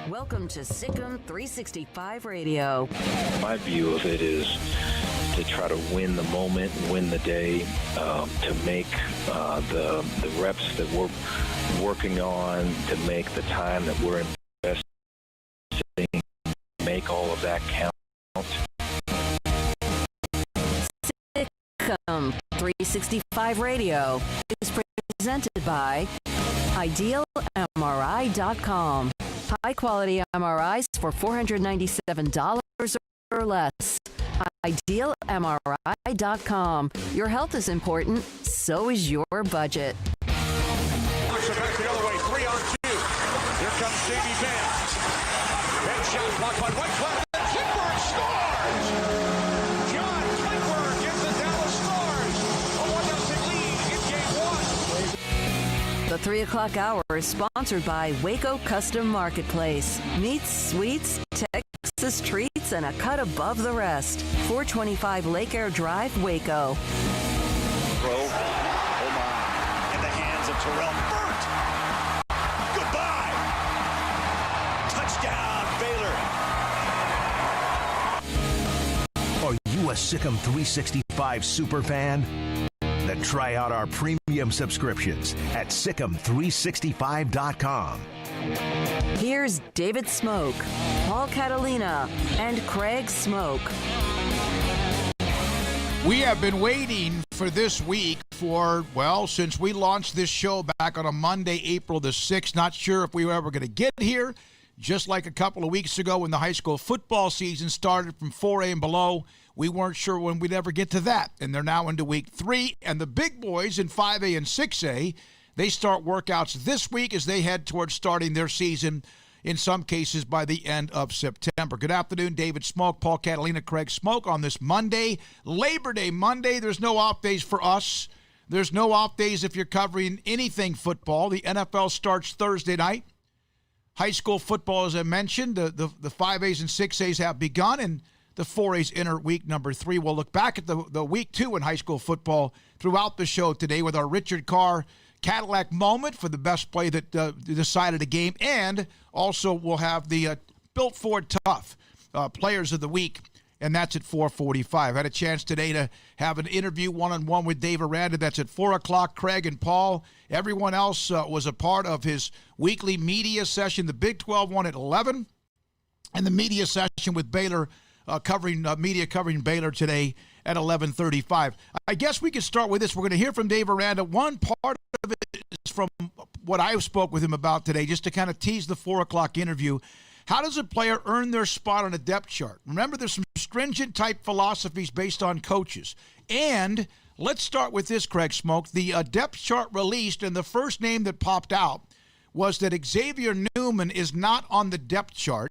Welcome to Sikkim 365 Radio. My view of it is to try to win the moment, win the day, to make the reps that we're working on, to make the time that we're investing, make all of that count. Sikkim 365 Radio is presented by IdealMRI.com. High-quality MRIs for $497 or less. IdealMRI.com. Your health is important, so is your budget. Knocks it back the other way, 3-on-2. Here comes Xavier. Bad shot blocked by White. Klingberg scores! John Klingberg gives the Dallas Stars a 1-0 lead in Game 1. The 3 o'clock hour is sponsored by Waco Custom Marketplace. Meats, sweets, Texas treats, and a cut above the rest. 425 Lake Air Drive, Waco. Throw. Oh my. In the hands of Terrell Burt. Goodbye. Touchdown, Baylor. Are you a Sikkim 365 super fan? Then try out our premium subscriptions at Sikkim365.com. Here's David Smoke, Paul Catalina, and Craig Smoke. We have been waiting for this week since we launched this show back on a Monday, April the 6th. Not sure if we were ever going to get here. Just like a couple of weeks ago when the high school football season started from 4A and below, we weren't sure when we'd ever get to that. And they're now into week 3. And the big boys in 5A and 6A, they start workouts this week as they head towards starting their season, in some cases by the end of September. Good afternoon, David Smoke, Paul Catalina, Craig Smoke on this Monday, Labor Day Monday. There's no off days for us. There's no off days if you're covering anything football. The NFL starts Thursday night. High school football, as I mentioned, the 5As and 6As have begun, and the 4As enter week number 3. We'll look back at the week 2 in high school football throughout the show today with our Richard Carr Cadillac moment for the best play that decided a game, and also we'll have the Built Ford Tough Players of the Week, and that's at 4:45. I had a chance today to have an interview one-on-one with Dave Aranda. That's at 4 o'clock. Craig and Paul, everyone else was a part of his weekly media session. The Big 12 one at 11, and the media session with Baylor covering Baylor today at 11:35. I guess we could start with this. We're going to hear from Dave Aranda. One part of it is from what I spoke with him about today, just to kind of tease the 4 o'clock interview. How does a player earn their spot on a depth chart? Remember, there's some stringent type philosophies based on coaches. And let's start with this, Craig Smoke. The depth chart released, and the first name that popped out was that Xavier Newman is not on the depth chart.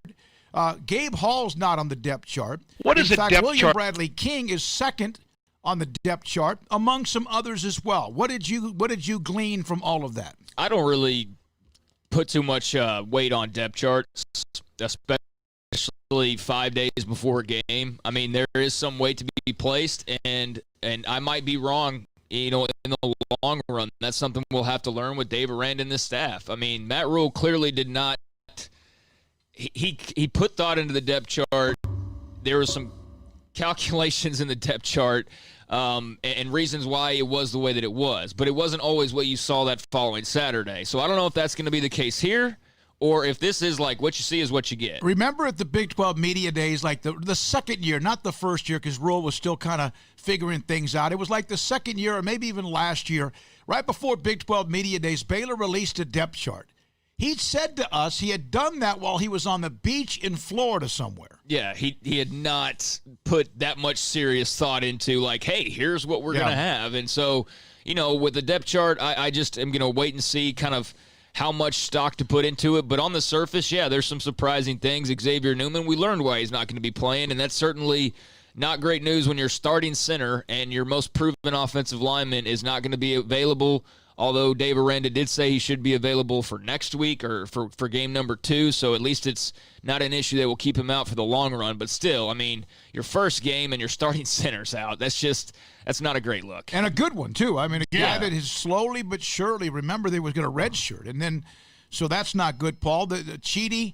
Gabe Hall's not on the depth chart. What is a depth chart? William Bradley King is second on the depth chart, among some others as well. What did you glean from all of that? I don't really put too much weight on depth charts, especially 5 days before a game. I mean, there is some weight to be placed, and I might be wrong, in the long run. That's something we'll have to learn with Dave Aranda and this staff. I mean, Matt Rule clearly did not. He put thought into the depth chart. There were some calculations in the depth chart and reasons why it was the way that it was. But it wasn't always what you saw that following Saturday. So I don't know if that's going to be the case here or if this is like what you see is what you get. Remember at the Big 12 media days, like the second year, not the first year because Rule was still kind of figuring things out. It was like the second year or maybe even last year, right before Big 12 media days, Baylor released a depth chart. He said to us he had done that while he was on the beach in Florida somewhere. Yeah, he had not put that much serious thought into, like, hey, here's what we're going to have. And so, with the depth chart, I just am going to wait and see kind of how much stock to put into it. But on the surface, there's some surprising things. Xavier Newman, we learned why he's not going to be playing, and that's certainly not great news when your starting center and your most proven offensive lineman is not going to be available. Although Dave Aranda did say he should be available for next week or for game number 2, so at least it's not an issue that will keep him out for the long run. But still, I mean, your first game and your starting center's out. That's not a great look. And a good one, too. I mean, a guy that is slowly but surely, remember they was going to redshirt. And then, so that's not good, Paul. The Cheaty,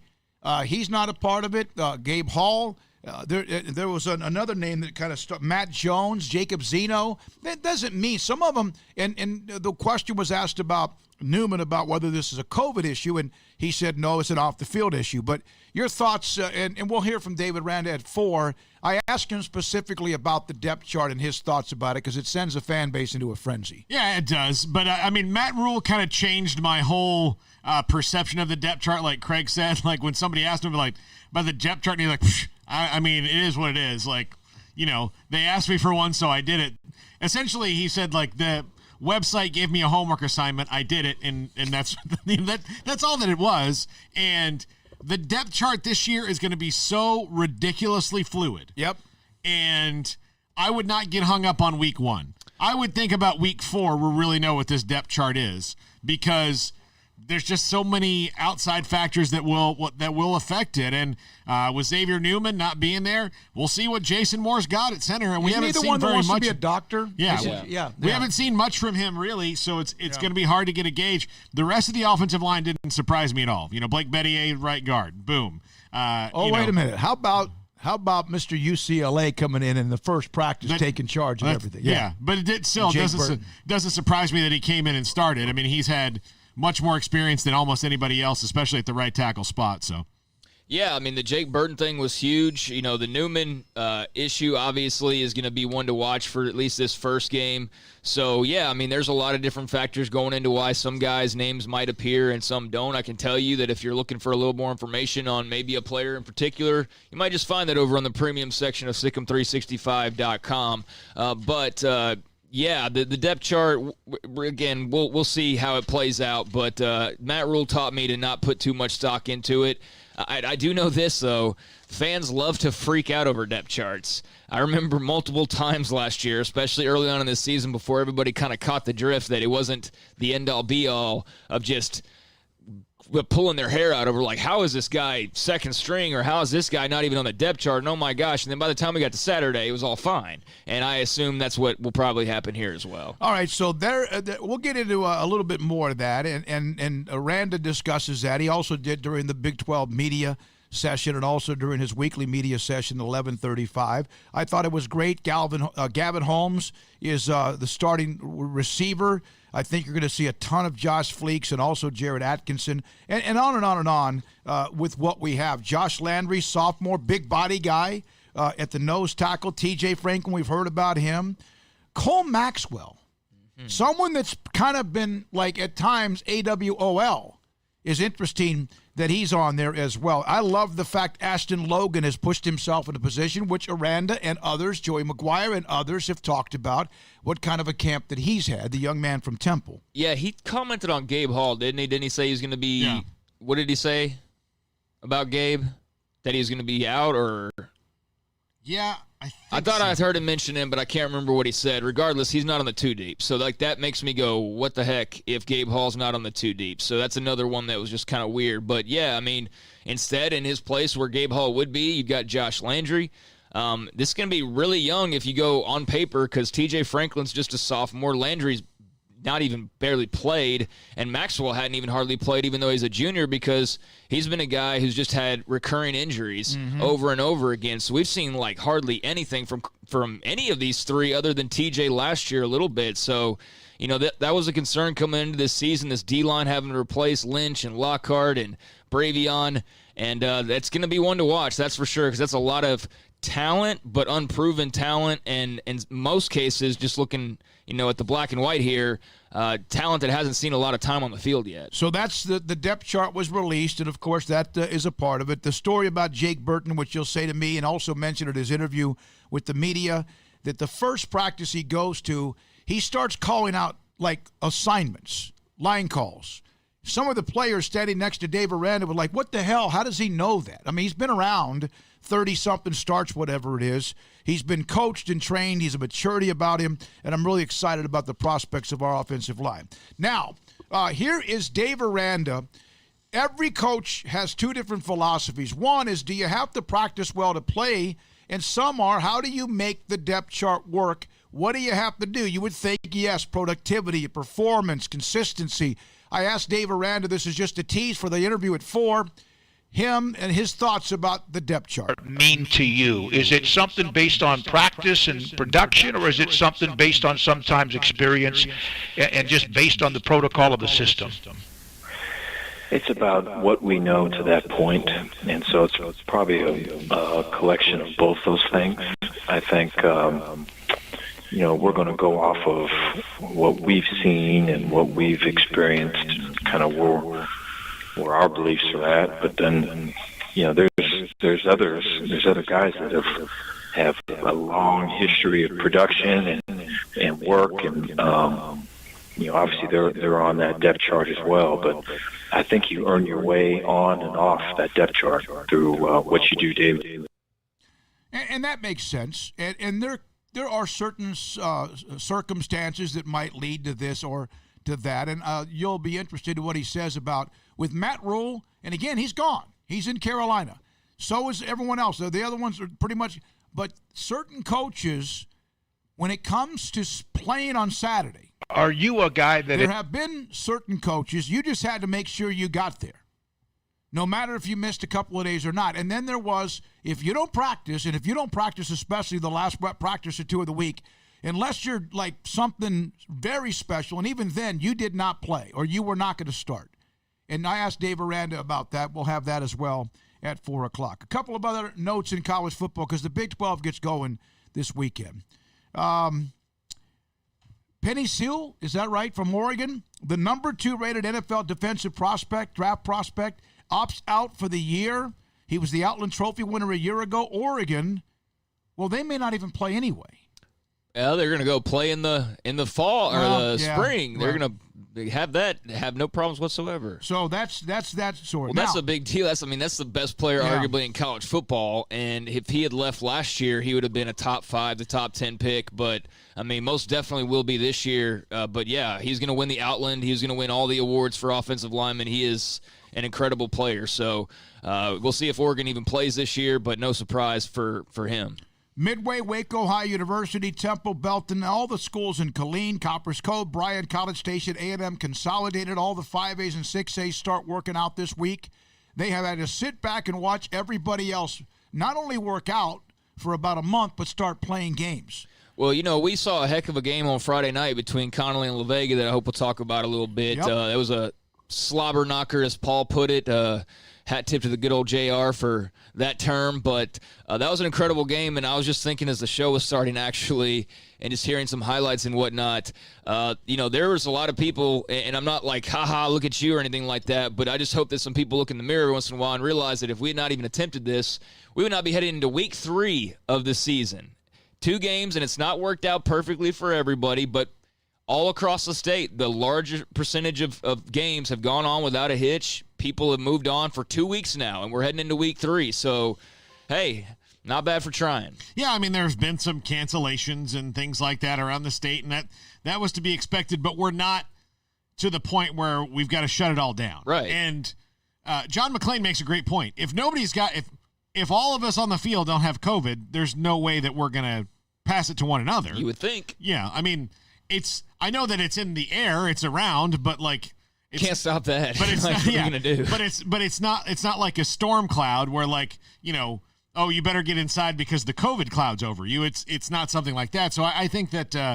He's not a part of it. Gabe Hall. There was another name that kind of Matt Jones, Jacob Zeno. That doesn't mean some of them. And the question was asked about Newman about whether this is a COVID issue, and he said no, it's an off-the-field issue. But your thoughts, and we'll hear from David Aranda at 4. I asked him specifically about the depth chart and his thoughts about it because it sends a fan base into a frenzy. Yeah, it does. But, Matt Rule kind of changed my whole perception of the depth chart, like Craig said. Like, when somebody asked him, like, about the depth chart, and he's like, psh, it is what it is. Like, they asked me for one, so I did it. Essentially, he said, like, the website gave me a homework assignment. I did it, and that's that's all that it was. And the depth chart this year is going to be so ridiculously fluid. Yep. And I would not get hung up on week 1. I would think about week 4. We'll really know what this depth chart is, because there's just so many outside factors that will affect it. And with Xavier Newman not being there, we'll see what Jason Moore's got at center. And we haven't seen very much. To be a doctor? Yeah. We haven't seen much from him, really, so it's going to be hard to get a gauge. The rest of the offensive line didn't surprise me at all. Blake Bettier, right guard. Boom. Wait a minute. How about Mr. UCLA coming in the first practice, taking charge of everything? Yeah, but it still doesn't surprise me that he came in and started. I mean, he's had much more experience than almost anybody else, especially at the right tackle spot. So, yeah, the Jake Burton thing was huge. The Newman issue obviously is going to be one to watch for at least this first game. So, yeah, there's a lot of different factors going into why some guys' names might appear and some don't. I can tell you that if you're looking for a little more information on maybe a player in particular, you might just find that over on the premium section of Sikkim365.com. Yeah, the depth chart, again, we'll see how it plays out, but Matt Rule taught me to not put too much stock into it. I do know this, though. Fans love to freak out over depth charts. I remember multiple times last year, especially early on in the season before everybody kind of caught the drift that it wasn't the end-all, be-all of just pulling their hair out over, like, how is this guy second string, or how is this guy not even on the depth chart, and oh my gosh, and then by the time we got to Saturday, it was all fine. And I assume that's what will probably happen here as well. All right, so we'll get into a little bit more of that, and Aranda discusses that. He also did during the Big 12 media session and also during his weekly media session at 11:35. I thought it was great. Gavin Holmes is the starting receiver. I think you're going to see a ton of Josh Fleeks and also Jared Atkinson, and on and on and on with what we have. Josh Landry, sophomore, big body guy at the nose tackle. TJ Franklin, we've heard about him. Cole Maxwell, someone that's kind of been like at times AWOL, is interesting that he's on there as well. I love the fact Ashton Logan has pushed himself in a position which Aranda and others, Joey McGuire and others, have talked about what kind of a camp that he's had, the young man from Temple. Yeah, he commented on Gabe Hall, didn't he? Didn't he say he's going to be What did he say about Gabe? That he's going to be out, or? Yeah, I thought I heard him mention him, but I can't remember what he said. Regardless, he's not on the 2 deep. So, that makes me go, what the heck if Gabe Hall's not on the 2 deep? So that's another one that was just kind of weird. But, yeah, instead, in his place where Gabe Hall would be, you've got Josh Landry. This is going to be really young if you go on paper, because TJ Franklin's just a sophomore. Landry's not even barely played, and Maxwell hadn't even hardly played, even though he's a junior, because he's been a guy who's just had recurring injuries over and over again. So we've seen hardly anything from any of these three other than TJ last year a little bit. So, that was a concern coming into this season, this D-line having to replace Lynch and Lockhart and Bravion, and that's going to be one to watch, that's for sure, because that's a lot of talent, but unproven talent, and in most cases, just looking at the black and white here, talent that hasn't seen a lot of time on the field yet. So that's the depth chart was released, and of course that is a part of it. The story about Jake Burton, which you'll say to me, and also mentioned at his interview with the media, that the first practice he goes to, he starts calling out assignments, line calls. Some of the players standing next to Dave Aranda were like, what the hell? How does he know that? He's been around 30-something starts, whatever it is. He's been coached and trained. He's a maturity about him, and I'm really excited about the prospects of our offensive line. Now, here is Dave Aranda. Every coach has two different philosophies. One is, do you have to practice well to play? And some are, how do you make the depth chart work? What do you have to do? You would think, yes, productivity, performance, consistency. I asked Dave Aranda, this is just a tease for the interview at 4. him and his thoughts about the depth chart. Mean to you? Is it something based on practice and production, or is it something based on sometimes experience and just based on the protocol of the system? It's about what we know to that point, and so it's probably a collection of both those things. I think, we're going to go off of what we've seen and what we've experienced, kind of where our beliefs are at. But then, there's other guys that have a long history of production and work, and obviously they're on that depth chart as well. But I think you earn your way on and off that depth chart through what you do daily. And that makes sense. And there are certain circumstances that might lead to this or to that. And you'll be interested in what he says about with Matt Rule. And again, he's gone. He's in Carolina. So is everyone else. The other ones are pretty much. But certain coaches, when it comes to playing on Saturday, are you a guy that there have been certain coaches, you just had to make sure you got there, no matter if you missed a couple of days or not. And then there was, if you don't practice, and if you don't practice especially the last practice or two of the week, unless you're like something very special, and even then you did not play or you were not going to start. And I asked Dave Aranda about that. We'll have that as well at 4 o'clock. A couple of other notes in college football because the Big 12 gets going this weekend. Penny Sewell, is that right, from Oregon? The number 2 rated NFL defensive draft prospect, opts out for the year. He was the Outland Trophy winner a year ago. Oregon, well, they may not even play anyway. Yeah, they're going to go play in the fall or the spring. They're going to have no problems whatsoever. So that's that sort. Well, that's a big deal. That's the best player arguably in college football. And if he had left last year, he would have been a top 5 to top 10 pick. But most definitely will be this year. But yeah, he's going to win the Outland. He's going to win all the awards for offensive lineman. He is an incredible player. So we'll see if Oregon even plays this year. But no surprise for him. Midway, Waco High University, Temple, Belton, all the schools in Killeen, Coppers Cove, Bryan, College Station, A&M Consolidated, all the 5As and 6As start working out this week. They have had to sit back and watch everybody else not only work out for about a month, but start playing games. Well, we saw a heck of a game on Friday night between Connolly and La Vega that I hope we'll talk about a little bit. Yep. It was a slobber knocker, as Paul put it. Hat tip to the good old JR for that term. But that was an incredible game, and I was just thinking as the show was starting, actually, and just hearing some highlights and whatnot, there was a lot of people, and I'm not like, ha-ha, look at you or anything like that, but I just hope that some people look in the mirror every once in a while and realize that if we had not even attempted this, we would not be heading into week 3 of the season. 2 games, and it's not worked out perfectly for everybody, but all across the state, the larger percentage of games have gone on without a hitch. People have moved on for 2 weeks now, and we're heading into week 3. So, hey, not bad for trying. Yeah, there's been some cancellations and things like that around the state, and that was to be expected, but we're not to the point where we've got to shut it all down. Right. And John McClain makes a great point. If all of us on the field don't have COVID, there's no way that we're going to pass it to one another. You would think. Yeah, I know that it's in the air, it's around, but can't stop that. But it's like, not, what are you gonna do? But it's not like a storm cloud where you better get inside because the COVID cloud's over you. It's not something like that. So I think that's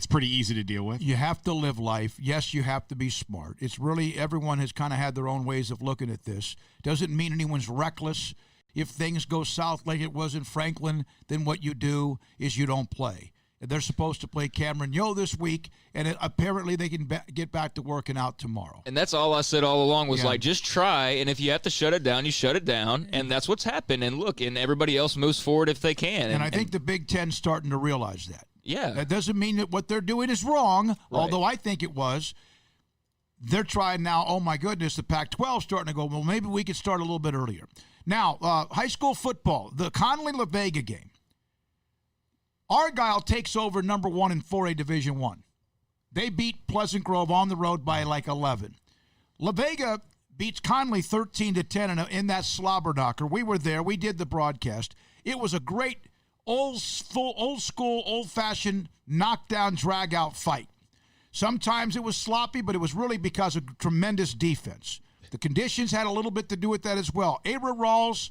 pretty easy to deal with. You have to live life. Yes, you have to be smart. It's really, everyone has kind of had their own ways of looking at this. Doesn't mean anyone's reckless. If things go south like it was in Franklin, then what you do is you don't play. They're supposed to play Cameron Yo this week, and apparently they can get back to working out tomorrow. And that's all I said all along was just try, and if you have to shut it down, you shut it down, and that's what's happened. And look, and everybody else moves forward if they can. And I think the Big Ten's starting to realize that. Yeah. That doesn't mean that what they're doing is wrong, although I think it was. They're trying now, oh my goodness, the Pac-12 starting to go, well, maybe we could start a little bit earlier. Now, high school football, the Connolly-La Vega game. Argyle takes over number 1 in 4A Division I. They beat Pleasant Grove on the road by like 11. La Vega beats Connolly 13-10 in that slobber knocker. We were there. We did the broadcast. It was a great old school, old-fashioned knockdown, drag-out fight. Sometimes it was sloppy, but it was really because of tremendous defense. The conditions had a little bit to do with that as well. Abra Rawls,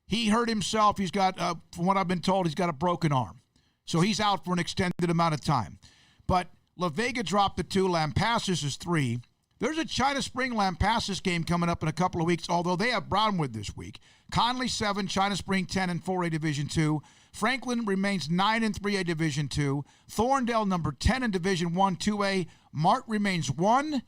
he hurt himself. He's got, from what I've been told, he's got a broken arm. So he's out for an extended amount of time. But La Vega dropped to 2. Lampasas is 3. There's a China Spring Lampasas game coming up in a couple of weeks, although they have Brownwood this week. Conley 7, China Spring 10 in 4A Division 2. Franklin remains 9 in 3A Division 2. Thorndale number 10 in Division 1 2A. Mart remains 1.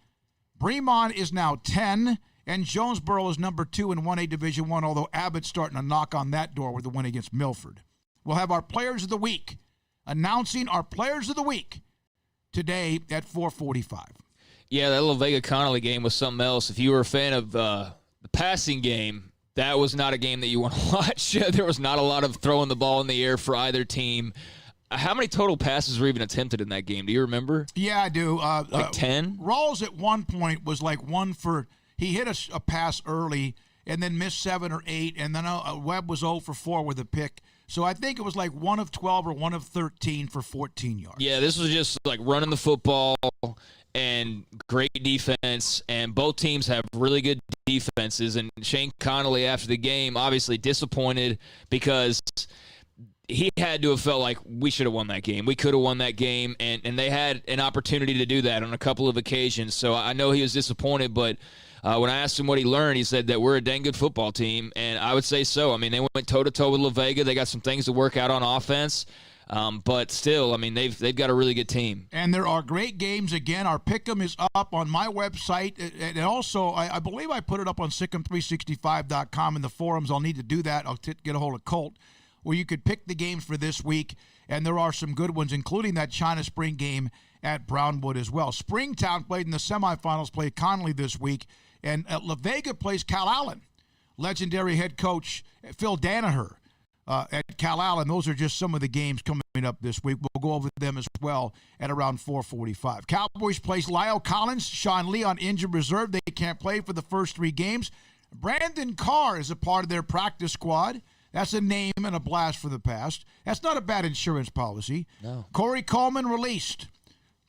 Bremont is now 10. And Jonesboro is number 2 in 1A Division 1, although Abbott's starting to knock on that door with the win against Milford. We'll have our Players of the Week, announcing our Players of the Week today at 4:45. Yeah, that La Vega Connolly game was something else. If you were a fan of the passing game, that was not a game that you want to watch. There was not a lot of throwing the ball in the air for either team. How many total passes were even attempted in that game? Do you remember? Yeah, I do. 10? Rawls at one point was like he hit a pass early and then missed 7 or 8, and then Webb was 0 for 4 with a pick. So I think it was like 1 of 12 or 1 of 13 for 14 yards. Yeah, this was just like running the football and great defense, and both teams have really good defenses. And Shane Connolly, after the game, obviously disappointed because he had to have felt like we should have won that game. We could have won that game, and they had an opportunity to do that on a couple of occasions. So I know he was disappointed, but when I asked him what he learned, he said that we're a dang good football team, and I would say so. I mean, they went toe-to-toe with La Vega. They got some things to work out on offense. But still, I mean, they've got a really good team. And there are great games. Again, our Pick'em is up on my website. And also, I believe I put it up on Sick'em365.com in the forums. I'll need to do that. I'll get a hold of Colt, where you could pick the games for this week. And there are some good ones, including that China Spring game at Brownwood as well. Springtown played in the semifinals, played Connolly this week. And La Vega plays Cal Allen. Legendary head coach Phil Danaher. At Cal Allen. Those are just some of the games coming up this week. We'll go over them as well at around 4:45. Cowboys plays Lyle Collins, Sean Lee on injured reserve. They can't play for the first 3 games. Brandon Carr is a part of their practice squad. That's a name and a blast for the past. That's not a bad insurance policy. No. Corey Coleman released.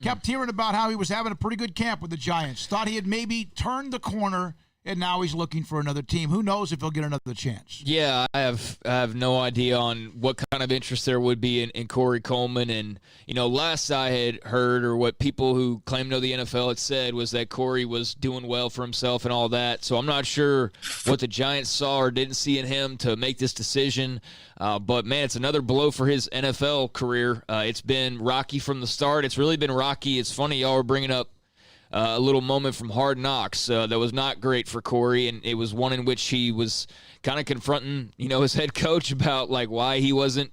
Kept hearing about how he was having a pretty good camp with the Giants. Thought he had maybe turned the corner, and now he's looking for another team. Who knows if he'll get another chance? Yeah, I have no idea on what kind of interest there would be in Corey Coleman. And, last I had heard, or what people who claim to know the NFL had said, was that Corey was doing well for himself and all that. So I'm not sure what the Giants saw or didn't see in him to make this decision. But, man, it's another blow for his NFL career. It's been rocky from the start. It's really been rocky. It's funny y'all were bringing up a little moment from Hard Knocks that was not great for Corey, and it was one in which he was kind of confronting, his head coach about like why he wasn't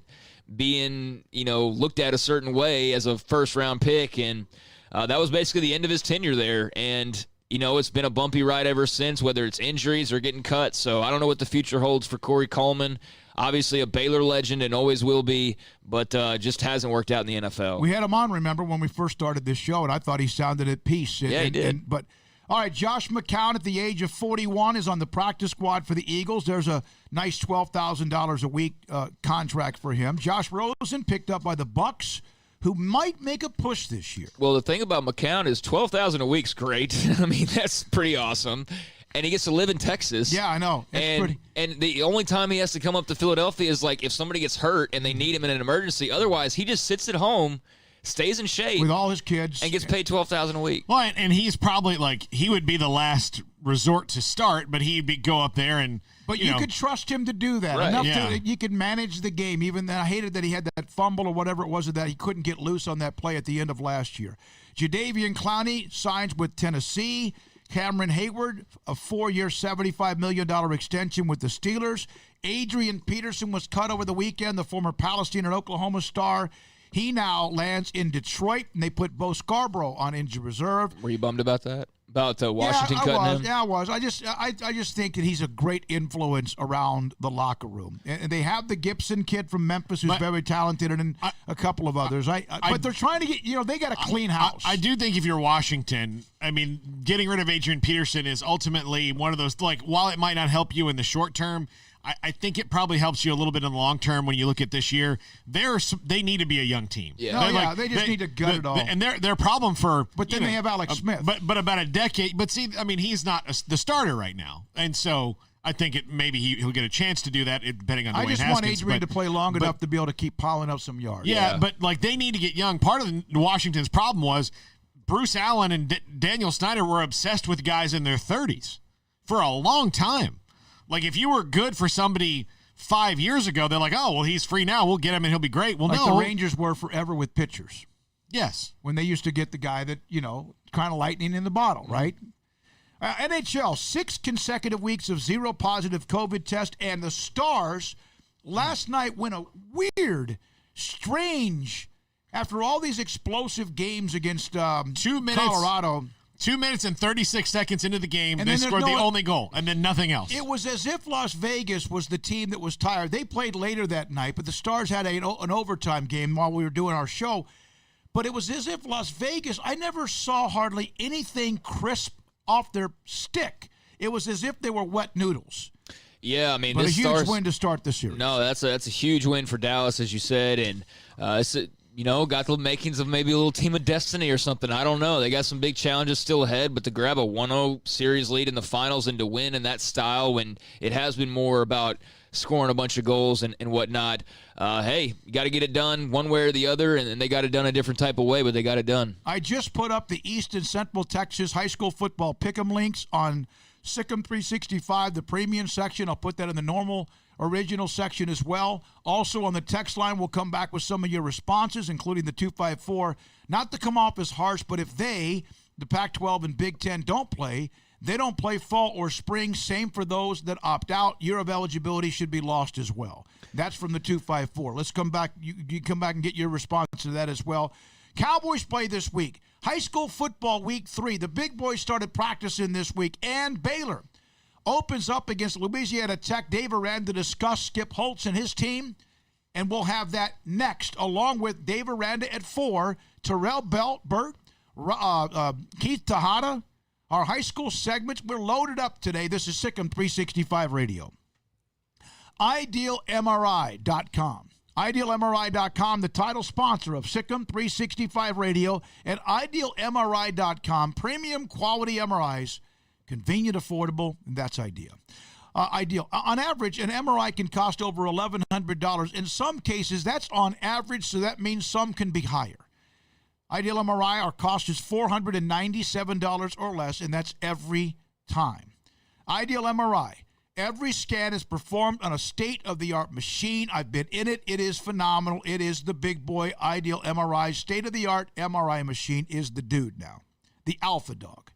being, looked at a certain way as a first-round pick, and that was basically the end of his tenure there. And it's been a bumpy ride ever since, whether it's injuries or getting cut. So I don't know what the future holds for Corey Coleman. Obviously a Baylor legend and always will be, but just hasn't worked out in the NFL. We had him on, remember, when we first started this show, and I thought he sounded at peace. Yeah, he did. But all right, Josh McCown at the age of 41 is on the practice squad for the Eagles. There's a nice $12,000 a week contract for him. Josh Rosen picked up by the Bucks, who might make a push this year. Well, the thing about McCown is $12,000 a week's great. I mean, that's pretty awesome. And he gets to live in Texas. Yeah, I know. And the only time he has to come up to Philadelphia is like if somebody gets hurt and they need him in an emergency. Otherwise, he just sits at home, stays in shape with all his kids, and gets paid $12,000 a week. Well, and he's probably he would be the last resort to start, but he'd go up there and. But you could trust him to do that. Right. Enough you could manage the game. Even then, I hated that he had that fumble or whatever it was that he couldn't get loose on that play at the end of last year. Jadeveon Clowney signs with Tennessee. Cameron Hayward, a 4-year, $75 million extension with the Steelers. Adrian Peterson was cut over the weekend, the former Palestine and Oklahoma star. He now lands in Detroit, and they put Bo Scarborough on injured reserve. Were you bummed about that? About Washington cutting him? Yeah, I was. I just think that he's a great influence around the locker room. And they have the Gibson kid from Memphis who's very talented, and a couple of others. But they're trying to get, they got a clean house. I do think if you're Washington, I mean, getting rid of Adrian Peterson is ultimately one of those, while it might not help you in the short term, I think it probably helps you a little bit in the long term when you look at this year. They need to be a young team. Yeah, they just need to gut it all. And their problem for but then they have Alex Smith. But about a decade. But see, I mean, he's not the starter right now, and so I think maybe he'll get a chance to do that depending on Dwayne Haskins. I just want Adrian to play long enough to be able to keep piling up some yards. Yeah, but like they need to get young. Part of Washington's problem was Bruce Allen and Daniel Snyder were obsessed with guys in their 30s for a long time. Like, if you were good for somebody 5 years ago, they're like, oh, well, he's free now. We'll get him and he'll be great. Well, like no. the Rangers were forever with pitchers. Yes. When they used to get the guy that, kind of lightning in the bottle, right? NHL, 6 consecutive weeks of 0 positive COVID test, and the Stars last night went a weird, strange, after all these explosive games against 2 minutes, Colorado. 2 minutes and 36 seconds into the game, and they scored the only goal, and then nothing else. It was as if Las Vegas was the team that was tired. They played later that night, but the Stars had an overtime game while we were doing our show. But it was as if Las Vegas, I never saw hardly anything crisp off their stick. It was as if they were wet noodles. Yeah, I mean, but this a huge win to start the series. No, that's a huge win for Dallas, as you said, and got the makings of maybe a little team of destiny or something. I don't know. They got some big challenges still ahead, but to grab a 1-0 series lead in the finals and to win in that style when it has been more about scoring a bunch of goals and whatnot, hey, you got to get it done one way or the other, and they got it done a different type of way, but they got it done. I just put up the East and Central Texas high school football pick'em links on Sick'em 365, the premium section. I'll put that in the normal original section as well. Also on the text line, we'll come back with some of your responses, including the 254. Not to come off as harsh, but if the Pac-12 and Big Ten they don't play fall or spring. Same for those that opt out. Year of eligibility should be lost as well. That's from the 254. Let's come back. You come back and get your response to that as well. Cowboys play this week. High school football week 3. The big boys started practicing this week. And Baylor opens up against Louisiana Tech. Dave Aranda to discuss Skip Holtz and his team. And we'll have that next, along with Dave Aranda at 4, Terrell Burt, Keith Tejada. Our high school segments, we're loaded up today. This is Sick'em 365 Radio. IdealMRI.com. IdealMRI.com, the title sponsor of Sick'em 365 Radio, and IdealMRI.com, premium quality MRIs, convenient, affordable, and that's Ideal. Ideal. On average, an MRI can cost over $1,100. In some cases, that's on average, so that means some can be higher. Ideal MRI, our cost is $497 or less, and that's every time. Ideal MRI. Every scan is performed on a state-of-the-art machine. I've been in it. It is phenomenal. It is the big boy. Ideal MRI. State-of-the-art MRI machine is the dude now, the alpha dog.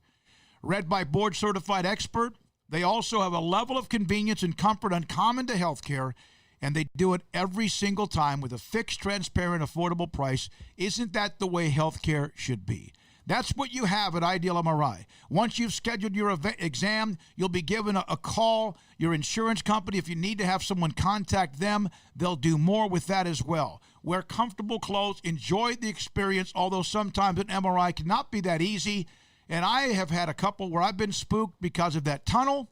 Read by board-certified expert. They also have a level of convenience and comfort uncommon to healthcare, and they do it every single time with a fixed, transparent, affordable price. Isn't that the way healthcare should be? That's what you have at Ideal MRI. Once you've scheduled your exam, you'll be given a call. Your insurance company, if you need to have someone contact them, they'll do more with that as well. Wear comfortable clothes. Enjoy the experience, although sometimes an MRI cannot be that easy. And I have had a couple where I've been spooked because of that tunnel.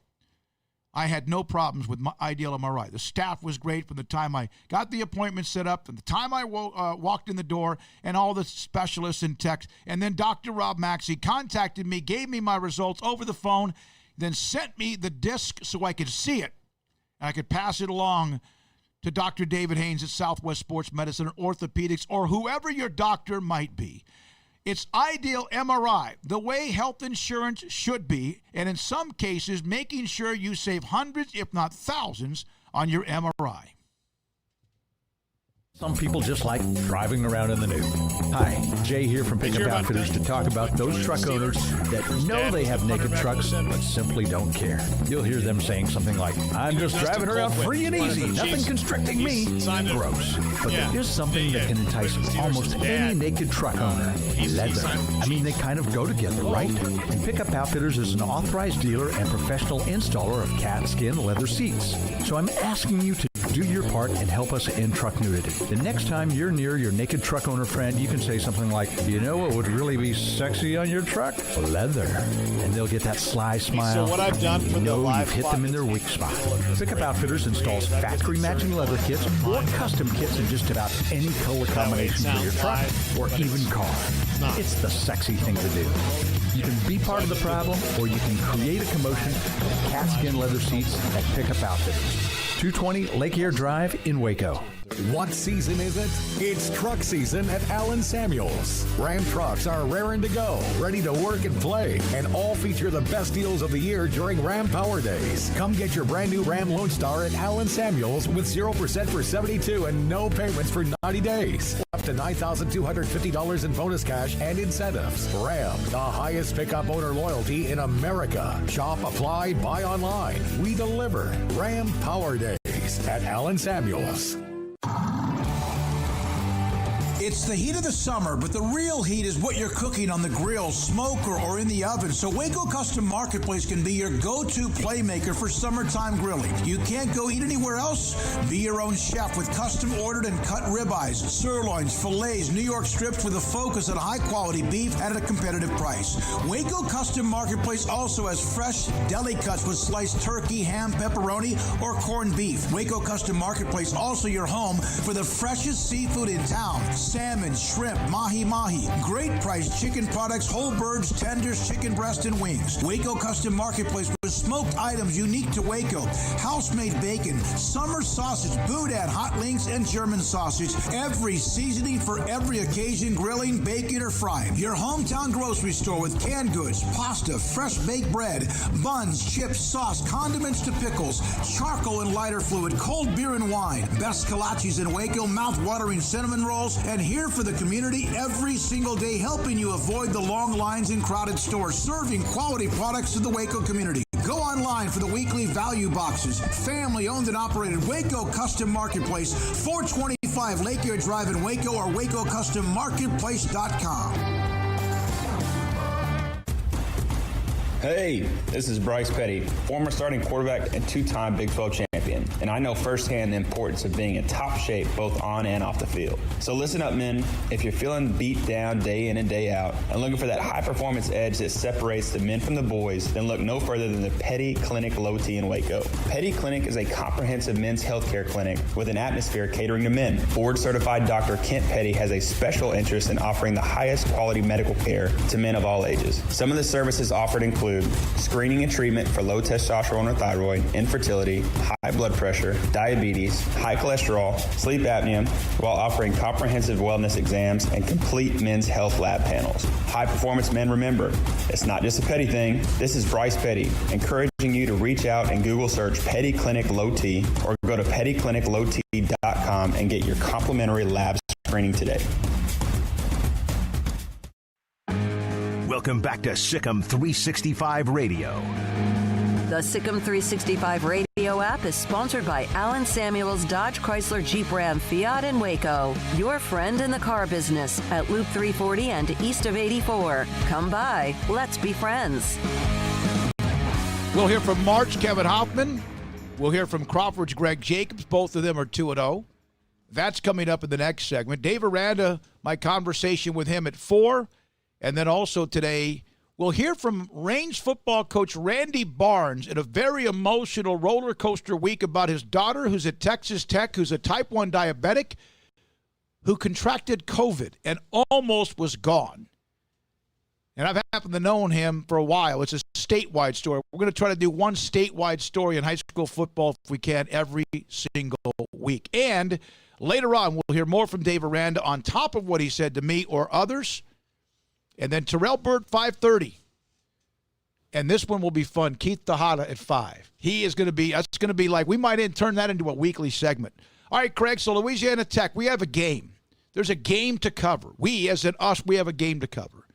I had no problems with my Ideal MRI. The staff was great from the time I got the appointment set up, from the time I walked in the door, and all the specialists and techs. And then Dr. Rob Maxey contacted me, gave me my results over the phone, then sent me the disc so I could see it. And I could pass it along to Dr. David Haynes at Southwest Sports Medicine or Orthopedics or whoever your doctor might be. It's Ideal MRI, the way health insurance should be, and in some cases, making sure you save hundreds, if not thousands, on your MRI. Some people just like driving around in the nude. Hi, Jay here from Pickup Outfitters to talk about those truck owners that know they have naked trucks but simply don't care. You'll hear them saying something like, I'm just driving around free and easy, nothing constricting me. Gross. But there is something that can entice almost any naked truck owner. Leather. I mean, they kind of go together, right? And Pickup Outfitters is an authorized dealer and professional installer of cat skin leather seats. So I'm asking you to Do your part and help us end truck nudity. The next time you're near your naked truck owner friend, you can say something like, you know what would really be sexy on your truck? Leather. And they'll get that sly smile. So what I've done for the live you've hit them in their weak spot. Pickup Outfitters installs factory matching leather kits or custom kits in just about any color combination for your truck or even car. It's the sexy thing to do. You can be part of the problem, or you can create a commotion with calfskin leather seats at Pickup Outfitters. 220 Lake Air Drive in Waco. What season is it? It's truck season at Allen Samuels. Ram trucks are raring to go, ready to work and play, and all feature the best deals of the year during Ram Power Days. Come get your brand new Ram Lone Star at Allen Samuels with 0% for 72 and no payments for 90 days. Up to $9,250 in bonus cash and incentives. Ram, the highest pickup owner loyalty in America. Shop, apply, buy online. We deliver. Ram Power Days at Allen Samuels. It's the heat of the summer, but the real heat is what you're cooking on the grill, smoker, or in the oven. So Waco Custom Marketplace can be your go-to playmaker for summertime grilling. You can't go eat anywhere else? Be your own chef with custom ordered and cut ribeyes, sirloins, fillets, New York strips with a focus on high-quality beef at a competitive price. Waco Custom Marketplace also has fresh deli cuts with sliced turkey, ham, pepperoni, or corned beef. Waco Custom Marketplace also your home for the freshest seafood in town. Salmon, shrimp, mahi-mahi, great priced chicken products, whole birds, tenders, chicken breast, and wings. Waco Custom Marketplace with smoked items unique to Waco, house-made bacon, summer sausage, boudin, hot links, and German sausage. Every seasoning for every occasion, grilling, baking, or frying. Your hometown grocery store with canned goods, pasta, fresh baked bread, buns, chips, sauce, condiments to pickles, charcoal and lighter fluid, cold beer and wine, best kolaches in Waco, mouth-watering cinnamon rolls, and here for the community every single day, helping you avoid the long lines in crowded stores, serving quality products to the Waco community. Go online for the weekly value boxes. Family owned and operated Waco Custom Marketplace, 425 Lake Air Drive in Waco, or WacoCustomMarketplace.com. Hey, this is Bryce Petty, former starting quarterback and two-time Big 12 champion, and I know firsthand the importance of being in top shape both on and off the field. So listen up, men. If you're feeling beat down day in and day out and looking for that high-performance edge that separates the men from the boys, then look no further than the Petty Clinic Low T in Waco. Petty Clinic is a comprehensive men's healthcare clinic with an atmosphere catering to men. Board-certified Dr. Kent Petty has a special interest in offering the highest quality medical care to men of all ages. Some of the services offered include screening and treatment for low testosterone or thyroid, infertility, high blood pressure, diabetes, high cholesterol, sleep apnea, while offering comprehensive wellness exams and complete men's health lab panels. High performance men, remember, it's not just a Petty thing. This is Bryce Petty, encouraging you to reach out and Google search Petty Clinic Low T or go to pettycliniclowt.com and get your complimentary lab screening today. Welcome back to Sikkim 365 Radio. The Sikkim 365 Radio app is sponsored by Allen Samuels Dodge Chrysler Jeep Ram Fiat in Waco. Your friend in the car business at Loop 340 and east of 84. Come by. Let's be friends. We'll hear from March, Kevin Hoffman. We'll hear from Crawford's Greg Jacobs. Both of them are 2-0. That's coming up in the next segment. Dave Aranda, my conversation with him at 4. And then also today, we'll hear from Range football coach Randy Barnes in a very emotional roller coaster week about his daughter who's at Texas Tech, who's a type 1 diabetic, who contracted COVID and almost was gone. And I've happened to know him for a while. It's a statewide story. We're going to try to do one statewide story in high school football if we can every single week. And later on, we'll hear more from Dave Aranda on top of what he said to me or others. And then Terrell Burt, 5:30. And this one will be fun. Keith Tejada at 5. He is going to be, that's going to be like, we might turn that into a weekly segment. All right, Craig, so Louisiana Tech, we have a game. There's a game to cover. We, as in us, we have a game to cover.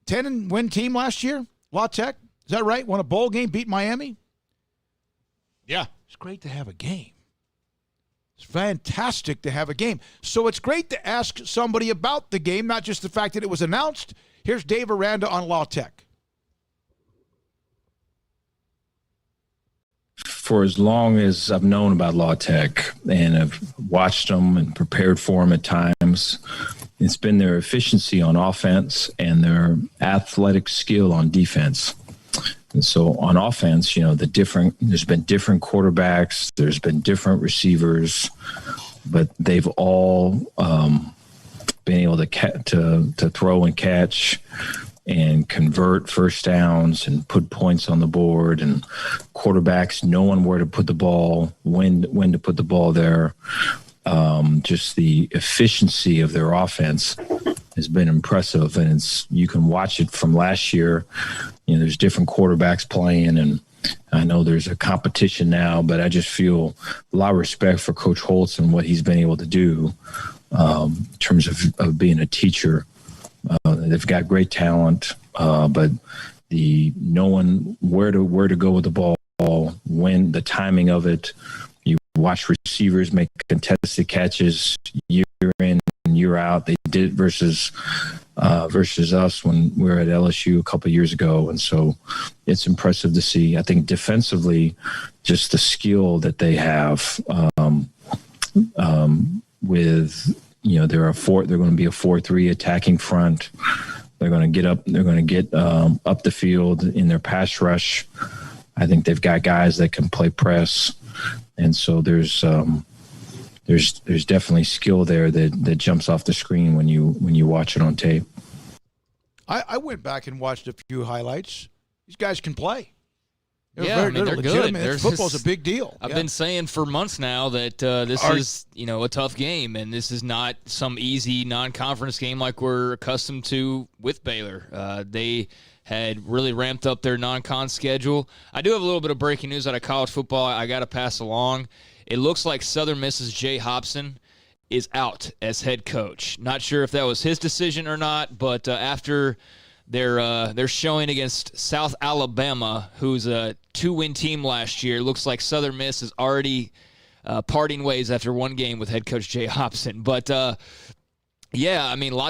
10-win team last year, La Tech. Is that right? Won a bowl game, beat Miami? Yeah. It's great to have a game. It's fantastic to have a game. So it's great to ask somebody about the game, not just the fact that it was announced. Here's Dave Aranda on La Tech. for as long as I've known about La Tech and have watched them and prepared for them at times, it's been their efficiency on offense and their athletic skill on defense. And so on offense, there's been different quarterbacks, there's been different receivers, but they've all been able to throw and catch and convert first downs and put points on the board, and quarterbacks knowing where to put the ball, when to put the ball there. Just the efficiency of their offense has been impressive, and you can watch it from last year. There's different quarterbacks playing, and I know there's a competition now, but I just feel a lot of respect for Coach Holtz and what he's been able to do in terms of being a teacher. They've got great talent, but the knowing where to go with the ball, when the timing of it. You watch receivers make contested catches year in and year out. They did it versus us when we were at LSU a couple of years ago, and so it's impressive to see. I think defensively, just the skill that they have with. They're going to be a 4-3 attacking front. They're going to get up. They're going to get up the field in their pass rush. I think they've got guys that can play press, and so there's definitely skill there that jumps off the screen when you watch it on tape. I went back and watched a few highlights. These guys can play. They're good. Football's a big deal. I've been saying for months now that this is, a tough game, and this is not some easy non-conference game like we're accustomed to with Baylor. They had really ramped up their non-con schedule. I do have a little bit of breaking news out of college football I got to pass along. It looks like Southern Miss's Jay Hobson is out as head coach. Not sure if that was his decision or not, but after they're showing against South Alabama, who's a 2-win team last year. Looks like Southern Miss is already parting ways after one game with head coach Jay Hobson. But, La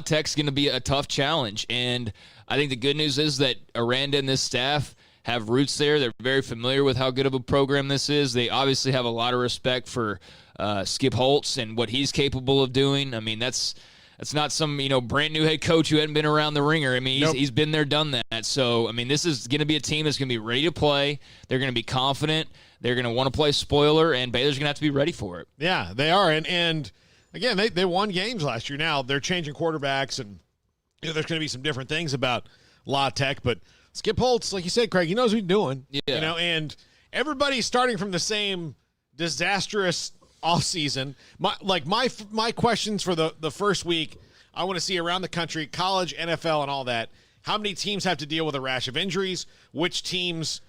Tech's going to be a tough challenge. And I think the good news is that Aranda and this staff have roots there. They're very familiar with how good of a program this is. They obviously have a lot of respect for Skip Holtz and what he's capable of doing. I mean, that's not some, brand new head coach who hadn't been around the ringer. I mean, he's been there, done that. So, I mean, this is going to be a team that's going to be ready to play. They're going to be confident. They're going to want to play spoiler, and Baylor's going to have to be ready for it. Yeah, they are. And again, they won games last year. Now they're changing quarterbacks, and there's going to be some different things about La Tech. But Skip Holtz, like you said, Craig, he knows what he's doing. Yeah. And everybody's starting from the same disastrous offseason. My questions for the first week, I want to see around the country, college, NFL, and all that. How many teams have to deal with a rash of injuries? Which teams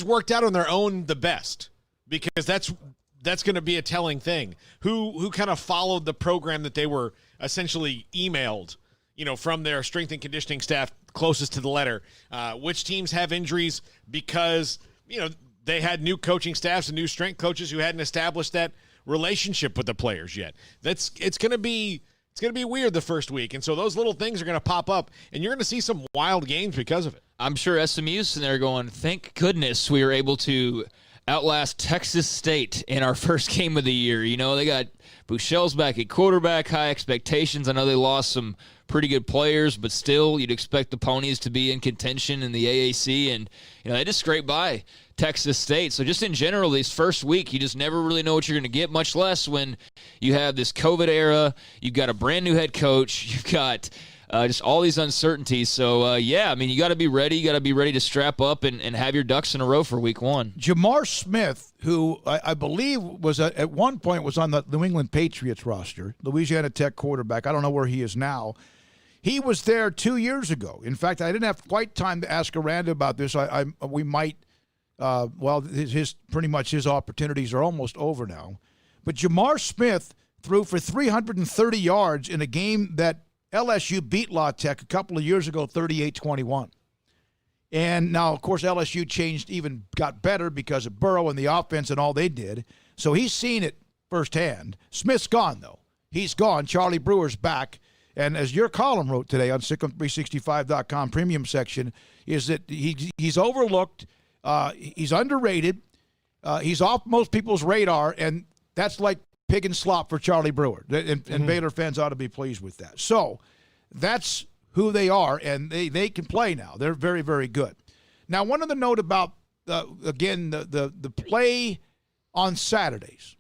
worked out on their own the best? Because that's going to be a telling thing. Who kind of followed the program that they were essentially emailed, from their strength and conditioning staff closest to the letter. Which teams have injuries because, they had new coaching staffs and new strength coaches who hadn't established that relationship with the players yet. It's going to be weird the first week. And so those little things are going to pop up, and you're going to see some wild games because of it. I'm sure SMU's sitting there going, thank goodness we were able to outlast Texas State in our first game of the year. They got Buchel's back at quarterback, high expectations. I know they lost some pretty good players, but still you'd expect the Ponies to be in contention in the AAC, and they just scraped by Texas State. So just in general, this first week, you just never really know what you're going to get, much less when you have this COVID era, you've got a brand new head coach, you've got just all these uncertainties. So, you got to be ready. You got to be ready to strap up and have your ducks in a row for week one. Jamar Smith, who I believe was at one point was on the New England Patriots roster, Louisiana Tech quarterback. I don't know where he is now. He was there 2 years ago. In fact, I didn't have quite time to ask Aranda about this. We might. Pretty much his opportunities are almost over now. But Jamar Smith threw for 330 yards in a game that LSU beat La Tech a couple of years ago, 38-21. And now, of course, LSU got better because of Burrow and the offense and all they did. So he's seen it firsthand. Smith's gone, though. He's gone. Charlie Brewer's back. And as your column wrote today on Sikkim365.com premium section, is that he's overlooked. He's underrated. He's off most people's radar, and that's like pig and slop for Charlie Brewer. And Baylor fans ought to be pleased with that. So that's who they are, and they can play now. They're very, very good. Now, one other note about, again, the play on Saturdays.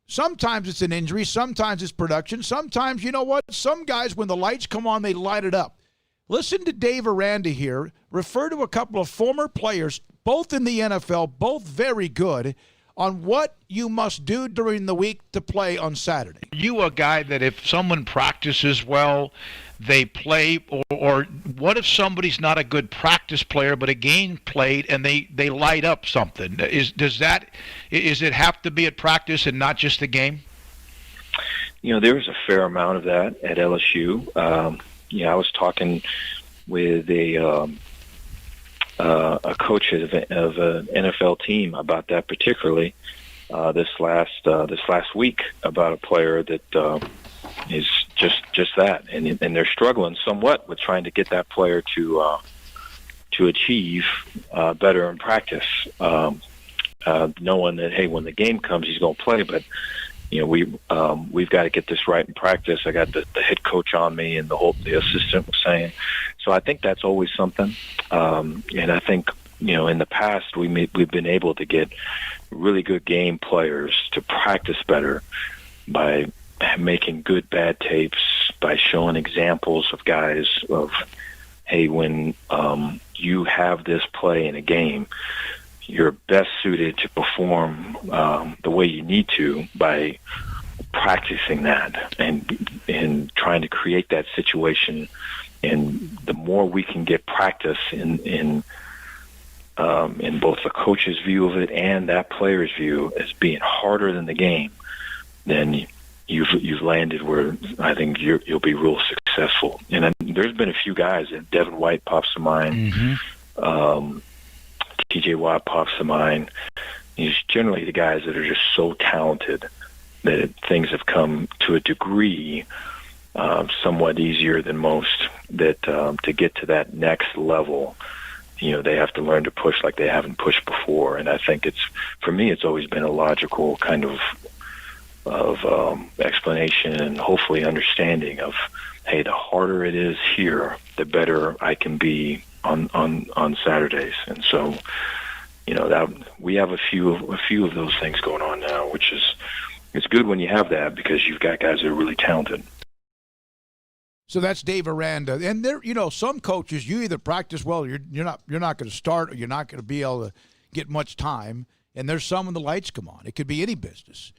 Sometimes it's an injury. Sometimes it's production. Sometimes, you know what? Some guys, when the lights come on, they light it up. Listen to Dave Aranda here refer to a couple of former players, both in the NFL, both very good, on what you must do during the week to play on Saturday. You a guy that if someone practices well, they play, or what if somebody's not a good practice player but a game played and they light up something? Is it have to be at practice and not just the game? There was a fair amount of that at LSU. I was talking with a coach of an NFL team about that particularly this last week, about a player that is just that, and they're struggling somewhat with trying to get that player to achieve better in practice, knowing that, hey, when the game comes, he's going to play, but we've got to get this right in practice. I got the head coach on me, and the assistant was saying. So I think that's always something. And I think, in the past we've been able to get really good game players to practice better by making good bad tapes, by showing examples of guys of, hey, when you have this play in a game, you're best suited to perform the way you need to by practicing that and trying to create that situation. And the more we can get practice in both the coach's view of it and that player's view as being harder than the game, then you've landed where I think you'll be real successful. And then there's been a few guys, and Devin White pops to mind. Mm-hmm. TJ Watt pops to mind. He's generally the guys that are just so talented that things have come to a degree somewhat easier than most, that to get to that next level, they have to learn to push like they haven't pushed before. And I think for me, it's always been a logical kind of explanation and hopefully understanding of, hey, the harder it is here, the better I can be on Saturdays. And so, that we have a few of those things going on now, which is, it's good when you have that because you've got guys that are really talented. So that's Dave Aranda. And there, some coaches, you either practice well, or you're not going to start, or you're not going to be able to get much time. And there's some when the lights come on. It could be any business.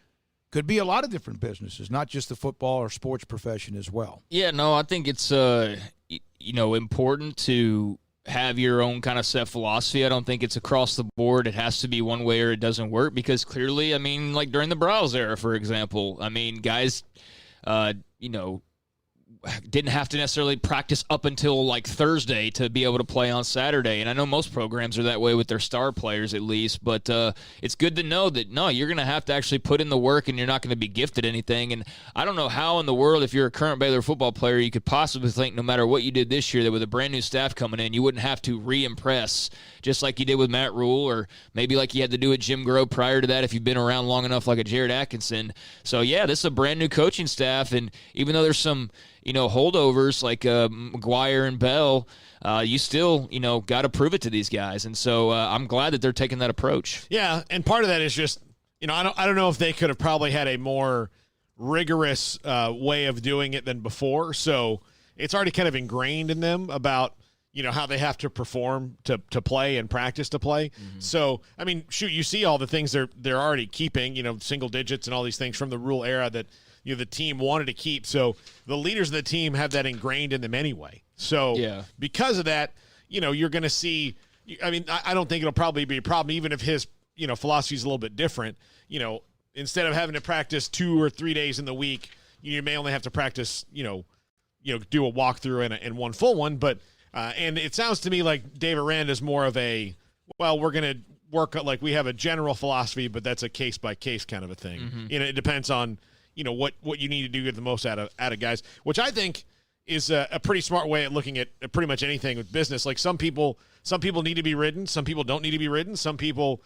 Could be a lot of different businesses, not just the football or sports profession as well. Yeah, no, I think it's important to have your own kind of set philosophy. I don't think it's across the board. It has to be one way or it doesn't work, because clearly, like during the Browse era, for example, guys, didn't have to necessarily practice up until like Thursday to be able to play on Saturday. And I know most programs are that way with their star players at least, but it's good to know that, no, you're going to have to actually put in the work and you're not going to be gifted anything. And I don't know how in the world, if you're a current Baylor football player, you could possibly think no matter what you did this year, that with a brand new staff coming in, you wouldn't have to re-impress just like you did with Matt Rule, or maybe like you had to do with Jim Groh prior to that if you've been around long enough like a Jared Atkinson. So, yeah, this is a brand new coaching staff, and even though there's some holdovers like McGuire and Bell, you still, got to prove it to these guys. And so I'm glad that they're taking that approach. Yeah, and part of that is just, I don't know if they could have probably had a more rigorous way of doing it than before. So it's already kind of ingrained in them about, how they have to perform to play and practice to play. Mm-hmm. So, you see all the things they're already keeping, single digits and all these things from the Rule era that, the team wanted to keep. So the leaders of the team have that ingrained in them anyway. So because of that, you're going to see, I don't think it'll probably be a problem, even if his, philosophy is a little bit different. Instead of having to practice 2 or 3 days in the week, you may only have to practice, do a walkthrough and one full one. But, and it sounds to me like Dave Aranda is more of a, well, we're going to work like we have a general philosophy, but that's a case by case kind of a thing. Mm-hmm. It depends on, what you need to do to get the most out of guys, which I think is a pretty smart way of looking at pretty much anything with business. Like some people need to be ridden. Some people don't need to be ridden. Some people,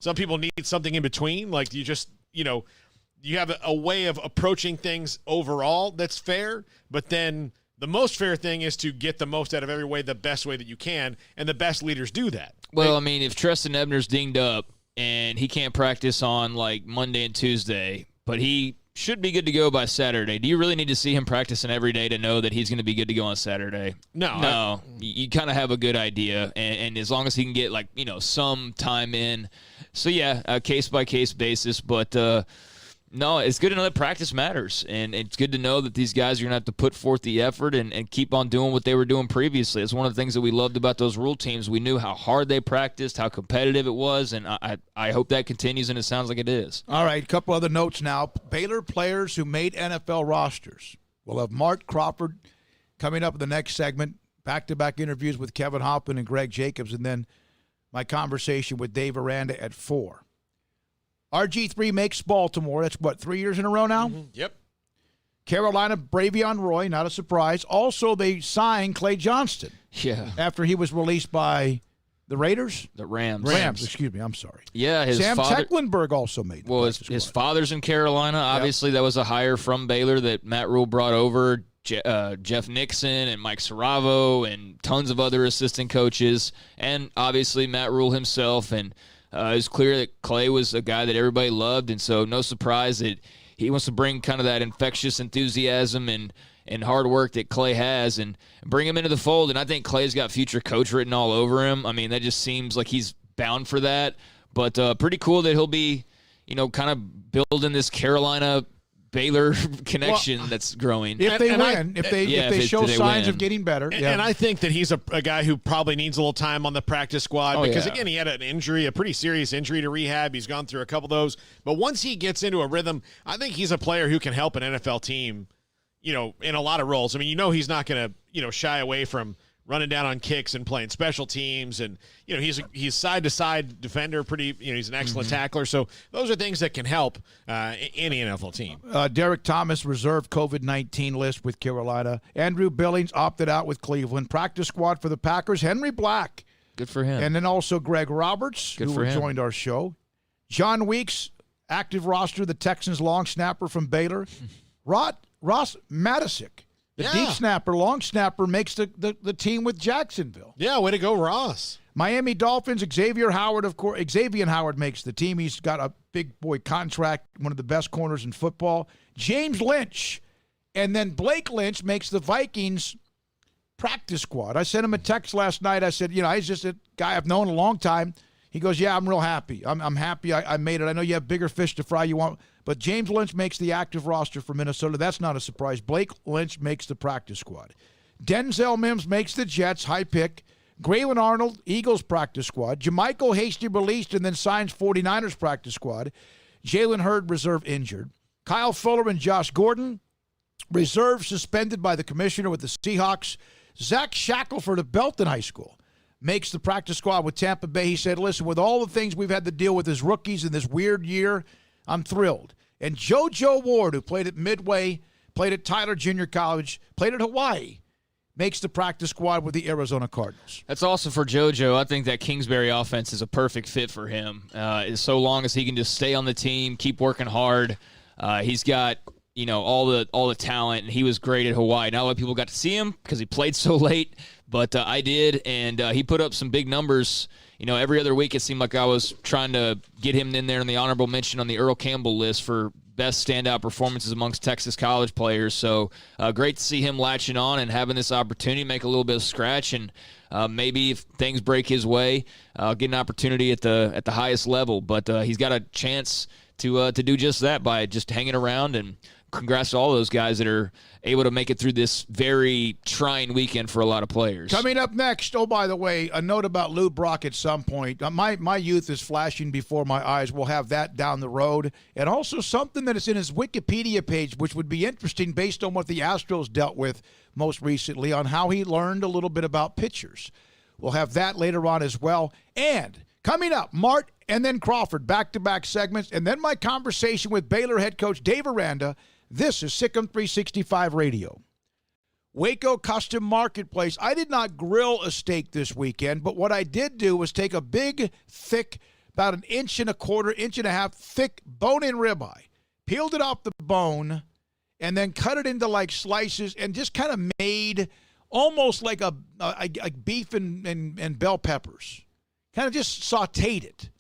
some people need something in between. Like you just, you have a way of approaching things overall that's fair, but then the most fair thing is to get the most out of every way, the best way that you can, and the best leaders do that. Well, I mean, if Treston Ebner's dinged up and he can't practice on, like, Monday and Tuesday, but he should be good to go by Saturday, do you really need to see him practicing every day to know that he's going to be good to go on Saturday? No. You kind of have a good idea, and as long as he can get, some time in. So, yeah, a case-by-case basis, but no, it's good to know that practice matters, and it's good to know that these guys are going to have to put forth the effort and keep on doing what they were doing previously. It's one of the things that we loved about those rule teams. We knew how hard they practiced, how competitive it was, and I hope that continues, and it sounds like it is. All right, a couple other notes now. Baylor players who made NFL rosters. We'll have Mark Crawford coming up in the next segment, back-to-back interviews with Kevin Hoffman and Greg Jacobs, and then my conversation with Dave Aranda at 4. RG3 makes Baltimore. That's, 3 years in a row now? Mm-hmm. Yep. Carolina, Bravion Roy, not a surprise. Also, they signed Clay Johnston. Yeah. After he was released by the Raiders? The Rams. Rams, excuse me. I'm sorry. Yeah. Sam Tecklenburg also made the his father's in Carolina. Obviously, that was a hire from Baylor that Matt Rule brought over. Jeff Nixon and Mike Saravo and tons of other assistant coaches. And obviously, Matt Rule himself. And it was clear that Clay was a guy that everybody loved, and so no surprise that he wants to bring kind of that infectious enthusiasm and hard work that Clay has and bring him into the fold. And I think Clay's got future coach written all over him. I mean, that just seems like he's bound for that. But pretty cool that he'll be, kind of building this Carolina Baylor connection that's growing. If they win, if they show signs of getting better. And I think that he's a guy who probably needs a little time on the practice squad because, again, he had an injury, a pretty serious injury to rehab. He's gone through a couple of those. But once he gets into a rhythm, I think he's a player who can help an NFL team, in a lot of roles. I mean, he's not going to, shy away from running down on kicks and playing special teams. And, he's side-to-side defender, he's an excellent tackler. So those are things that can help any NFL team. Derek Thomas reserved COVID-19 list with Carolina. Andrew Billings opted out with Cleveland. Practice squad for the Packers. Henry Black. Good for him. And then also Greg Roberts, who joined our show. John Weeks, active roster, the Texans long snapper from Baylor. Ross Matisic. The deep snapper, long snapper, makes the team with Jacksonville. Yeah, way to go, Ross. Miami Dolphins, Xavier Howard, of course. Xavier Howard makes the team. He's got a big boy contract, one of the best corners in football. James Lynch, and then Blake Lynch makes the Vikings practice squad. I sent him a text last night. I said, he's just a guy I've known a long time. He goes, yeah, I'm real happy. I'm happy I made it. I know you have bigger fish to fry. But James Lynch makes the active roster for Minnesota. That's not a surprise. Blake Lynch makes the practice squad. Denzel Mims makes the Jets, high pick. Graylin Arnold, Eagles practice squad. Jermichael Hasty released and then signs 49ers practice squad. Jalen Hurd, reserve injured. Kyle Fuller and Josh Gordon, reserve suspended by the commissioner with the Seahawks. Zach Shackelford of Belton High School makes the practice squad with Tampa Bay. He said, listen, with all the things we've had to deal with as rookies in this weird year, I'm thrilled. And JoJo Ward, who played at Midway, played at Tyler Junior College, played at Hawaii, makes the practice squad with the Arizona Cardinals. That's also for JoJo. I think that Kingsbury offense is a perfect fit for him. So long as he can just stay on the team, keep working hard. He's got all the talent, and he was great at Hawaii. Not a lot of people got to see him because he played so late, but I did, and he put up some big numbers. Every other week it seemed like I was trying to get him in there in the honorable mention on the Earl Campbell list for best standout performances amongst Texas college players. So great to see him latching on and having this opportunity, make a little bit of scratch, and maybe if things break his way, get an opportunity at the highest level. But he's got a chance to do just that by just hanging around, and congrats to all those guys that are able to make it through this very trying weekend for a lot of players. Coming up next, by the way, a note about Lou Brock at some point. My youth is flashing before my eyes. We'll have that down the road. And also something that is in his Wikipedia page, which would be interesting based on what the Astros dealt with most recently on how he learned a little bit about pitchers. We'll have that later on as well. And coming up, Mart and then Crawford, back-to-back segments, and then my conversation with Baylor head coach Dave Aranda. This is Sikkim 365 Radio. Waco Custom Marketplace. I did not grill a steak this weekend, but what I did do was take a big, thick about an 1.25 inches, 1.5 inches thick bone-in ribeye. Peeled it off the bone and then cut it into like slices and just kind of made almost like a beef and bell peppers. Kind of just sauteed it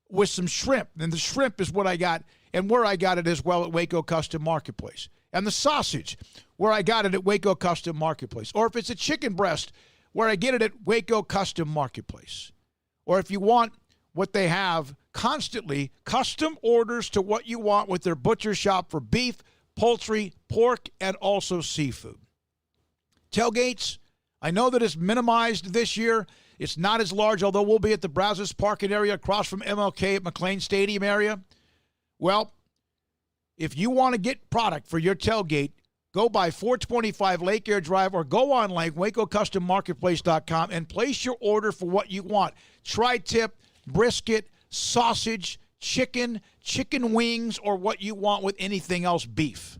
with some shrimp. And the shrimp is what I got and where I got it as well at Waco Custom Marketplace. And the sausage, where I got it at Waco Custom Marketplace. Or if it's a chicken breast, where I get it at Waco Custom Marketplace. Or if you want what they have constantly, custom orders to what you want with their butcher shop for beef, poultry, pork, and also seafood. Tailgates, I know that it's minimized this year. It's not as large, although we'll be at the Brazos Parking area across from MLK at McLean Stadium area. Well, if you want to get product for your tailgate, go by 425 Lake Air Drive or go online, WacoCustomMarketplace.com, and place your order for what you want. Tri-tip, brisket, sausage, chicken wings, or what you want with anything else beef.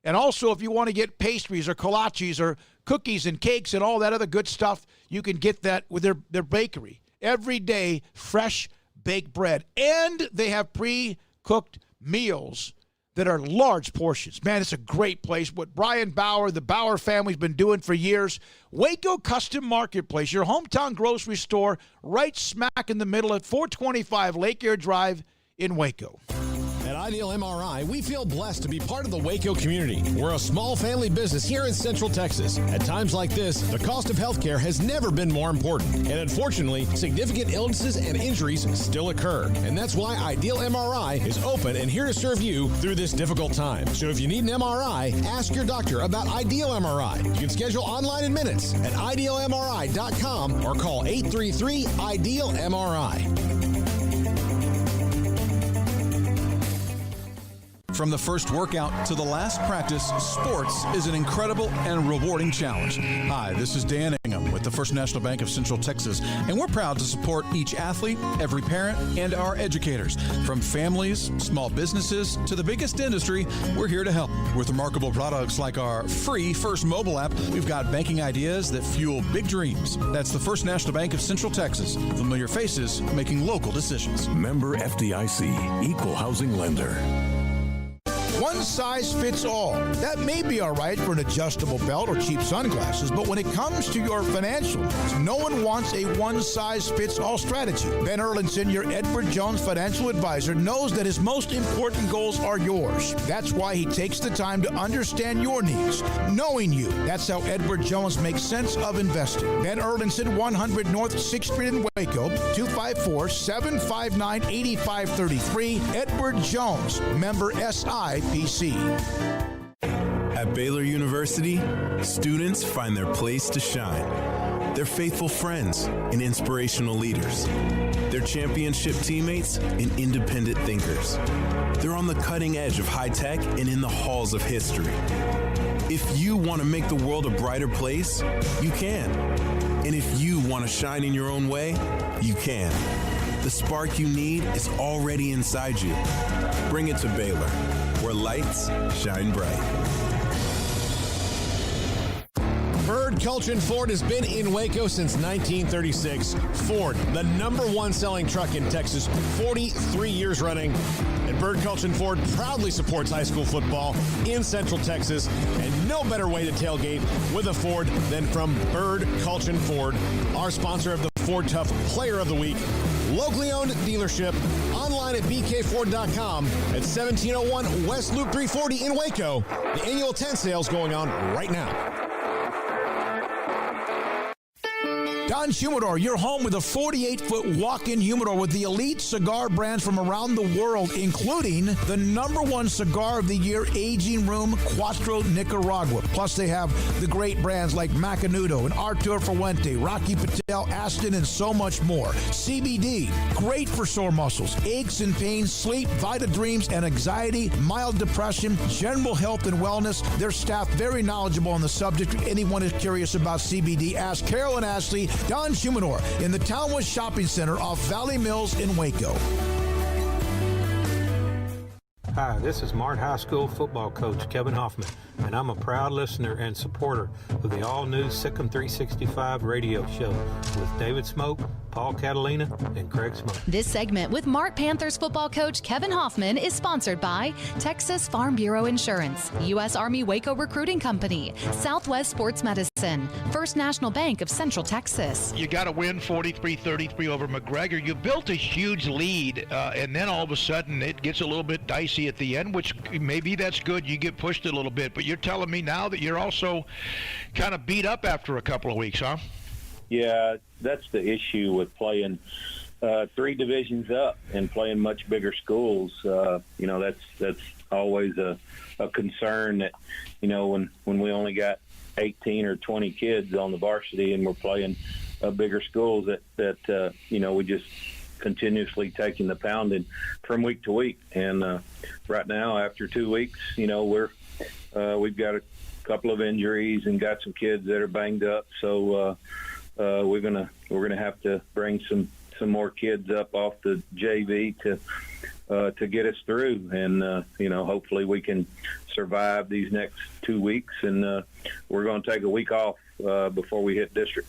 And also, if you want to get pastries or kolaches or cookies and cakes and all that other good stuff, you can get that with their bakery. Every day, fresh baked bread. And they have pre-cooked meals that are large portions. Man, it's a great place. What Brian Bauer, the Bauer family's been doing for years. Waco Custom Marketplace, your hometown grocery store, right smack in the middle at 425 Lake Air Drive in Waco. At Ideal MRI, we feel blessed to be part of the Waco community. We're a small family business here in Central Texas. At times like this, the cost of healthcare has never been more important. And unfortunately, significant illnesses and injuries still occur. And that's why Ideal MRI is open and here to serve you through this difficult time. So if you need an MRI, ask your doctor about Ideal MRI. You can schedule online in minutes at idealmri.com or call 833-IDEAL-MRI. From the first workout to the last practice, sports is an incredible and rewarding challenge. Hi, this is Dan Ingham with the First National Bank of Central Texas, and we're proud to support each athlete, every parent, and our educators. From families, small businesses, to the biggest industry, we're here to help. With remarkable products like our free First mobile app, we've got banking ideas that fuel big dreams. That's the First National Bank of Central Texas. Familiar faces making local decisions. Member FDIC, Equal Housing Lender. One size fits all. That may be all right for an adjustable belt or cheap sunglasses, but when it comes to your financial needs, no one wants a one-size-fits-all strategy. Ben Erlinson, your Edward Jones financial advisor, knows that his most important goals are yours. That's why he takes the time to understand your needs, knowing you. That's how Edward Jones makes sense of investing. Ben Erlinson, 100 North 6th Street in Waco, 254-759-8533. Edward Jones, member SIPC. At Baylor University, students find their place to shine. They're faithful friends and inspirational leaders. They're championship teammates and independent thinkers. They're on the cutting edge of high tech and in the halls of history. If you want to make the world a brighter place, you can. And if you want to shine in your own way, you can. The spark you need is already inside you. Bring it to Baylor, where lights shine bright. Bird Culchin Ford has been in Waco since 1936. Ford, the #1 selling truck in Texas, 43 years running. And Bird Culchin Ford proudly supports high school football in Central Texas. And no better way to tailgate with a Ford than from Bird Culchin Ford, our sponsor of the Ford Tough Player of the Week. Locally owned dealership, online at bkford.com at 1701 West Loop 340 in Waco. The annual tent sale's going on right now. Don Humidor, your home with a 48-foot walk-in humidor with the elite cigar brands from around the world, including the #1 cigar of the year, Aging Room Cuatro Nicaragua. Plus, they have the great brands like Macanudo and Artur Fuente, Rocky Patel, Aston, and so much more. CBD, great for sore muscles, aches and pains, sleep, Vita Dreams, and anxiety, mild depression, general health and wellness. Their staff very knowledgeable on the subject. If anyone is curious about CBD, ask Carol and Ashley. Don Humidor in the Townwood Shopping Center off Valley Mills in Waco. Hi, this is Mart High School football coach Kevin Hoffman. and I'm a proud listener and supporter of the all-new Sikkim 365 radio show with David Smoke, Paul Catalina, and Craig Smoke. This segment with Mark Panthers football coach Kevin Hoffman is sponsored by Texas Farm Bureau Insurance, U.S. Army Waco Recruiting Company, Southwest Sports Medicine, First National Bank of Central Texas. You got to win 43-33 over McGregor. You built a huge lead, and then all of a sudden it gets a little bit dicey at the end, which maybe that's good. You get pushed a little bit, but you're telling me now that you're also kind of beat up after a couple of weeks, huh? Yeah, that's the issue with playing 3 divisions up and playing much bigger schools. That's always a concern that, when we only got 18 or 20 kids on the varsity and we're playing bigger schools that we just continuously taking the pounding from week to week. And right now, after 2 weeks, we've got a couple of injuries and got some kids that are banged up. So we're gonna have to bring some more kids up off the JV to get us through, and hopefully we can survive these next 2 weeks. And we're going to take a week off before we hit district.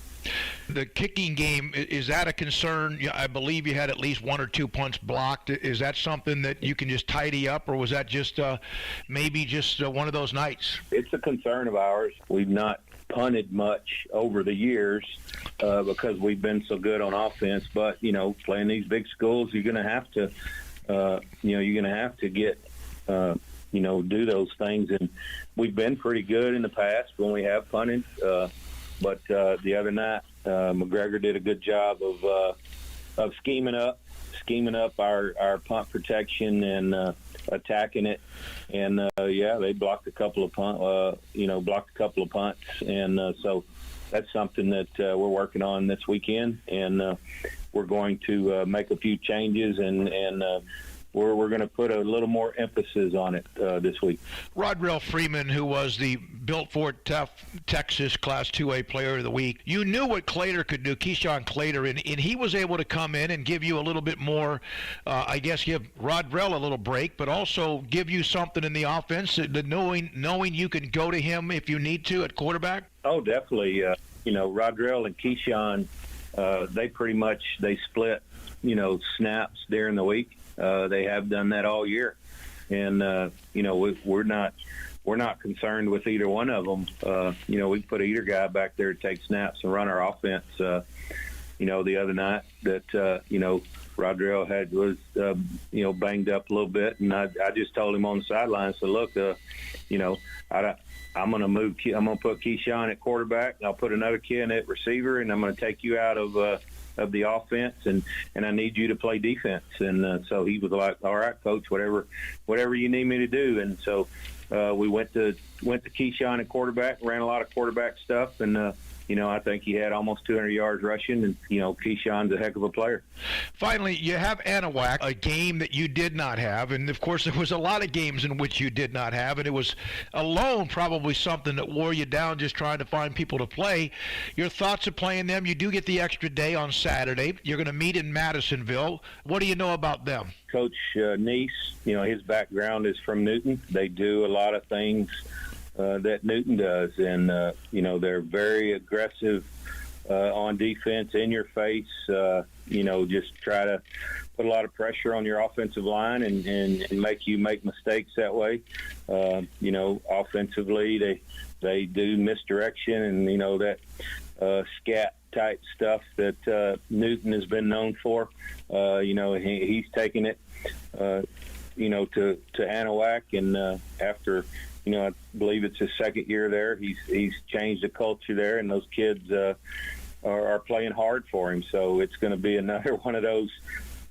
The kicking game, is that a concern? I believe you had at least 1 or 2 punts blocked. Is that something that you can just tidy up, or was that just maybe just one of those nights? It's a concern of ours. We've not punted much over the years because we've been so good on offense. But, playing these big schools, you're going to have to get, do those things. And we've been pretty good in the past when we have punted. But the other night, McGregor did a good job of scheming up our punt protection and attacking it. And they blocked a couple of punts. And so that's something that we're working on this weekend. And we're going to make a few changes and we're going to put a little more emphasis on it this week. Rodrell Freeman, who was the Built Fort Tough Texas Class 2A Player of the Week, you knew what Clater could do, Keyshawn Clater, and he was able to come in and give you a little bit more, give Rodrell a little break, but also give you something in the offense, knowing you can go to him if you need to at quarterback? Oh, definitely. Rodrell and Keyshawn, they split, snaps during the week. They have done that all year, and we're not concerned with either one of them. We put either guy back there to take snaps and run our offense. The other night that Rodrell was banged up a little bit, and I just told him on the sideline, so look, I'm going to put Keyshawn at quarterback. I'll put another kid at receiver, and I'm going to take you out of the offense, and I need you to play defense. And so he was like, all right, coach, whatever you need me to do. And so we went to Keyshawn at quarterback, ran a lot of quarterback stuff, and I think he had almost 200 yards rushing, and Keyshawn's a heck of a player. Finally, you have Anahuac, a game that you did not have, and of course there was a lot of games in which you did not have, and it was alone probably something that wore you down just trying to find people to play. Your thoughts of playing them? You do get the extra day on Saturday. You're going to meet in Madisonville. What do you know about them? Coach Neese, his background is from Newton. They do a lot of things that Newton does, and they're very aggressive on defense, in your face. Just try to put a lot of pressure on your offensive line and make you make mistakes that way. Offensively, they do misdirection and that scat type stuff that Newton has been known for. He's taken it to Anahuac, and after I believe it's his second year there. He's changed the culture there, and those kids are playing hard for him. So it's going to be another one of those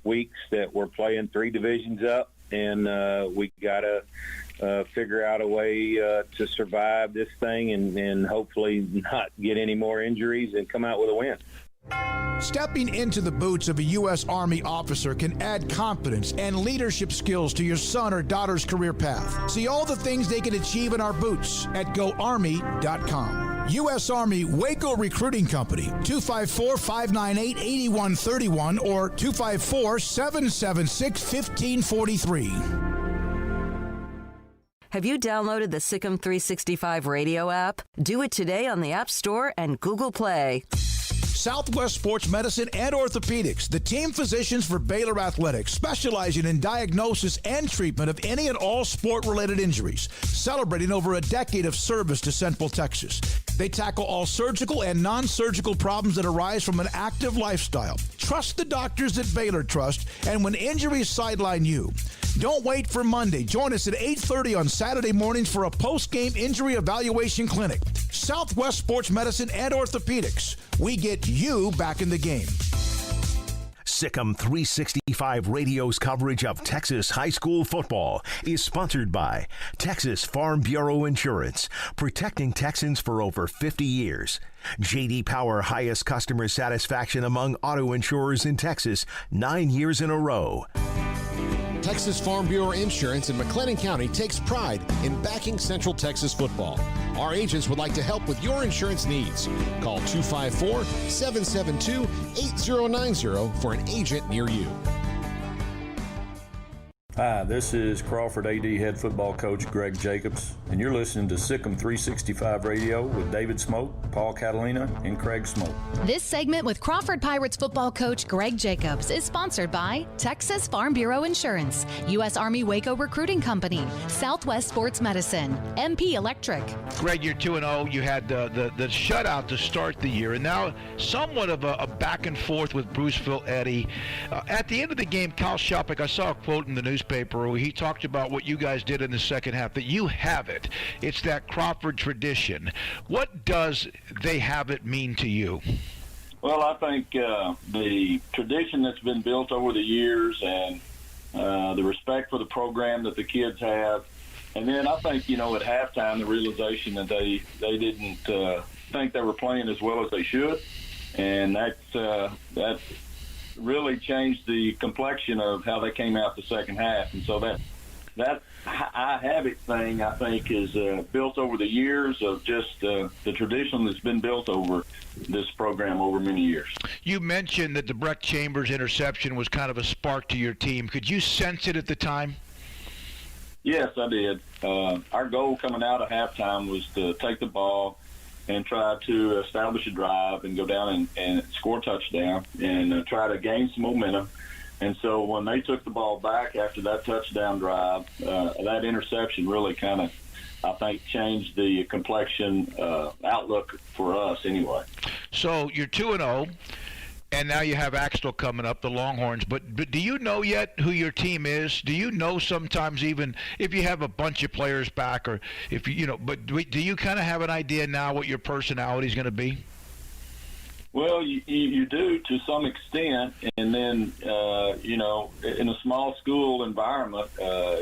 weeks that we're playing 3 divisions up, and we got to figure out a way to survive this thing and hopefully not get any more injuries and come out with a win. Stepping into the boots of a U.S. Army officer can add confidence and leadership skills to your son or daughter's career path. See all the things they can achieve in our boots at GoArmy.com. U.S. Army Waco Recruiting Company, 254-598-8131 or 254-776-1543. Have you downloaded the Sikkim 365 radio app? Do it today on the App Store and Google Play. Southwest Sports Medicine and Orthopedics, the team physicians for Baylor Athletics, specializing in diagnosis and treatment of any and all sport-related injuries, celebrating over a decade of service to Central Texas. They tackle all surgical and non-surgical problems that arise from an active lifestyle. Trust the doctors that Baylor trust, and when injuries sideline you, don't wait for Monday. Join us at 8:30 on Saturday mornings for a post-game injury evaluation clinic. Southwest Sports Medicine and Orthopedics. We get you back in the game. Sikkim 365 Radio's coverage of Texas high school football is sponsored by Texas Farm Bureau Insurance, protecting Texans for over 50 years. J.D. Power, highest customer satisfaction among auto insurers in Texas, 9 years in a row. Texas Farm Bureau Insurance in McLennan County takes pride in backing Central Texas football. Our agents would like to help with your insurance needs. Call 254-772-8090 for an agent near you. Hi, this is Crawford AD head football coach Greg Jacobs, and you're listening to Sikkim 365 Radio with David Smoke, Paul Catalina, and Craig Smoke. This segment with Crawford Pirates football coach Greg Jacobs is sponsored by Texas Farm Bureau Insurance, U.S. Army Waco Recruiting Company, Southwest Sports Medicine, MP Electric. Greg, you're 2-0. You had the shutout to start the year, and now somewhat of a back and forth with Bruceville Eddie. At the end of the game, Kyle Shopik, I saw a quote in the newspaper where he talked about what you guys did in the second half, that you have it. It's that Crawford tradition. What does they have it mean to you? Well, I think the tradition that's been built over the years and the respect for the program that the kids have. And then I think, at halftime, the realization that they didn't think they were playing as well as they should. And that's really changed the complexion of how they came out the second half. And so that I have it thing, I think, is built over the years of just the tradition that's been built over this program over many years. You mentioned that the Breck Chambers interception was kind of a spark to your team. Could you sense it at the time? Yes, I did. Our goal coming out of halftime was to take the ball and try to establish a drive and go down and score a touchdown and try to gain some momentum. And so when they took the ball back after that touchdown drive, that interception really kind of, I think, changed the complexion outlook for us anyway. So you're 2-0. And now you have Axtell coming up, the Longhorns. But do you know yet who your team is? Do you know sometimes even if you have a bunch of players back, or if but do you kind of have an idea now what your personality is going to be? Well, you do to some extent, and then in a small school environment,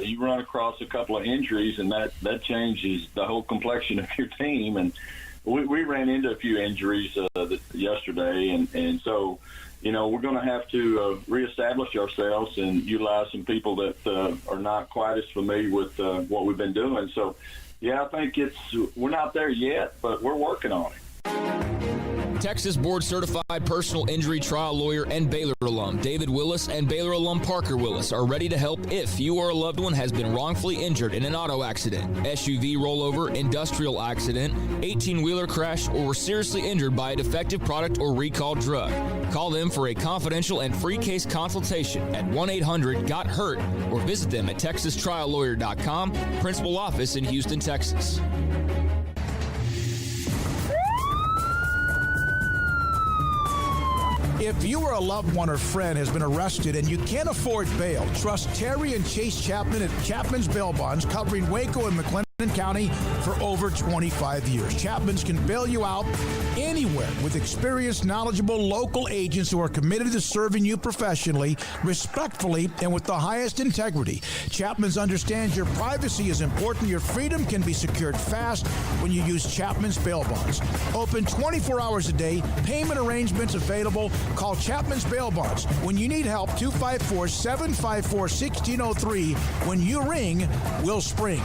you run across a couple of injuries, and that changes the whole complexion of your team. And we ran into a few injuries yesterday, and so, we're going to have to reestablish ourselves and utilize some people that are not quite as familiar with what we've been doing. So, yeah, I think we're not there yet, but we're working on it. Texas board-certified personal injury trial lawyer and Baylor alum David Willis and Baylor alum Parker Willis are ready to help if you or a loved one has been wrongfully injured in an auto accident, SUV rollover, industrial accident, 18-wheeler crash, or were seriously injured by a defective product or recalled drug. Call them for a confidential and free case consultation at 1-800-GOT-HURT or visit them at texastriallawyer.com, principal office in Houston, Texas. If you or a loved one or friend has been arrested and you can't afford bail, trust Terry and Chase Chapman at Chapman's Bail Bonds, covering Waco and McLennan County for over 25 years. Chapman's can bail you out anywhere with experienced, knowledgeable local agents who are committed to serving you professionally, respectfully, and with the highest integrity. Chapman's understands your privacy is important. Your freedom can be secured fast when you use Chapman's Bail Bonds. Open 24 hours a day. Payment arrangements available. Call Chapman's Bail Bonds. When you need help, 254-754-1603. When you ring, we'll spring.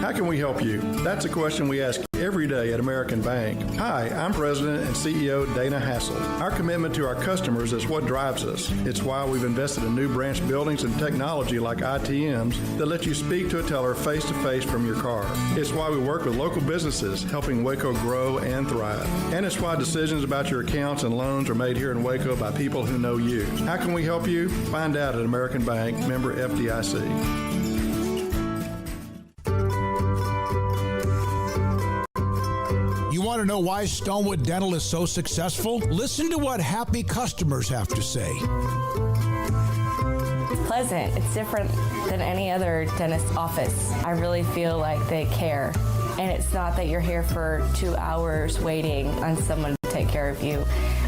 How can we help you? That's a question we ask every day at American Bank. Hi, I'm President and CEO Dana Hassel. Our commitment to our customers is what drives us. It's why we've invested in new branch buildings and technology like ITMs that let you speak to a teller face-to-face from your car. It's why we work with local businesses, helping Waco grow and thrive. And it's why decisions about your accounts and loans are made here in Waco by people who know you. How can we help you? Find out at American Bank, member FDIC. You want to know why Stonewood Dental is so successful? Listen to what happy customers have to say. It's pleasant. It's different than any other dentist office. I really feel like they care. And it's not that you're here for 2 hours waiting on someone to take care of you.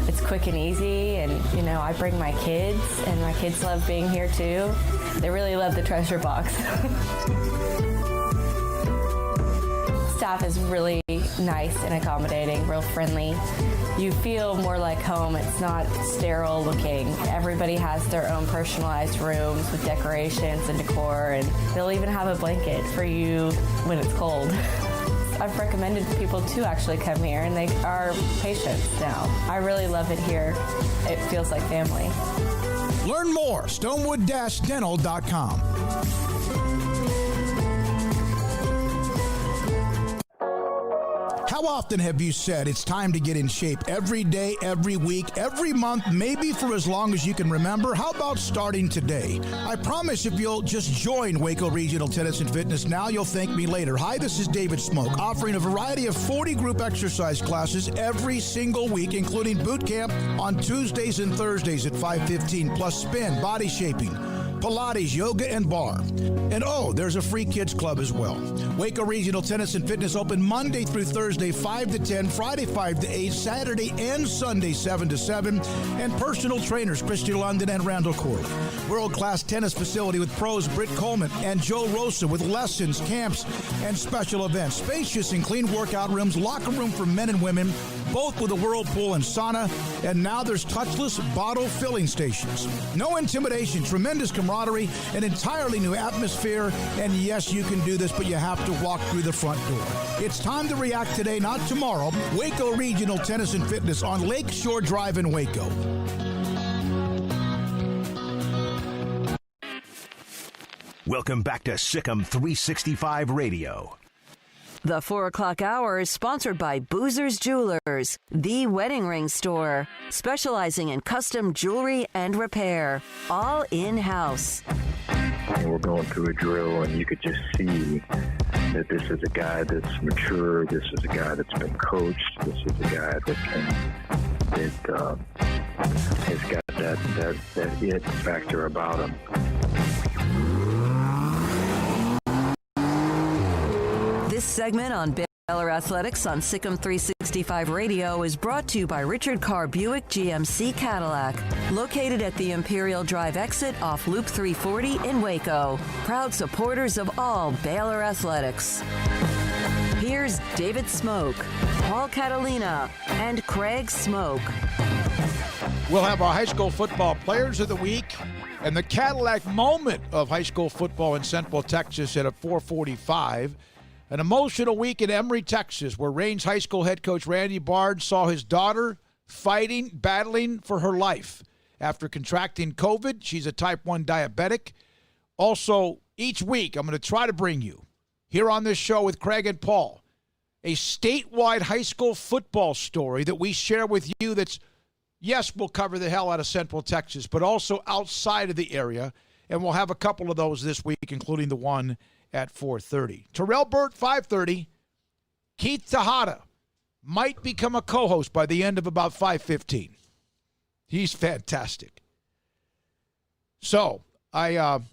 It's quick and easy, and I bring my kids, and my kids love being here too. They really love the treasure box. Staff is really nice and accommodating, real friendly. You feel more like home. It's not sterile looking. Everybody has their own personalized rooms with decorations and decor, and they'll even have a blanket for you when it's cold. I've recommended people to actually come here, and they are patients now. I really love it here. It feels like family. Learn more, stonewood-dental.com. How often have you said it's time to get in shape? Every day, every week, every month, maybe for as long as you can remember? How about starting today? I promise if you'll just join Waco Regional Tennis and Fitness now, you'll thank me later. Hi, this is David Smoke, offering a variety of 40 group exercise classes every single week, including boot camp on Tuesdays and Thursdays at 5:15, plus spin, body shaping, Pilates, yoga, and bar. And there's a free kids club as well. Waco Regional Tennis and Fitness open Monday through Thursday, 5 to 10, Friday, 5 to 8, Saturday and Sunday, 7 to 7, and personal trainers, Christy London and Randall Corley. World-class tennis facility with pros Britt Coleman and Joe Rosa with lessons, camps, and special events. Spacious and clean workout rooms, locker room for men and women, both with a whirlpool and sauna, and now there's touchless bottle filling stations. No intimidation, tremendous camaraderie, an entirely new atmosphere, and yes, you can do this, but you have to walk through the front door. It's time to react today, not tomorrow. Waco Regional Tennis and Fitness on Lakeshore Drive in Waco. Welcome back to Sikkim 365 Radio. The 4 o'clock hour is sponsored by Boozer's Jewelers, the wedding ring store, specializing in custom jewelry and repair, all in-house. We're going through a drill, and you could just see that this is a guy that's mature. This is a guy that's been coached. This is a guy that has got that it factor about him. This segment on Baylor Athletics on Sikkim 365 Radio is brought to you by Richard Carr Buick GMC Cadillac, located at the Imperial Drive exit off Loop 340 in Waco. Proud supporters of all Baylor Athletics. Here's David Smoke, Paul Catalina, and Craig Smoke. We'll have our high school football players of the week and the Cadillac moment of high school football in Central Texas at 4:45. An emotional week in Emory, Texas, where Raines High School head coach Randy Bard saw his daughter battling for her life after contracting COVID. She's a type 1 diabetic. Also, each week, I'm going to try to bring you, here on this show with Craig and Paul, a statewide high school football story that we share with you that's, yes, we'll cover the hell out of Central Texas, but also outside of the area. And we'll have a couple of those this week, including the one at 4:30. Terrell Burt, 5:30. Keith Tejada might become a co-host by the end of about 5:15. He's fantastic. So, Craig,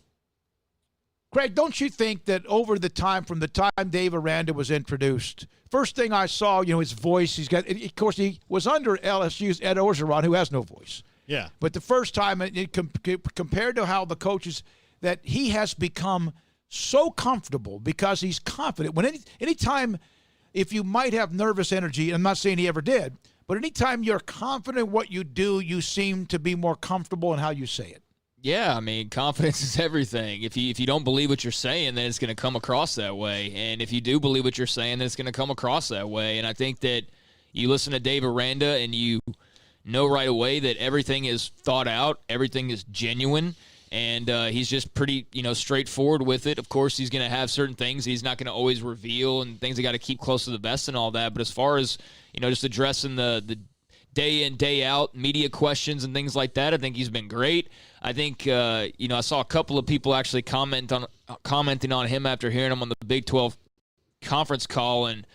don't you think that over the time, from the time Dave Aranda was introduced, first thing I saw, his voice, of course, he was under LSU's Ed Orgeron, who has no voice. Yeah. But the first time, compared to how the coaches, that he has become so comfortable because he's confident. When anytime, if you might have nervous energy, I'm not saying he ever did, but anytime you're confident in what you do, you seem to be more comfortable in how you say it. Yeah, I mean, confidence is everything. If you don't believe what you're saying, then it's going to come across that way. And if you do believe what you're saying, then it's going to come across that way. And I think that you listen to Dave Aranda and you know right away that everything is thought out, everything is genuine, and he's just pretty, straightforward with it. Of course, he's going to have certain things he's not going to always reveal and things they got to keep close to the vest and all that. But as far as, just addressing the day in, day out media questions and things like that, I think he's been great. I think, I saw a couple of people actually commenting on him after hearing him on the Big 12 conference call and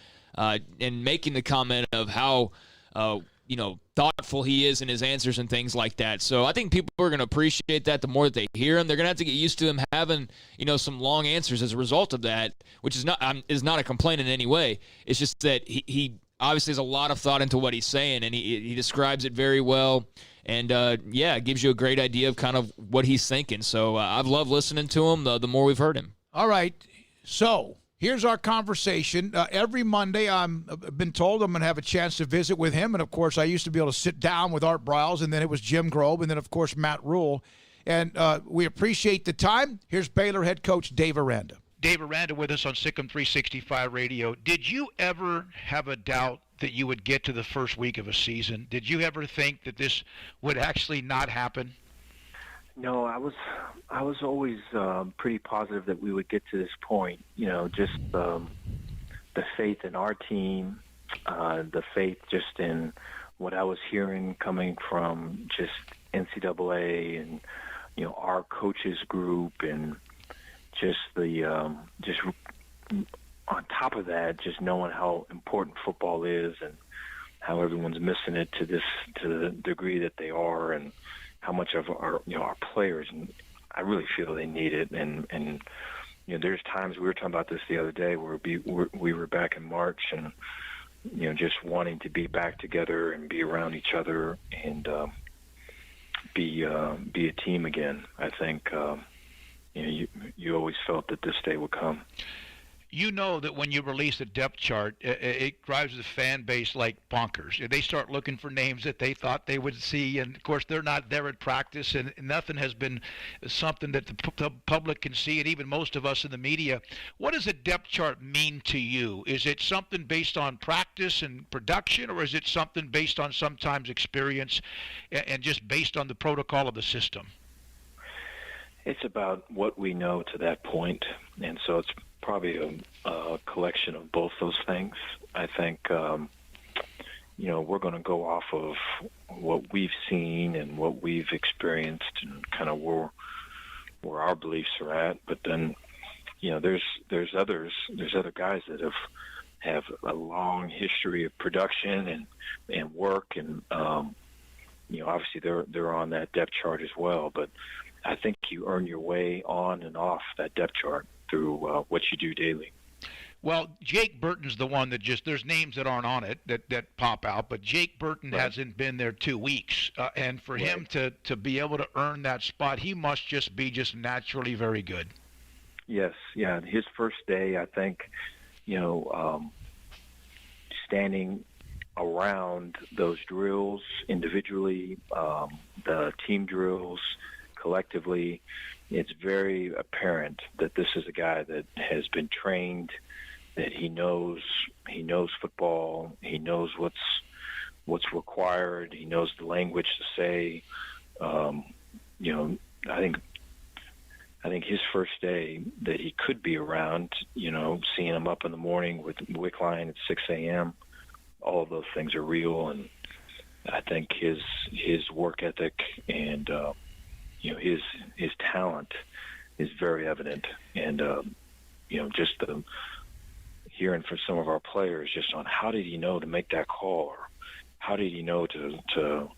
making the comment of how, thoughtful he is in his answers and things like that. So I think people are going to appreciate that the more that they hear him. They're going to have to get used to him having, some long answers as a result of that, which is not a complaint in any way. It's just that he obviously has a lot of thought into what he's saying, and he describes it very well. And, it gives you a great idea of kind of what he's thinking. So I've loved listening to him the more we've heard him. All right. So here's our conversation. Every Monday, I've been told I'm going to have a chance to visit with him. And, of course, I used to be able to sit down with Art Briles, and then it was Jim Grobe, and then, of course, Matt Rule. And we appreciate the time. Here's Baylor head coach Dave Aranda. Dave Aranda with us on Sikkim 365 Radio. Did you ever have a doubt that you would get to the first week of a season? Did you ever think that this would actually not happen? No, I was always pretty positive that we would get to this point. Just the faith in our team, the faith just in what I was hearing coming from just NCAA and our coaches group, and just the just on top of that, just knowing how important football is and how everyone's missing it to the degree that they are, and how much of our players, and I really feel they need it. And there's times, we were talking about this the other day, where we were back in March, and just wanting to be back together and be around each other and be a team again. I think you always felt that this day would come. You know that when you release a depth chart, it drives the fan base like bonkers. They start looking for names that they thought they would see, and of course they're not there at practice, and nothing has been something that the public can see, and even most of us in the media. What does a depth chart mean to you? Is it something based on practice and production, or is it something based on sometimes experience and just based on the protocol of the system? It's about what we know to that point, and so it's probably a collection of both those things. I think, we're going to go off of what we've seen and what we've experienced and kind of where our beliefs are at. But then, there's other guys that have a long history of production and work, and obviously they're on that depth chart as well. But I think you earn your way on and off that depth chart through what you do daily. Well, Jake Burton's the one that there's names that aren't on it that pop out, but Jake Burton hasn't been there 2 weeks. And for him to be able to earn that spot, he must just be naturally very good. Yes, yeah. His first day, I think, standing around those drills individually, the team drills collectively, it's very apparent that this is a guy that has been trained, that he knows football, he knows what's required, he knows the language to say. I think his first day that he could be around, seeing him up in the morning with Wickline at 6 a.m., all of those things are real, and I think his work ethic and his talent is very evident, and just the hearing from some of our players just on how did he know to make that call, or how did he know to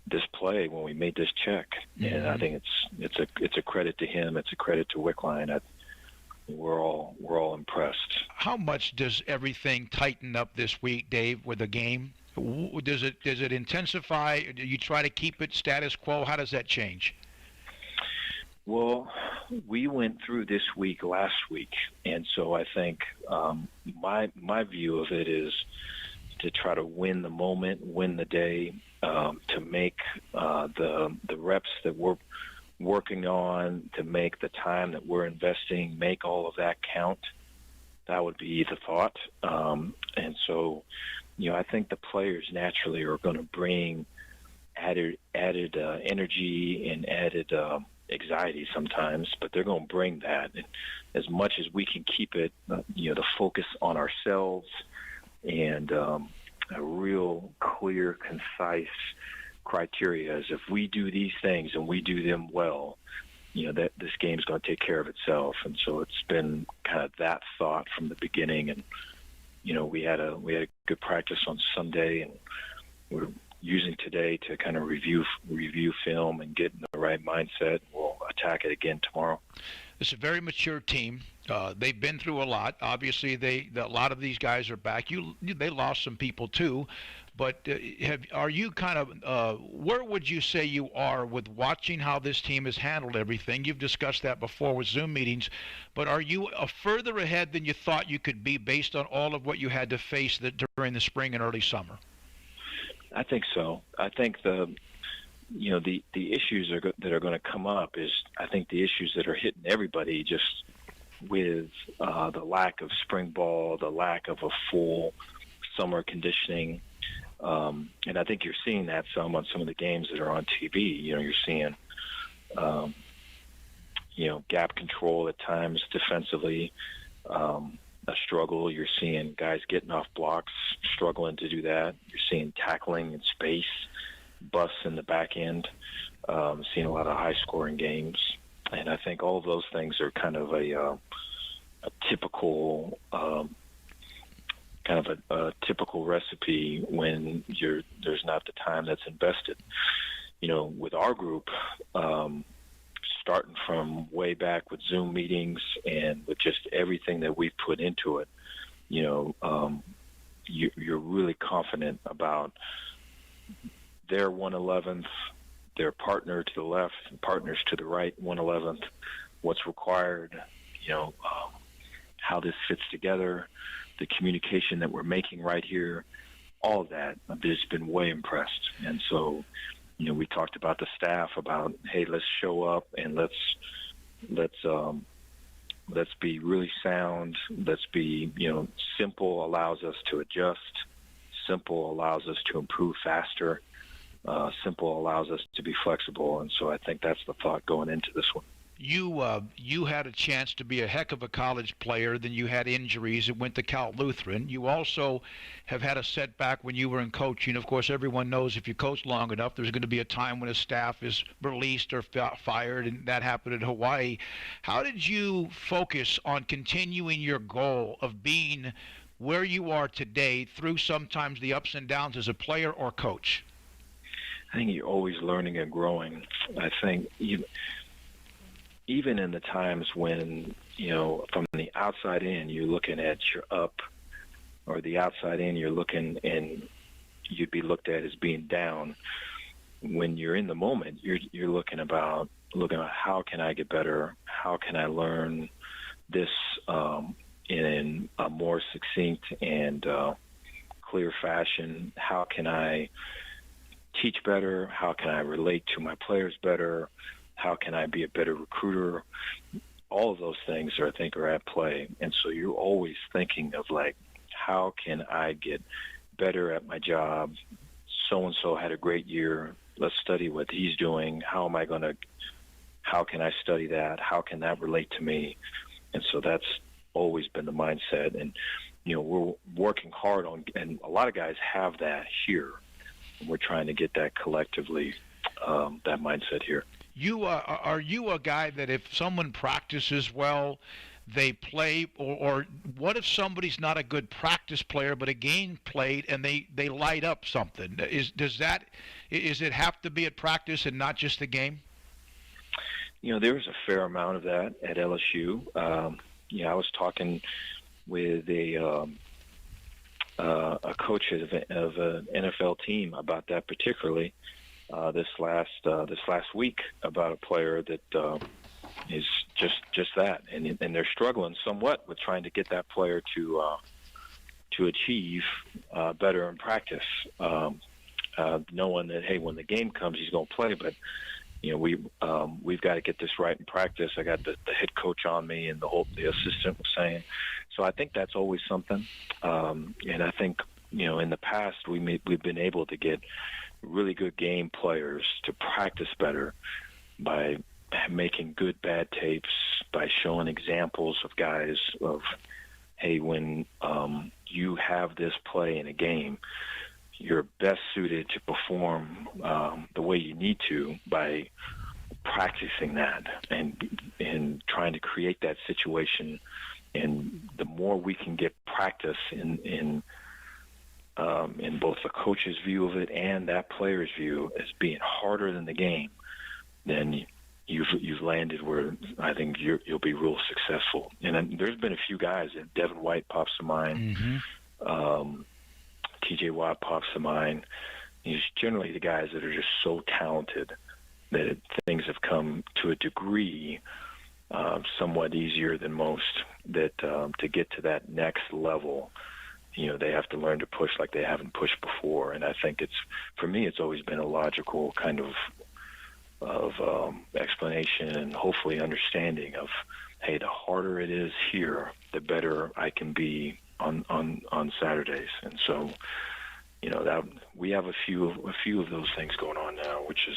this play when we made this check. Mm-hmm. And I think it's a credit to him, it's a credit to Wickline. We're all impressed. How much does everything tighten up this week, Dave, with the game? Does it intensify? Do you try to keep it status quo? How does that change? Well, we went through this week last week, and so I think my view of it is to try to win the moment, win the day, to make the reps that we're working on to make the time that we're investing, make all of that count. That would be the thought. And so, I think the players naturally are going to bring added energy and added anxiety sometimes, but they're going to bring that. And as much as we can keep it, the focus on ourselves and a real clear, concise criteria is if we do these things and we do them well, that this game's going to take care of itself. And so it's been kind of that thought from the beginning. And we had a good practice on Sunday, and we're using today to kind of review film and get in the right mindset. We'll attack it again tomorrow. It's a very mature team. They've been through a lot. Obviously, a lot of these guys are back. They lost some people too, but are you kind of where would you say you are with watching how this team has handled everything? You've discussed that before with Zoom meetings, but are you further ahead than you thought you could be based on all of what you had to face during the spring and early summer? I think so. I think the issues that are going to come up is, I think, the issues that are hitting everybody just with the lack of spring ball, the lack of a full summer conditioning. And I think you're seeing that some on some of the games that are on TV. You're seeing, gap control at times defensively, a struggle. You're seeing guys getting off blocks, struggling to do that. You're seeing tackling in space, busts in the back end, seeing a lot of high-scoring games. And I think all of those things are kind of a typical a typical recipe when there's not the time that's invested. With our group, starting from way back with Zoom meetings and with just everything that we've put into it, you're really confident about their 111th, their partner to the left, partners to the right, 111th, what's required, how this fits together, the communication that we're making right here, all of that. I've just been way impressed. And so, we talked about the staff about, hey, let's show up and let's be really sound. Let's be, simple allows us to adjust. Simple allows us to improve faster. Simple allows us to be flexible. And so I think that's the thought going into this one. You had a chance to be a heck of a college player, then you had injuries and went to Cal Lutheran. You also have had a setback when you were in coaching. Of course, everyone knows if you coach long enough, there's going to be a time when a staff is released or fired, and that happened in Hawaii. How did you focus on continuing your goal of being where you are today through sometimes the ups and downs as a player or coach? I think you're always learning and growing. I think even in the times when, from the outside in, you're looking at your up, or the outside in, you're looking and you'd be looked at as being down. When you're in the moment, you're looking at how can I get better? How can I learn this in a more succinct and clear fashion? How can I teach better? How can I relate to my players better? How can I be a better recruiter? All of those things I think are at play. And so you're always thinking of how can I get better at my job? So-and-so had a great year. Let's study what he's doing. How can I study that? How can that relate to me? And so that's always been the mindset. And, we're working hard on, and a lot of guys have that here. And we're trying to get that collectively, that mindset here. Are you a guy that if someone practices well, they play, or what if somebody's not a good practice player but a game played and they light up something? Is it have to be at practice and not just the game? There was a fair amount of that at LSU. I was talking with a coach of an NFL team about that particularly. This last week about a player that is just that, and they're struggling somewhat with trying to get that player to achieve better in practice, knowing that, hey, when the game comes, he's going to play, but we've got to get this right in practice. I got the head coach on me, and the assistant was saying. So I think that's always something. And I think, in the past we've been able to get really good game players to practice better by making good bad tapes, by showing examples of guys of, hey, when you have this play in a game, you're best suited to perform the way you need to by practicing that and trying to create that situation. And the more we can get practice in both the coach's view of it and that player's view as being harder than the game, then you've landed where I think you'll be real successful. And there's been a few guys, that Devin White pops to mind, TJ Watt pops to mind. He's generally the guys that are just so talented that things have come to a degree somewhat easier than most, that to get to that next level, they have to learn to push like they haven't pushed before. And I think for me, it's always been a logical kind of explanation and hopefully understanding of, hey, the harder it is here, the better I can be on Saturdays. And so, that we have a few of those things going on now, which is,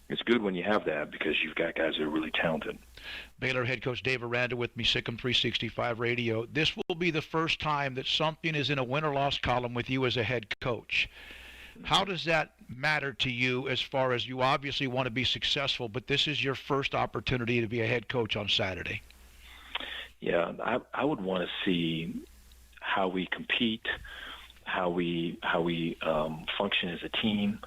it's good when you have that because you've got guys that are really talented. Baylor head coach Dave Aranda with me, Sikkim 365 Radio. This will be the first time that something is in a win or loss column with you as a head coach. How does that matter to you as far as you obviously want to be successful, but this is your first opportunity to be a head coach on Saturday? Yeah, I would want to see how we compete, how we function as a team,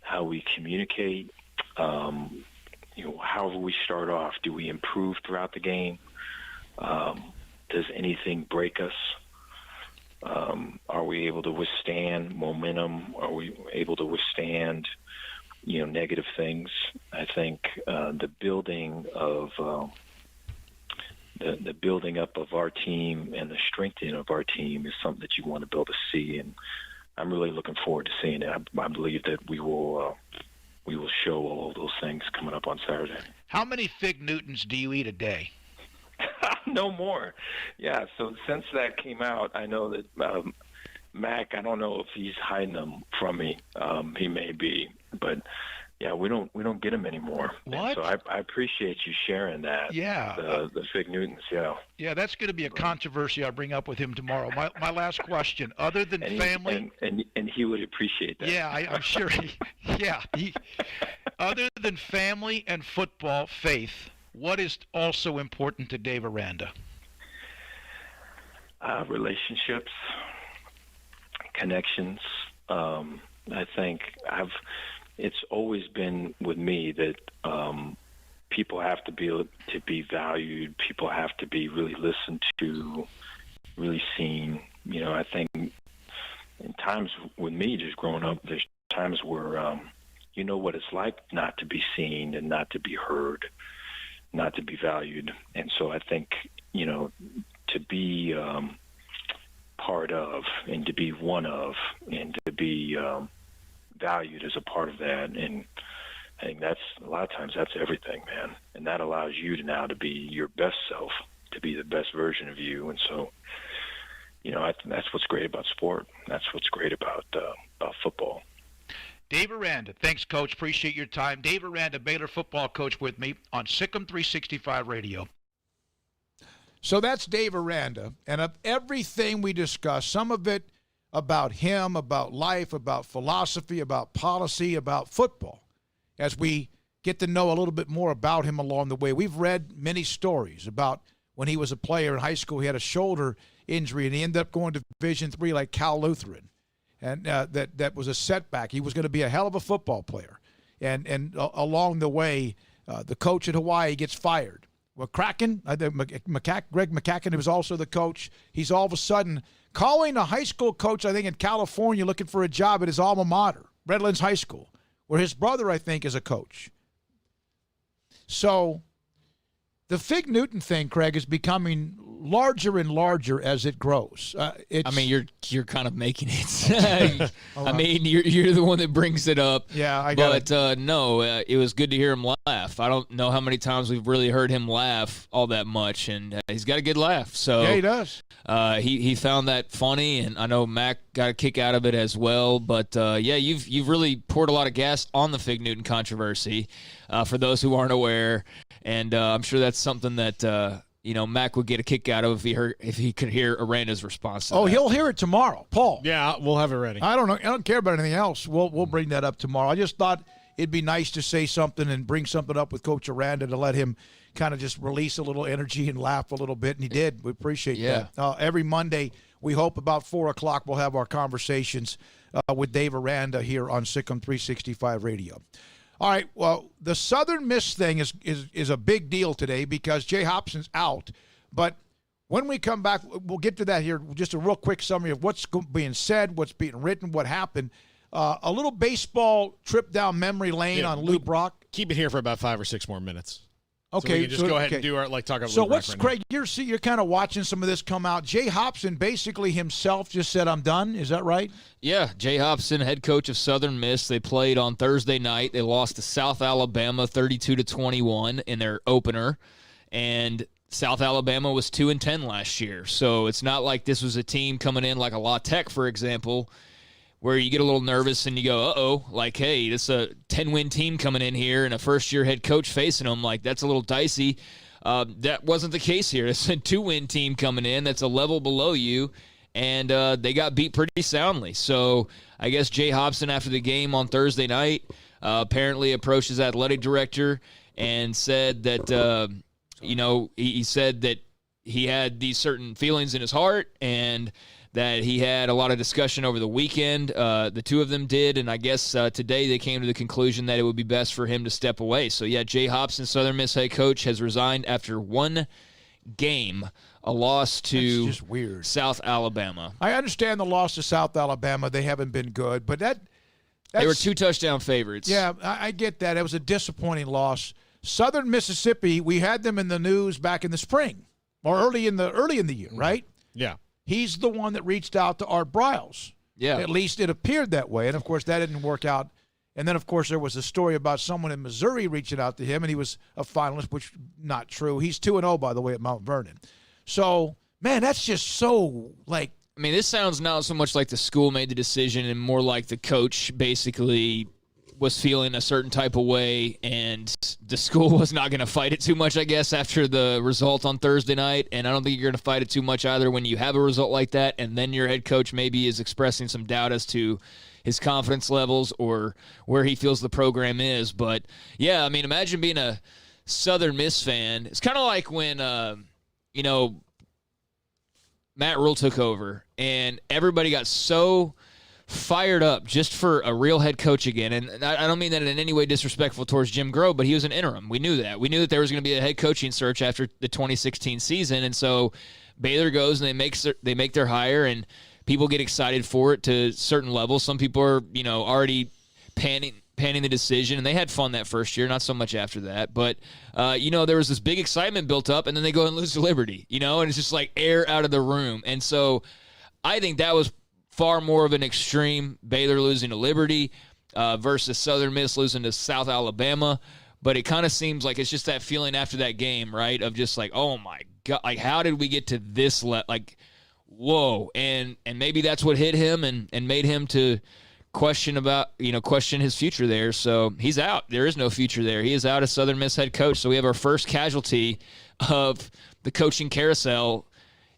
how we communicate. However we start off, do we improve throughout the game? Does anything break us? Are we able to withstand momentum? Are we able to withstand, negative things? I think the building up of our team and the strengthening of our team is something that you want to be able to see, and I'm really looking forward to seeing it. I believe that we will show all of those things coming up on Saturday. How many Fig Newtons do you eat a day? No more. Yeah, so since that came out, I know that Mac, I don't know if he's hiding them from me. He may be, but yeah, we don't get them anymore. What? So I appreciate you sharing that. Yeah. The Fig Newtons, yeah. Yeah, that's going to be a controversy I'll bring up with him tomorrow. My last question, other than family. And he would appreciate that. Yeah, I'm sure. Other than family and football, faith, what is also important to Dave Aranda? Relationships, connections. I think it's always been with me that people have to be valued. People have to be really listened to, really seen. I think in times with me just growing up, there's times where you know what it's like not to be seen and not to be heard, not to be valued. And so I think, to be part of and to be one of and to be valued as a part of that. And I think that's a lot of times that's everything, man. And that allows you to now to be your best self, to be the best version of you. And so, that's what's great about sport. That's what's great about football. Dave Aranda, thanks, Coach. Appreciate your time. Dave Aranda, Baylor football coach, with me on Sikkim 365 Radio. So that's Dave Aranda. And of everything we discussed, some of it about him, about life, about philosophy, about policy, about football, as we get to know a little bit more about him along the way. We've read many stories about when he was a player in high school, he had a shoulder injury, and he ended up going to Division III like Cal Lutheran. And that was a setback. He was going to be a hell of a football player. And along the way, the coach at Hawaii gets fired. Well, Greg McCacken, who was also the coach, he's all of a sudden calling a high school coach, I think, in California looking for a job at his alma mater, Redlands High School, where his brother, I think, is a coach. So the Fig Newton thing, Craig, is becoming larger and larger as it grows. I mean, you're kind of making it. I mean, you're the one that brings it up. Yeah, I got it. But no, it was good to hear him laugh. I don't know how many times we've really heard him laugh all that much, and he's got a good laugh. So yeah, he does. He found that funny, and I know Mac got a kick out of it as well. But yeah, you've really poured a lot of gas on the Fig Newton controversy. For those who aren't aware, and I'm sure that's something that Mac would get a kick out of if he could hear Aranda's response to that. He'll hear it tomorrow, Paul. Yeah, we'll have it ready. I don't know. I don't care about anything else. We'll bring that up tomorrow. I just thought it'd be nice to say something and bring something up with Coach Aranda to let him kind of just release a little energy and laugh a little bit, and he did. We appreciate that. Every Monday, we hope about 4 o'clock we'll have our conversations with Dave Aranda here on Sikkim 365 Radio. All right, well, the Southern Miss thing is a big deal today because Jay Hobson's out. But when we come back, we'll get to that here. Just a real quick summary of what's being said, what's being written, what happened. A little baseball trip down memory lane on Lou Brock. Keep it here for about 5 or 6 more minutes. Okay, so we can just go ahead and do our talk about. So what's Craig? You're kind of watching some of this come out. Jay Hobson basically himself just said, "I'm done." Is that right? Yeah, Jay Hobson, head coach of Southern Miss. They played on Thursday night. They lost to South Alabama 32-21 in their opener, and South Alabama was 2-10 last year. So it's not like this was a team coming in like a La Tech, for example, where you get a little nervous and you go, uh-oh, like, hey, this is a 10-win team coming in here and a first-year head coach facing them. Like, that's a little dicey. That wasn't the case here. It's a 2-win team coming in that's a level below you, and they got beat pretty soundly. So I guess Jay Hobson, after the game on Thursday night, apparently approached his athletic director and said that, he said that he had these certain feelings in his heart and that he had a lot of discussion over the weekend. The two of them did, and I guess today they came to the conclusion that it would be best for him to step away. So, yeah, Jay Hobson, Southern Miss head coach, has resigned after one game, a loss to South Alabama. I understand the loss to South Alabama. They haven't been good, but that's, they were 2 touchdown favorites. Yeah, I get that. It was a disappointing loss. Southern Mississippi, we had them in the news back in the spring or early in the year, right? Yeah. He's the one that reached out to Art Briles. Yeah. At least it appeared that way. And, of course, that didn't work out. And then, of course, there was a story about someone in Missouri reaching out to him, and he was a finalist, which not true. He's 2-0, by the way, at Mount Vernon. So, man, that's just so, like. I mean, this sounds not so much like the school made the decision and more like the coach basically was feeling a certain type of way, and the school was not going to fight it too much, I guess, after the result on Thursday night. And I don't think you're going to fight it too much either when you have a result like that, and then your head coach maybe is expressing some doubt as to his confidence levels or where he feels the program is. But, yeah, I mean, imagine being a Southern Miss fan. It's kind of like when, Matt Rule took over, and everybody got so fired up just for a real head coach again. And I don't mean that in any way disrespectful towards Jim Grove, but he was an interim. We knew that. We knew that there was going to be a head coaching search after the 2016 season. And so Baylor goes and they make their hire, and people get excited for it to certain levels. Some people are, already panning the decision, and they had fun that first year, not so much after that. But, there was this big excitement built up, and then they go and lose to Liberty, and it's just like air out of the room. And so I think that was far more of an extreme, Baylor losing to Liberty versus Southern Miss losing to South Alabama. But it kind of seems like it's just that feeling after that game, right, of just like, oh, my God, like how did we get to this like, whoa. And maybe that's what hit him and made him to question his future there. So he's out. There is no future there. He is out as Southern Miss head coach. So we have our first casualty of the coaching carousel,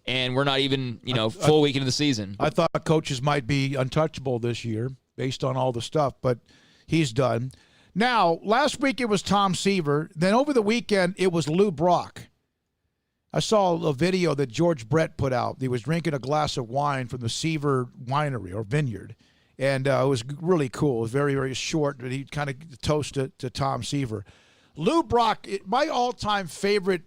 and we're not even, full week into the season. I thought coaches might be untouchable this year based on all the stuff, but he's done. Now, last week it was Tom Seaver. Then over the weekend it was Lou Brock. I saw a video that George Brett put out. He was drinking a glass of wine from the Seaver Winery or Vineyard, and it was really cool. It was very, very short, but he kind of toasted to Tom Seaver. Lou Brock, my all-time favorite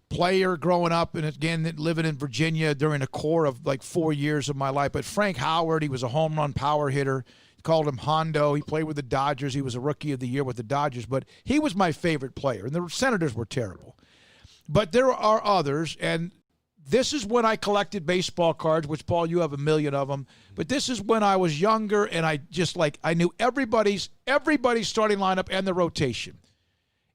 player growing up, and again living in Virginia during the core of like 4 years of my life. But Frank Howard, he was a home run power hitter. Called him Hondo. He played with the Dodgers. He was a rookie of the year with the Dodgers, but he was my favorite player. And the Senators were terrible. But there are others, and this is when I collected baseball cards, which, Paul, you have a million of them. But this is when I was younger, and I knew everybody's starting lineup and the rotation.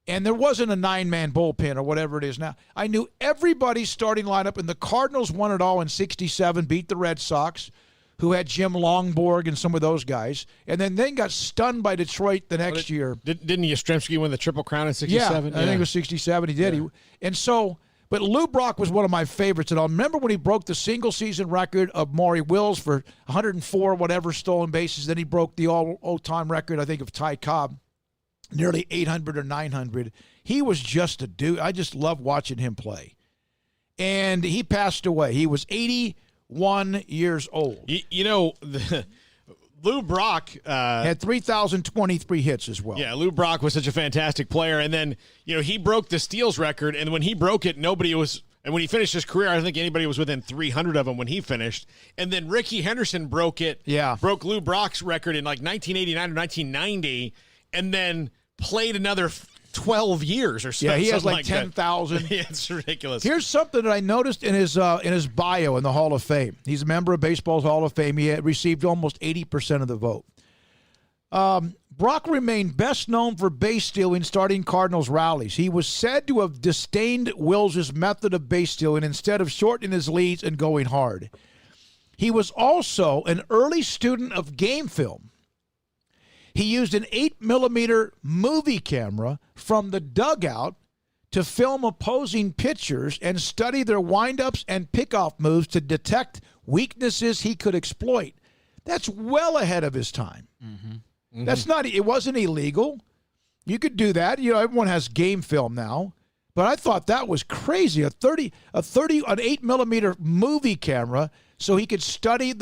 And there wasn't a 9-man bullpen or whatever it is now. I knew everybody's starting lineup, and the Cardinals won it all in '67, beat the Red Sox, who had Jim Longborg and some of those guys, and then got stunned by Detroit the next year. Didn't Yastrzemski win the Triple Crown in '67? Yeah, I think it was '67. He did. Yeah. But Lou Brock was one of my favorites, and I'll remember when he broke the single-season record of Maury Wills for 104 whatever stolen bases. Then he broke the all-time record, I think, of Ty Cobb, nearly 800 or 900. He was just a dude. I just loved watching him play. And he passed away. He was 81 years old. Lou Brock had 3,023 hits as well. Yeah, Lou Brock was such a fantastic player. And then, he broke the steals record. And when he broke it, nobody was – and when he finished his career, I don't think anybody was within 300 of him when he finished. And then Ricky Henderson broke Lou Brock's record in like 1989 or 1990, and then played another 12 years or so. Yeah, he has like like 10,000. Yeah, it's ridiculous. Here's something that I noticed in his bio in the Hall of Fame. He's a member of baseball's Hall of Fame. He had received almost 80% of the vote. Brock remained best known for base stealing starting Cardinals rallies. He was said to have disdained Wills' method of base stealing instead of shortening his leads and going hard. He was also an early student of game film. He used an 8mm movie camera from the dugout to film opposing pitchers and study their windups and pickoff moves to detect weaknesses he could exploit. That's well ahead of his time. Mm-hmm. Mm-hmm. It wasn't illegal. You could do that. Everyone has game film now. But I thought that was crazy. An 8mm movie camera so he could study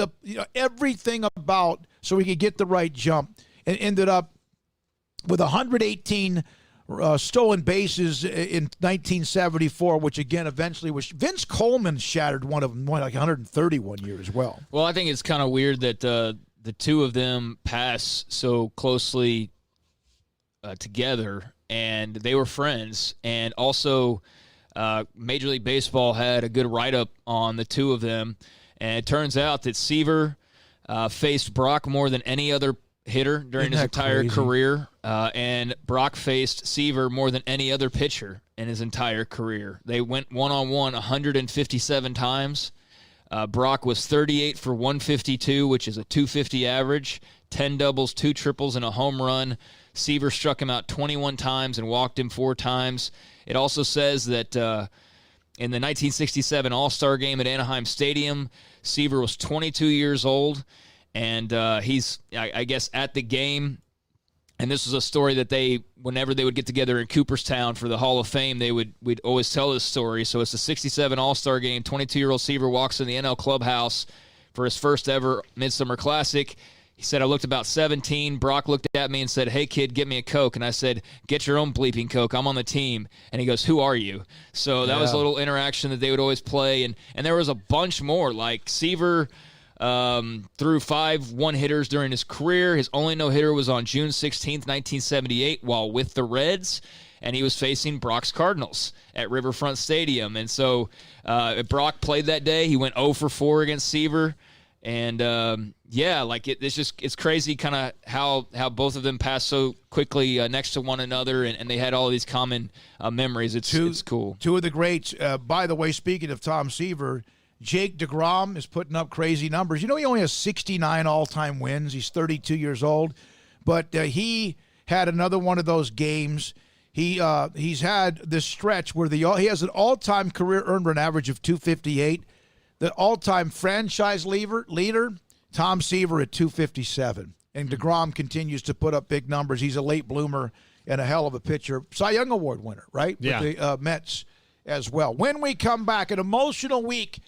everything about so he could get the right jump. And ended up with 118 stolen bases in 1974, which again eventually was Vince Coleman shattered one of them, like 131 year as well. Well, I think it's kind of weird that the two of them pass so closely together, and they were friends. And also, Major League Baseball had a good write-up on the two of them, and it turns out that Seaver faced Brock more than any other hitter during his entire career, and Brock faced Seaver more than any other pitcher in his entire career. They went one-on-one 157 times. Brock was 38 for 152, which is a 250 average, 10 doubles, 2 triples, and a home run. Seaver struck him out 21 times and walked him 4 times. It also says that in the 1967 All-Star Game at Anaheim Stadium, Seaver was 22 years old. And he's, I guess, at the game, and this was a story that whenever they would get together in Cooperstown for the Hall of Fame, we'd always tell this story. So it's the 67 All-Star Game. 22-year-old Seaver walks in the NL clubhouse for his first ever Midsummer Classic. He said, I looked about 17. Brock looked at me and said, hey, kid, get me a Coke. And I said, get your own bleeping Coke. I'm on the team. And he goes, who are you? So that was a little interaction that they would always play. And there was a bunch more, like Seaver threw 5 one-hitters during his career. His only no-hitter was on June 16th, 1978, while with the Reds, and he was facing Brock's Cardinals at Riverfront Stadium. And so Brock played that day. He went 0 for 4 against Seaver. And, it's crazy kind of how both of them passed so quickly next to one another, and they had all these common memories. It's cool. Two of the greats. By the way, speaking of Tom Seaver, Jake DeGrom is putting up crazy numbers. He only has 69 all-time wins. He's 32 years old. But he had another one of those games. He's had this stretch where he has an all-time career earned run average of 258. The all-time franchise leader, Tom Seaver at 257. And DeGrom continues to put up big numbers. He's a late bloomer and a hell of a pitcher. Cy Young Award winner, right? Yeah. With the Mets as well. When we come back, an emotional week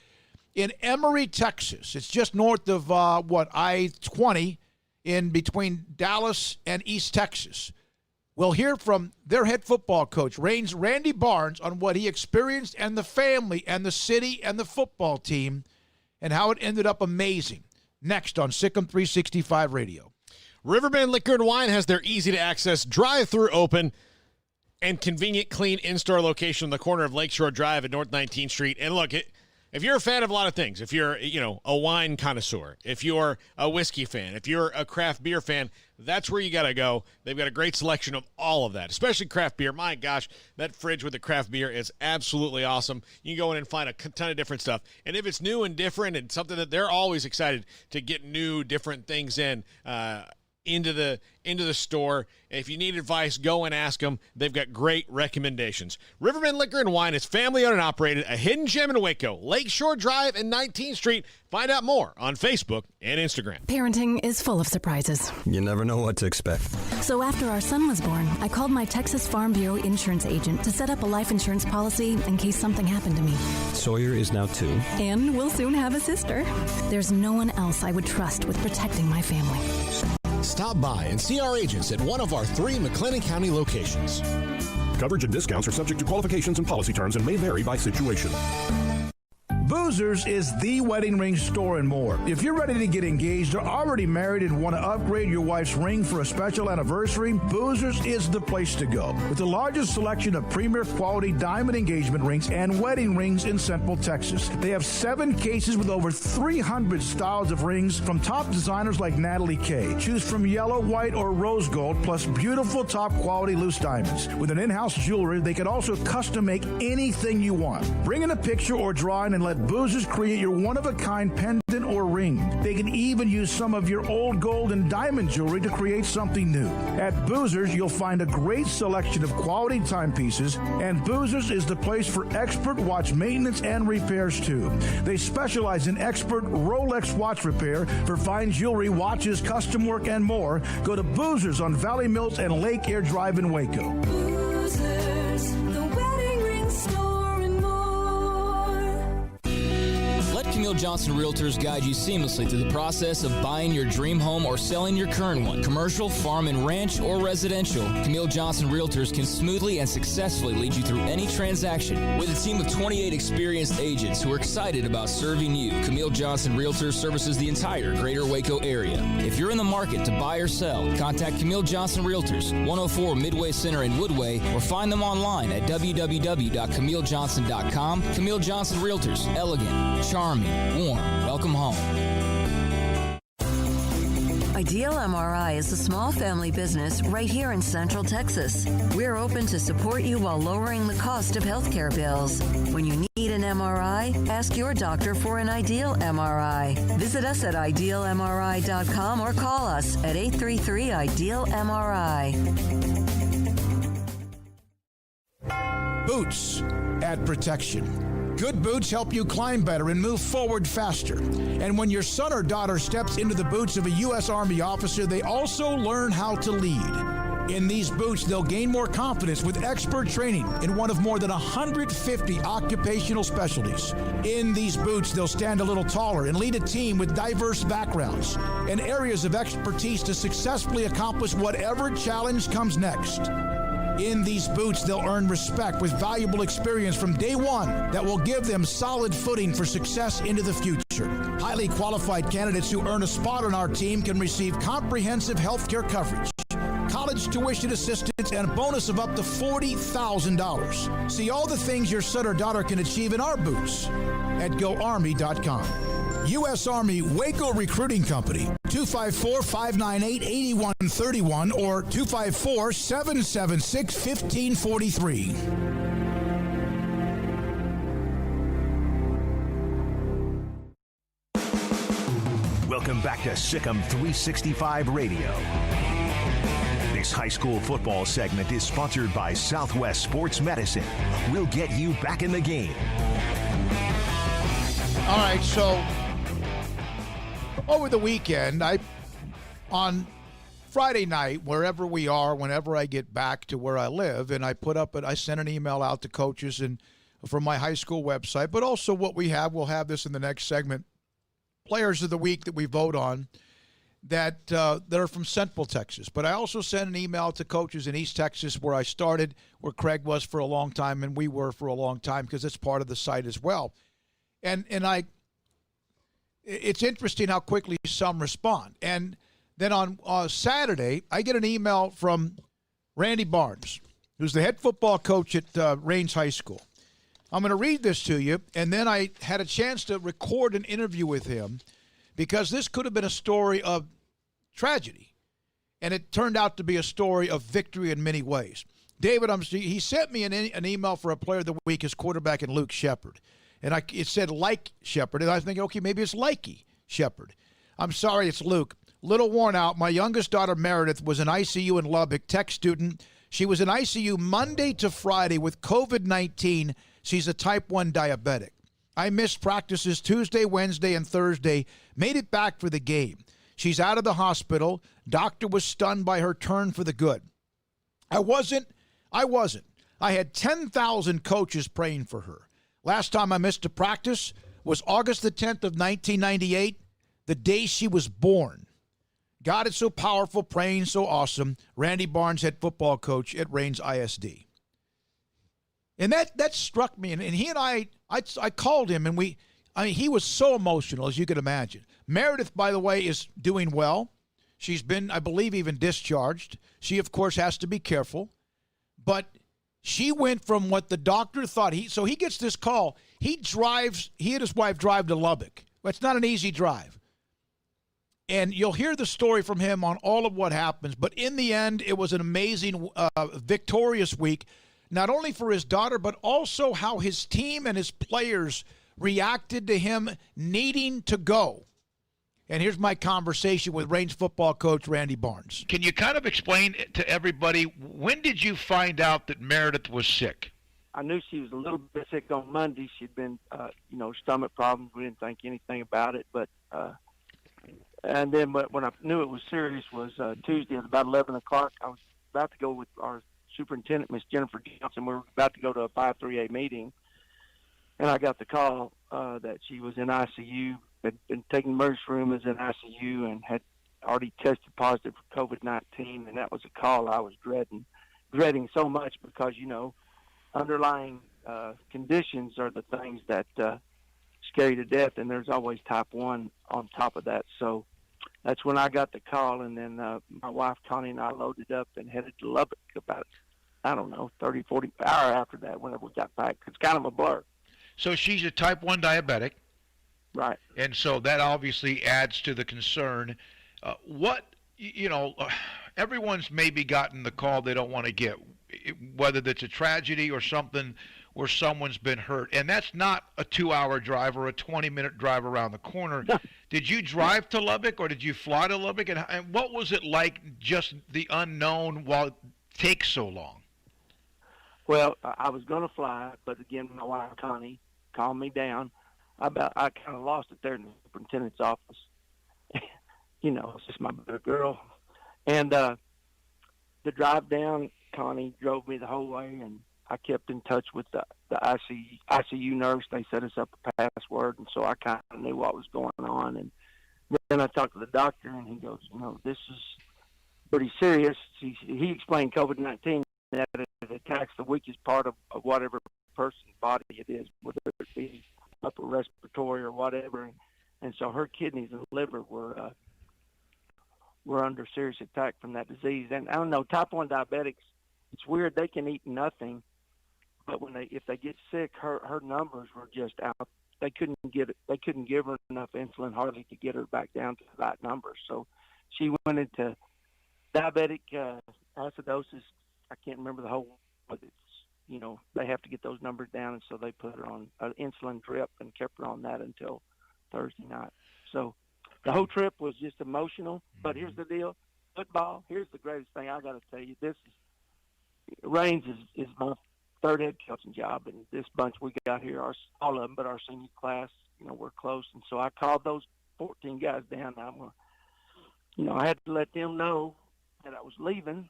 in Emory, Texas. It's just north of, I-20 in between Dallas and East Texas. We'll hear from their head football coach, Randy Barnes, on what he experienced and the family and the city and the football team and how it ended up amazing. Next on Sikkim 365 Radio. Riverbend Liquor and Wine has their easy-to-access drive-through open and convenient, clean in-store location on the corner of Lakeshore Drive at North 19th Street. And look, if you're a fan of a lot of things, if you're, a wine connoisseur, if you're a whiskey fan, if you're a craft beer fan, that's where you got to go. They've got a great selection of all of that, especially craft beer. My gosh, that fridge with the craft beer is absolutely awesome. You can go in and find a ton of different stuff. And if it's new and different and something that they're always excited to get new, different things into the store. If you need advice, go and ask them. They've got great recommendations. Riverbend Liquor and Wine is family-owned and operated, a hidden gem in Waco, Lakeshore Drive and 19th Street. Find out more on Facebook and Instagram. Parenting is full of surprises. You never know what to expect. So after our son was born, I called my Texas Farm Bureau insurance agent to set up a life insurance policy in case something happened to me. Sawyer is now 2. And we'll soon have a sister. There's no one else I would trust with protecting my family. Stop by and see our agents at one of our 3 McLennan County locations. Coverage and discounts are subject to qualifications and policy terms and may vary by situation. Boozers is the wedding ring store and more. If you're ready to get engaged or already married and want to upgrade your wife's ring for a special anniversary, Boozers is the place to go. With the largest selection of premier quality diamond engagement rings and wedding rings in Central Texas. They have 7 cases with over 300 styles of rings from top designers like Natalie Kay. Choose from yellow, white, or rose gold, plus beautiful top quality loose diamonds. With an in-house jewelry, they can also custom make anything you want. Bring in a picture or drawing and let Boozers create your one-of-a-kind pendant or ring. They can even use some of your old gold and diamond jewelry to create something new. At Boozers, you'll find a great selection of quality timepieces, and Boozers is the place for expert watch maintenance and repairs, too. They specialize in expert Rolex watch repair for fine jewelry, watches, custom work, and more. Go to Boozers on Valley Mills and Lake Air Drive in Waco. Boozers, the wedding ring store and more. Let Camille Johnson Realtors guide you seamlessly through the process of buying your dream home or selling your current one. Commercial, farm and ranch, or residential, Camille Johnson Realtors can smoothly and successfully lead you through any transaction. With a team of 28 experienced agents who are excited about serving you, Camille Johnson Realtors services the entire greater Waco area. If you're in the market to buy or sell, contact Camille Johnson Realtors, 104 Midway Center in Woodway, or find them online at www.camillejohnson.com. Camille Johnson Realtors, elegant, charming, warm. Welcome home. Ideal MRI is a small family business right here in Central Texas. We're open to support you while lowering the cost of healthcare bills. When you need an MRI, ask your doctor for an Ideal MRI. Visit us at idealmri.com or call us at 833-IDEAL-MRI. Boots add protection. Good boots help you climb better and move forward faster. And when your son or daughter steps into the boots of a U.S. Army officer, they also learn how to lead. In these boots, they'll gain more confidence with expert training in one of more than 150 occupational specialties. In these boots, they'll stand a little taller and lead a team with diverse backgrounds and areas of expertise to successfully accomplish whatever challenge comes next. In these boots, they'll earn respect with valuable experience from day one that will give them solid footing for success into the future. Highly qualified candidates who earn a spot on our team can receive comprehensive health care coverage, college tuition assistance, and a bonus of up to $40,000. See all the things your son or daughter can achieve in our boots at GoArmy.com. U.S. Army Waco Recruiting Company, 254-598-8131 or 254-776-1543. Welcome back to Sikkim 365 Radio. This high school football segment is sponsored by Southwest Sports Medicine. We'll get you back in the game. All right, so over the weekend, on Friday night, wherever we are, whenever I get back to where I live, and I sent an email out to coaches and from my high school website, but also what we have, we'll have this in the next segment, players of the week that we vote on that are from Central Texas. But I also sent an email to coaches in East Texas where I started, where Craig was for a long time and we were for a long time because it's part of the site as well. And it's interesting how quickly some respond. And then on Saturday, I get an email from Randy Barnes, who's the head football coach at Rains High School. I'm going to read this to you, and then I had a chance to record an interview with him because this could have been a story of tragedy, and it turned out to be a story of victory in many ways. David, he sent me an email for a player of the week, his quarterback, in Luke Shepard, and it said like Shepard, and I was thinking, okay, maybe it's likey Shepard. I'm sorry, it's Luke. Little worn out. My youngest daughter, Meredith, was in ICU in Lubbock, tech student. She was in ICU Monday to Friday with COVID-19. She's a type 1 diabetic. I missed practices Tuesday, Wednesday, and Thursday. Made it back for the game. She's out of the hospital. Doctor was stunned by her turn for the good. I wasn't. I had 10,000 coaches praying for her. Last time I missed a practice was August the 10th of 1998, the day she was born. God is so powerful, praying so awesome. Randy Barnes, head football coach at Raines ISD. And that struck me. And he and I called him, and he was so emotional, as you can imagine. Meredith, by the way, is doing well. She's been, I believe, even discharged. She, of course, has to be careful. But she went from what the doctor thought. So he gets this call. He and his wife drive to Lubbock. Well, it's not an easy drive. And you'll hear the story from him on all of what happens. But in the end, it was an amazing, victorious week, not only for his daughter, but also how his team and his players reacted to him needing to go. And here's my conversation with Raines football coach Randy Barnes. Can you kind of explain to everybody, when did you find out that Meredith was sick? I knew she was a little bit sick on Monday. She'd been, stomach problems. We didn't think anything about it. But and then when I knew it was serious was Tuesday at about 11 o'clock. I was about to go with our superintendent, Miss Jennifer Johnson. We were about to go to a 538 meeting. And I got the call that she was in ICU, had been taken emergency room, was in ICU, and had already tested positive for COVID-19. And that was a call I was dreading so much because, underlying conditions are the things that scare you to death, and there's always type 1 on top of that. So that's when I got the call, and then my wife, Connie, and I loaded up and headed to Lubbock about, 30, 40 hours after that whenever we got back. It's kind of a blur. So she's a type 1 diabetic. Right. And so that obviously adds to the concern. Everyone's maybe gotten the call they don't want to get, whether that's a tragedy or something where someone's been hurt. And that's not a 2-hour drive or a 20-minute drive around the corner. Did you drive to Lubbock or did you fly to Lubbock? And what was it like, just the unknown, while it takes so long? Well, I was going to fly, but again, my wife, Connie, calmed me down. I kind of lost it there in the superintendent's office. It's just my better girl. And the drive down, Connie drove me the whole way, and I kept in touch with the ICU nurse. They set us up a password, and so I kind of knew what was going on. And then I talked to the doctor, and he goes, this is pretty serious. He explained COVID-19, that it attacks the weakest part of whatever person's body it is, whether it be upper respiratory or whatever. And so her kidneys and liver were under serious attack from that disease. And I don't know, type 1 diabetics, it's weird. They can eat nothing, but if they get sick, her numbers were just out. They couldn't give her enough insulin hardly to get her back down to that number. So she went into diabetic acidosis. I can't remember the whole, but it's, they have to get those numbers down, and so they put her on an insulin drip and kept her on that until Thursday night. So the whole trip was just emotional. But here's the deal: football. Here's the greatest thing I got to tell you. Raines is my third head coaching job, and this bunch we got here, all of them, but our senior class, we're close. And so I called those 14 guys down. I had to let them know that I was leaving.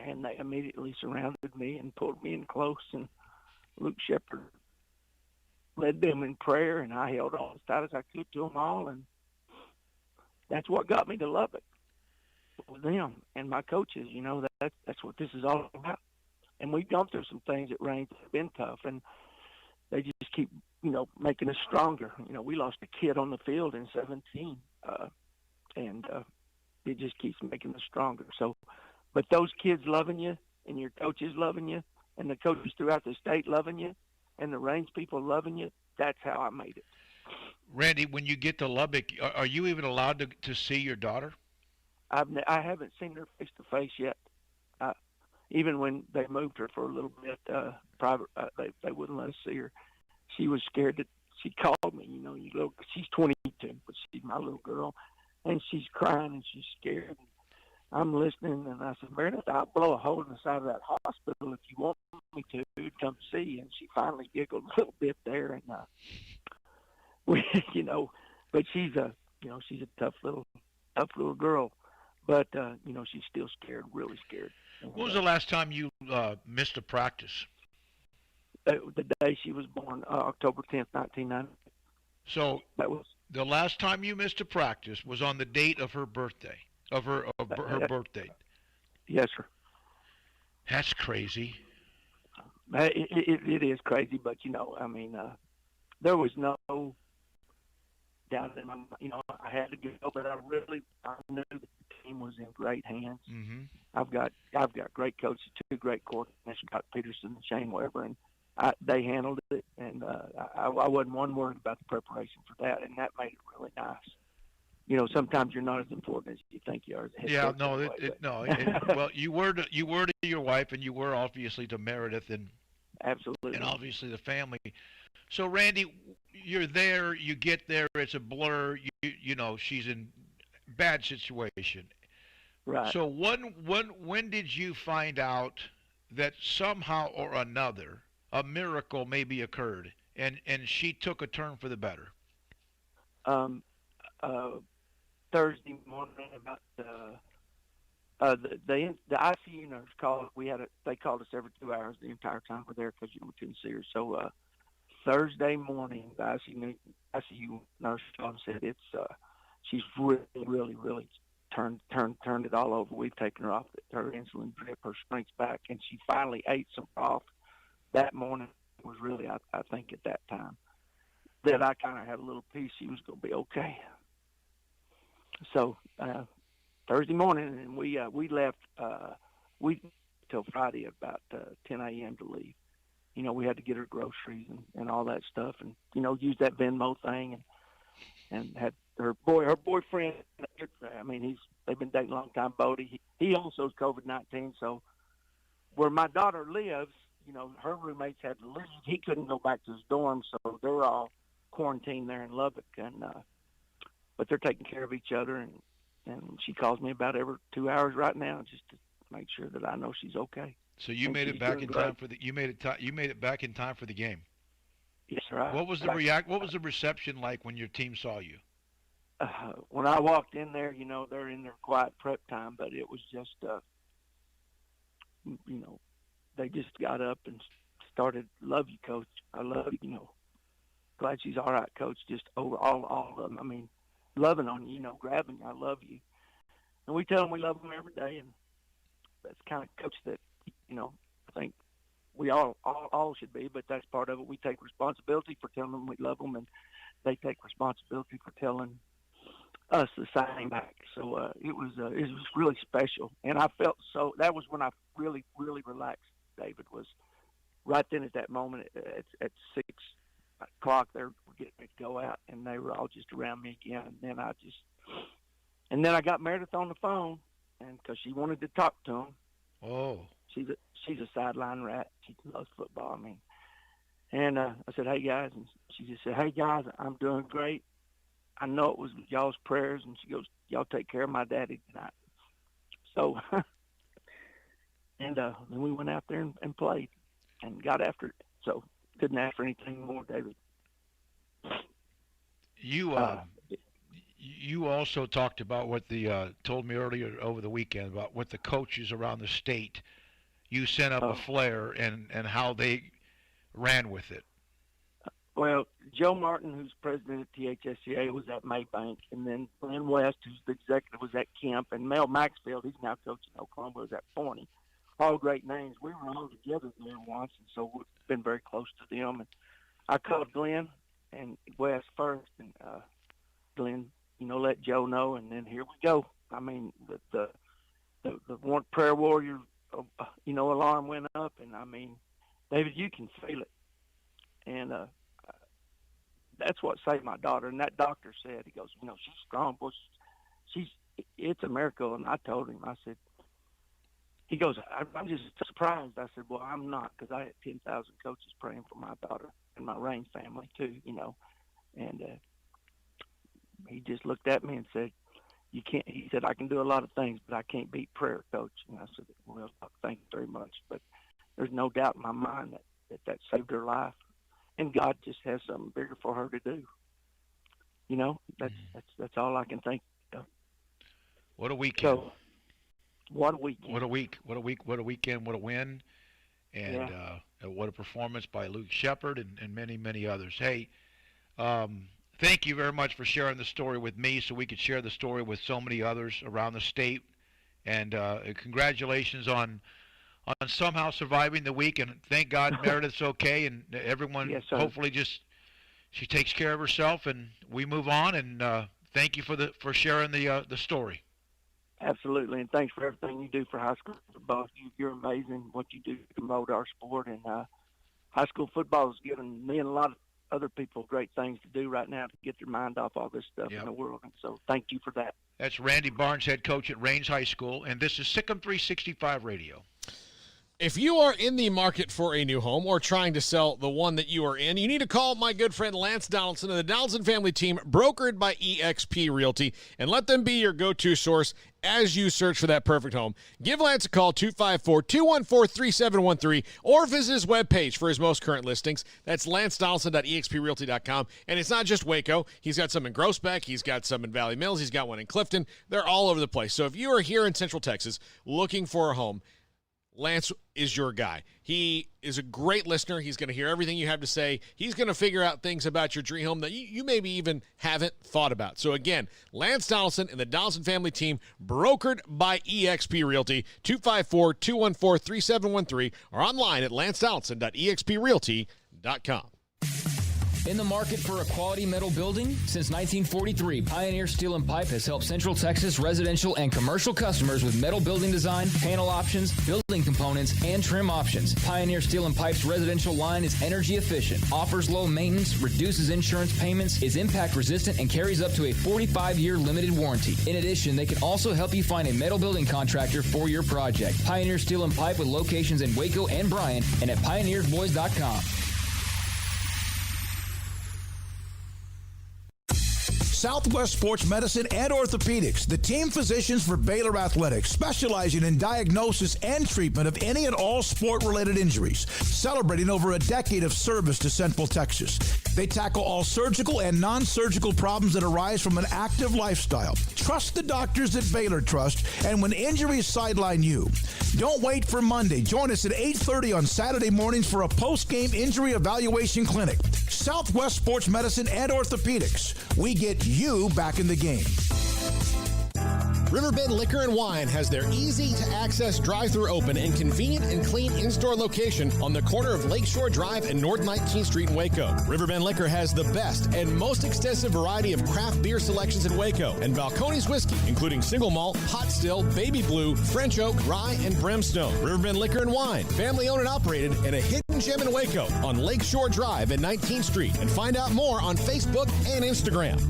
And they immediately surrounded me and pulled me in close, and Luke Shepard led them in prayer, and I held on as tight as I could to them all, and that's what got me to Lubbock with them and my coaches. That's what this is all about. And we've gone through some things at Raines that have been tough, and they just keep, making us stronger. We lost a kid on the field in 17, and it just keeps making us stronger. So. But those kids loving you and your coaches loving you and the coaches throughout the state loving you, and the range people loving you, that's how I made it. Randy, when you get to Lubbock, are you even allowed to see your daughter? I haven't seen her face to face yet. Even when they moved her for a little bit private, they wouldn't let us see her. She was scared that she called me. She's 22, but she's my little girl, and she's crying and she's scared. I'm listening, and I said, Meredith, I'll blow a hole in the side of that hospital if you want me to come see. And she finally giggled a little bit there, and but she's a tough little girl, but she's still scared, really scared. When was the last time you missed a practice? The day she was born, October 10th, 1990. So that was the last time you missed a practice was on the date of her birthday, of her birth date. Yes, sir. That's crazy. It is crazy, but there was no doubt in my mind. I had to go, but I knew the team was in great hands. Mm-hmm. I've got great coaches, two great coordinators, Scott Peterson and Shane Weber, and they handled it, and I wasn't one word about the preparation for that, and that made it really nice. Sometimes you're not as important as you think you are. Yeah, no, well, you were to your wife, and you were obviously to Meredith, and absolutely, and obviously the family. So, Randy, you're there. You get there. It's a blur. She's in bad situation. Right. So, when did you find out that somehow or another a miracle maybe occurred, and she took a turn for the better? Thursday morning, about the ICU nurse called. They called us every 2 hours the entire time we're there because we couldn't see her. So Thursday morning, the ICU nurse called and said she's really turned it all over. We've taken her off her insulin drip, her strength's back, and she finally ate some broth. That morning was really, I think, at that time that I kind of had a little peace she was going to be okay. So Thursday morning, and we left. We till Friday at about 10 a.m. to leave. We had to get her groceries and all that stuff, and use that Venmo thing, and had her boyfriend. They've been dating a long time. Bodie. He also is COVID-19. So where my daughter lives, her roommates had to leave. He couldn't go back to his dorm, so they're all quarantined there in Lubbock, and but they're taking care of each other, and she calls me about every 2 hours right now just to make sure that I know she's okay. So you made it back in time for you made it back in time for the game. Yes, sir. What was the reception like when your team saw you? When I walked in there, they're in their quiet prep time, but it was just they just got up and started, "Love you, Coach. I love you. Glad she's all right, Coach." Just over all of them. Loving on you, grabbing you. "I love you." And we tell them we love them every day, and that's the kind of coach that, I think we all should be, but that's part of it. We take responsibility for telling them we love them, and they take responsibility for telling us the same back. So it was really special, and I felt so. That was when I really relaxed. David, was right then at that moment at 6 o'clock. They were getting ready to go out, and they were all just around me again. And then I got Meredith on the phone, and because she wanted to talk to him. Oh. She's a sideline rat. She loves football. And I said, "Hey guys," and she just said, "Hey guys, I'm doing great. I know it was y'all's prayers." And she goes, "Y'all take care of my daddy tonight." So, and then we went out there and played and got after it. So couldn't ask for anything more, David. You also talked about what told me earlier over the weekend about what the coaches around the state. You sent up a flare and how they ran with it. Well, Joe Martin, who's president of THSCA, was at Maybank, and then Glenn West, who's the executive, was at Kemp, and Mel Maxfield, he's now coaching Oklahoma, was at Forney. All great names. We were all together there once, and so we've been very close to them. And I called Glenn and West first, and Glenn, let Joe know, and then here we go. The one prayer warrior, alarm went up, and David, you can feel it. And that's what saved my daughter. And that doctor said, he goes, you know, she's strong, boy. It's a miracle. And I told him, I said, he goes, I'm just surprised. I said, well, I'm not, because I had 10,000 coaches praying for my daughter and my Rain family too, you know. And he just looked at me and said, you can't, he said, I can do a lot of things, but I can't beat prayer, Coach. And I said, well, thank you very much. But there's no doubt in my mind that saved her life. And God just has something bigger for her to do. You know, that's all I can think of. What a weekend. So, what a weekend. What a week. What a week. What a weekend. What a win. And what a performance by Luke Shepard and many, many others. Hey, thank you very much for sharing the story with me so we could share the story with so many others around the state. And congratulations on somehow surviving the week. And thank God Meredith's okay. And everyone hopefully she takes care of herself and we move on. And thank you for sharing the story. Absolutely, and thanks for everything you do for high school football. You're amazing what you do to promote our sport, and high school football is giving me and a lot of other people great things to do right now to get their mind off all this stuff in the world, and so thank you for that. That's Randy Barnes, head coach at Rains High School, and this is Sikkim 365 Radio. If you are in the market for a new home or trying to sell the one that you are in, you need to call my good friend Lance Donaldson and the Donaldson family team, brokered by eXp Realty, and let them be your go-to source as you search for that perfect home. Give Lance a call, 254-214-3713, or visit his webpage for his most current listings. That's lancedonaldson.exprealty.com. And it's not just Waco. He's got some in Groesbeck. He's got some in Valley Mills. He's got one in Clifton. They're all over the place. So if you are here in Central Texas looking for a home, Lance is your guy. He is a great listener. He's going to hear everything you have to say. He's going to figure out things about your dream home that you maybe even haven't thought about. So again, Lance Donaldson and the Donaldson family team, brokered by eXp Realty, 254-214-3713, or online at lancedonaldson.exprealty.com. In the market for a quality metal building? Since 1943, Pioneer Steel and Pipe has helped Central Texas residential and commercial customers with metal building design, panel options, building components, and trim options. Pioneer Steel and Pipe's residential line is energy efficient, offers low maintenance, reduces insurance payments, is impact resistant, and carries up to a 45-year limited warranty. In addition, they can also help you find a metal building contractor for your project. Pioneer Steel and Pipe with locations in Waco and Bryan and at pioneersboys.com. Southwest Sports Medicine and Orthopedics, the team physicians for Baylor Athletics, specializing in diagnosis and treatment of any and all sport-related injuries, celebrating over a decade of service to Central Texas. They tackle all surgical and non-surgical problems that arise from an active lifestyle. Trust the doctors that Baylor trust, and when injuries sideline you, don't wait for Monday. Join us at 8:30 on Saturday mornings for a post-game injury evaluation clinic. Southwest Sports Medicine and Orthopedics. We get you back in the game. Riverbend Liquor and Wine has their easy-to-access drive-thru open and convenient and clean in-store location on the corner of Lakeshore Drive and North 19th Street in Waco. Riverbend Liquor has the best and most extensive variety of craft beer selections in Waco, and Balcones whiskey, including single malt, hot still, baby blue, French oak, rye, and brimstone. Riverbend Liquor and Wine, family-owned and operated, and a hidden gem in Waco on Lakeshore Drive and 19th Street. And find out more on Facebook and Instagram.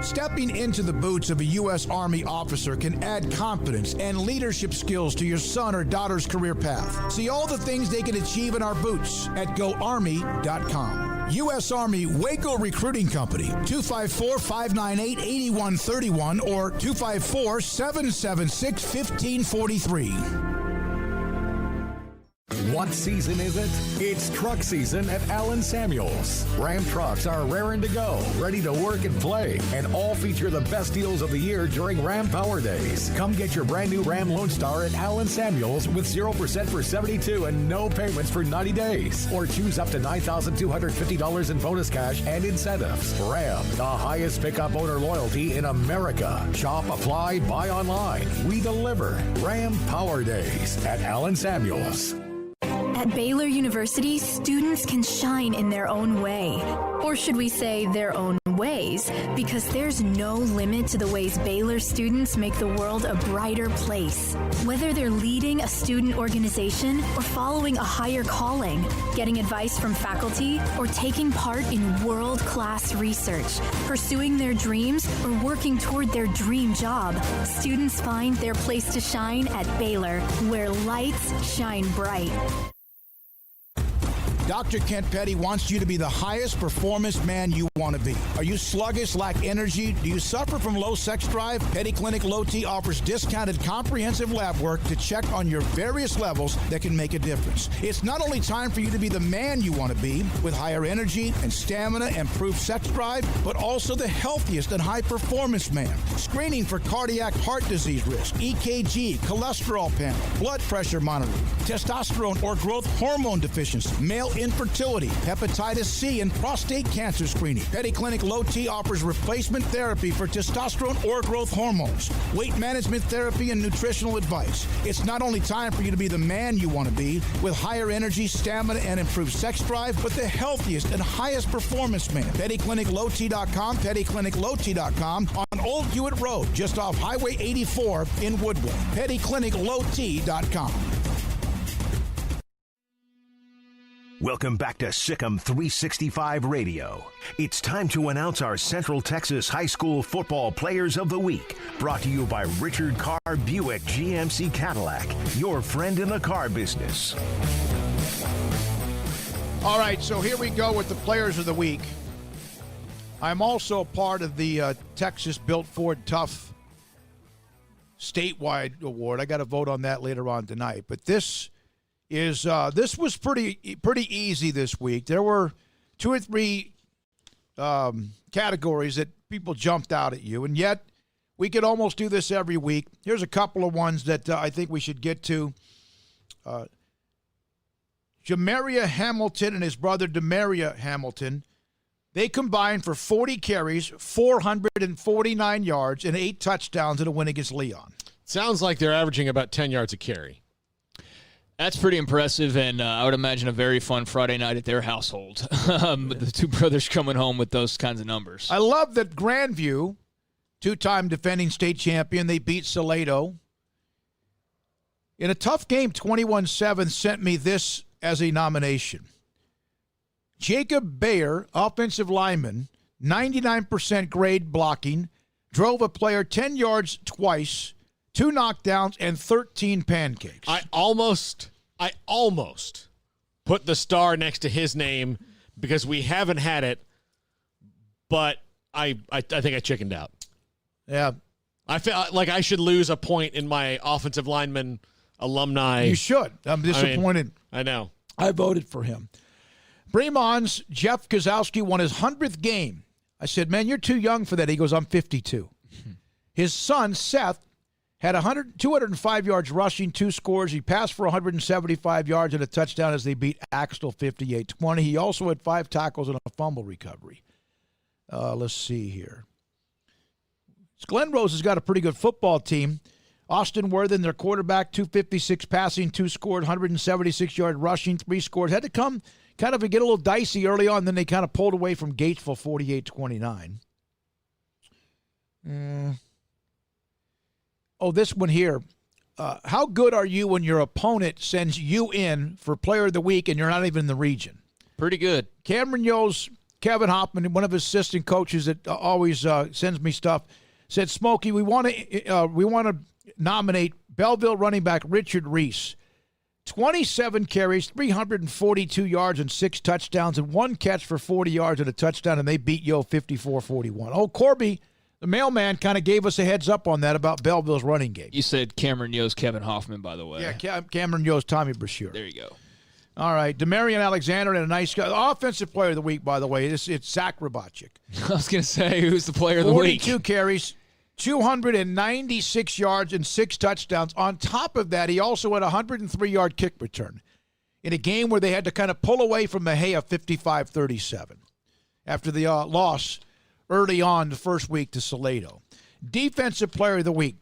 Stepping into the boots of a U.S. Army officer can add confidence and leadership skills to your son or daughter's career path. See all the things they can achieve in our boots at GoArmy.com. U.S. Army Waco Recruiting Company, 254-598-8131 or 254-776-1543. What season is it? It's truck season at Allen Samuels. Ram trucks are raring to go, ready to work and play, and all feature the best deals of the year during Ram Power Days. Come get your brand new Ram Lone Star at Allen Samuels with 0% for 72 and no payments for 90 days. Or choose up to $9,250 in bonus cash and incentives. Ram, the highest pickup owner loyalty in America. Shop, apply, buy online. We deliver. Ram Power Days at Allen Samuels. At Baylor University, students can shine in their own way. Or should we say their own ways? Because there's no limit to the ways Baylor students make the world a brighter place. Whether they're leading a student organization or following a higher calling, getting advice from faculty, or taking part in world-class research, pursuing their dreams, or working toward their dream job, students find their place to shine at Baylor, where lights shine bright. Dr. Kent Petty wants you to be the highest performance man you want to be. Are you sluggish, lack energy? Do you suffer from low sex drive? Petty Clinic Low T offers discounted comprehensive lab work to check on your various levels that can make a difference. It's not only time for you to be the man you want to be with higher energy and stamina and improved sex drive, but also the healthiest and high performance man. Screening for cardiac heart disease risk, EKG, cholesterol panel, blood pressure monitoring, testosterone or growth hormone deficiency, male infertility, hepatitis C, and prostate cancer screening. Petty Clinic Low T offers replacement therapy for testosterone or growth hormones, weight management therapy, and nutritional advice. It's not only time for you to be the man you want to be with higher energy, stamina, and improved sex drive, but the healthiest and highest performance man. PettyClinicLowT.com, PettyClinicLowT.com on Old Hewitt Road, just off Highway 84 in Woodward. PettyClinicLowT.com. Welcome back to Sikkim 365 Radio. It's time to announce our Central Texas High School Football Players of the Week. Brought to you by Richard Carr Buick GMC Cadillac, your friend in the car business. All right, so here we go with the Players of the Week. I'm also part of the Texas Built Ford Tough statewide award. I got to vote on that later on tonight. But this was pretty easy this week. There were 2 or 3 categories that people jumped out at you, and yet we could almost do this every week. Here's a couple of ones that I think we should get to. Jamaria Hamilton and his brother Demaria Hamilton, they combined for 40 carries, 449 yards, and 8 touchdowns in a win against Leon. Sounds like they're averaging about 10 yards a carry. That's pretty impressive, and I would imagine a very fun Friday night at their household. The 2 brothers coming home with those kinds of numbers. I love that Grandview, 2-time defending state champion, they beat Salado. In a tough game, 21-7, sent me this as a nomination. Jacob Bayer, offensive lineman, 99% grade blocking, drove a player 10 yards twice, 2 knockdowns, and 13 pancakes. I almost put the star next to his name because we haven't had it, but I think I chickened out. Yeah. I feel like I should lose a point in my offensive lineman alumni. You should. I'm disappointed. I know. I voted for him. Bremon's Jeff Kozowski won his 100th game. I said, man, you're too young for that. He goes, I'm 52. His son, Seth, had 205 yards rushing, 2 scores. He passed for 175 yards and a touchdown as they beat Axtell 58-20. He also had 5 tackles and a fumble recovery. Let's see here. Glen Rose has got a pretty good football team. Austin Worthen, their quarterback, 256 passing, 2 scored, 176 yard rushing, 3 scores. Had to come kind of get a little dicey early on, then they kind of pulled away from Gatesville 48-29. Oh, this one here. How good are you when your opponent sends you in for Player of the Week and you're not even in the region? Pretty good. Cameron Yo's Kevin Hoffman, one of his assistant coaches that always sends me stuff, said, Smokey, we want to nominate Belleville running back Richard Reese. 27 carries, 342 yards, and 6 touchdowns, and 1 catch for 40 yards and a touchdown, and they beat Yo 54-41. Oh, Corby, the mailman, kind of gave us a heads up on that about Belleville's running game. You said Cameron Yo's Kevin Hoffman, by the way. Yeah, Cameron Yo's Tommy Brashear. There you go. All right, Demarion Alexander and a nice guy. Offensive player of the week, by the way, it's Zach Rabachic. I was going to say, who's the player of the week? 42 carries, 296 yards, and 6 touchdowns. On top of that, he also had a 103-yard kick return in a game where they had to kind of pull away from Mejia 55-37 after the loss early on the first week to Salado. Defensive player of the week,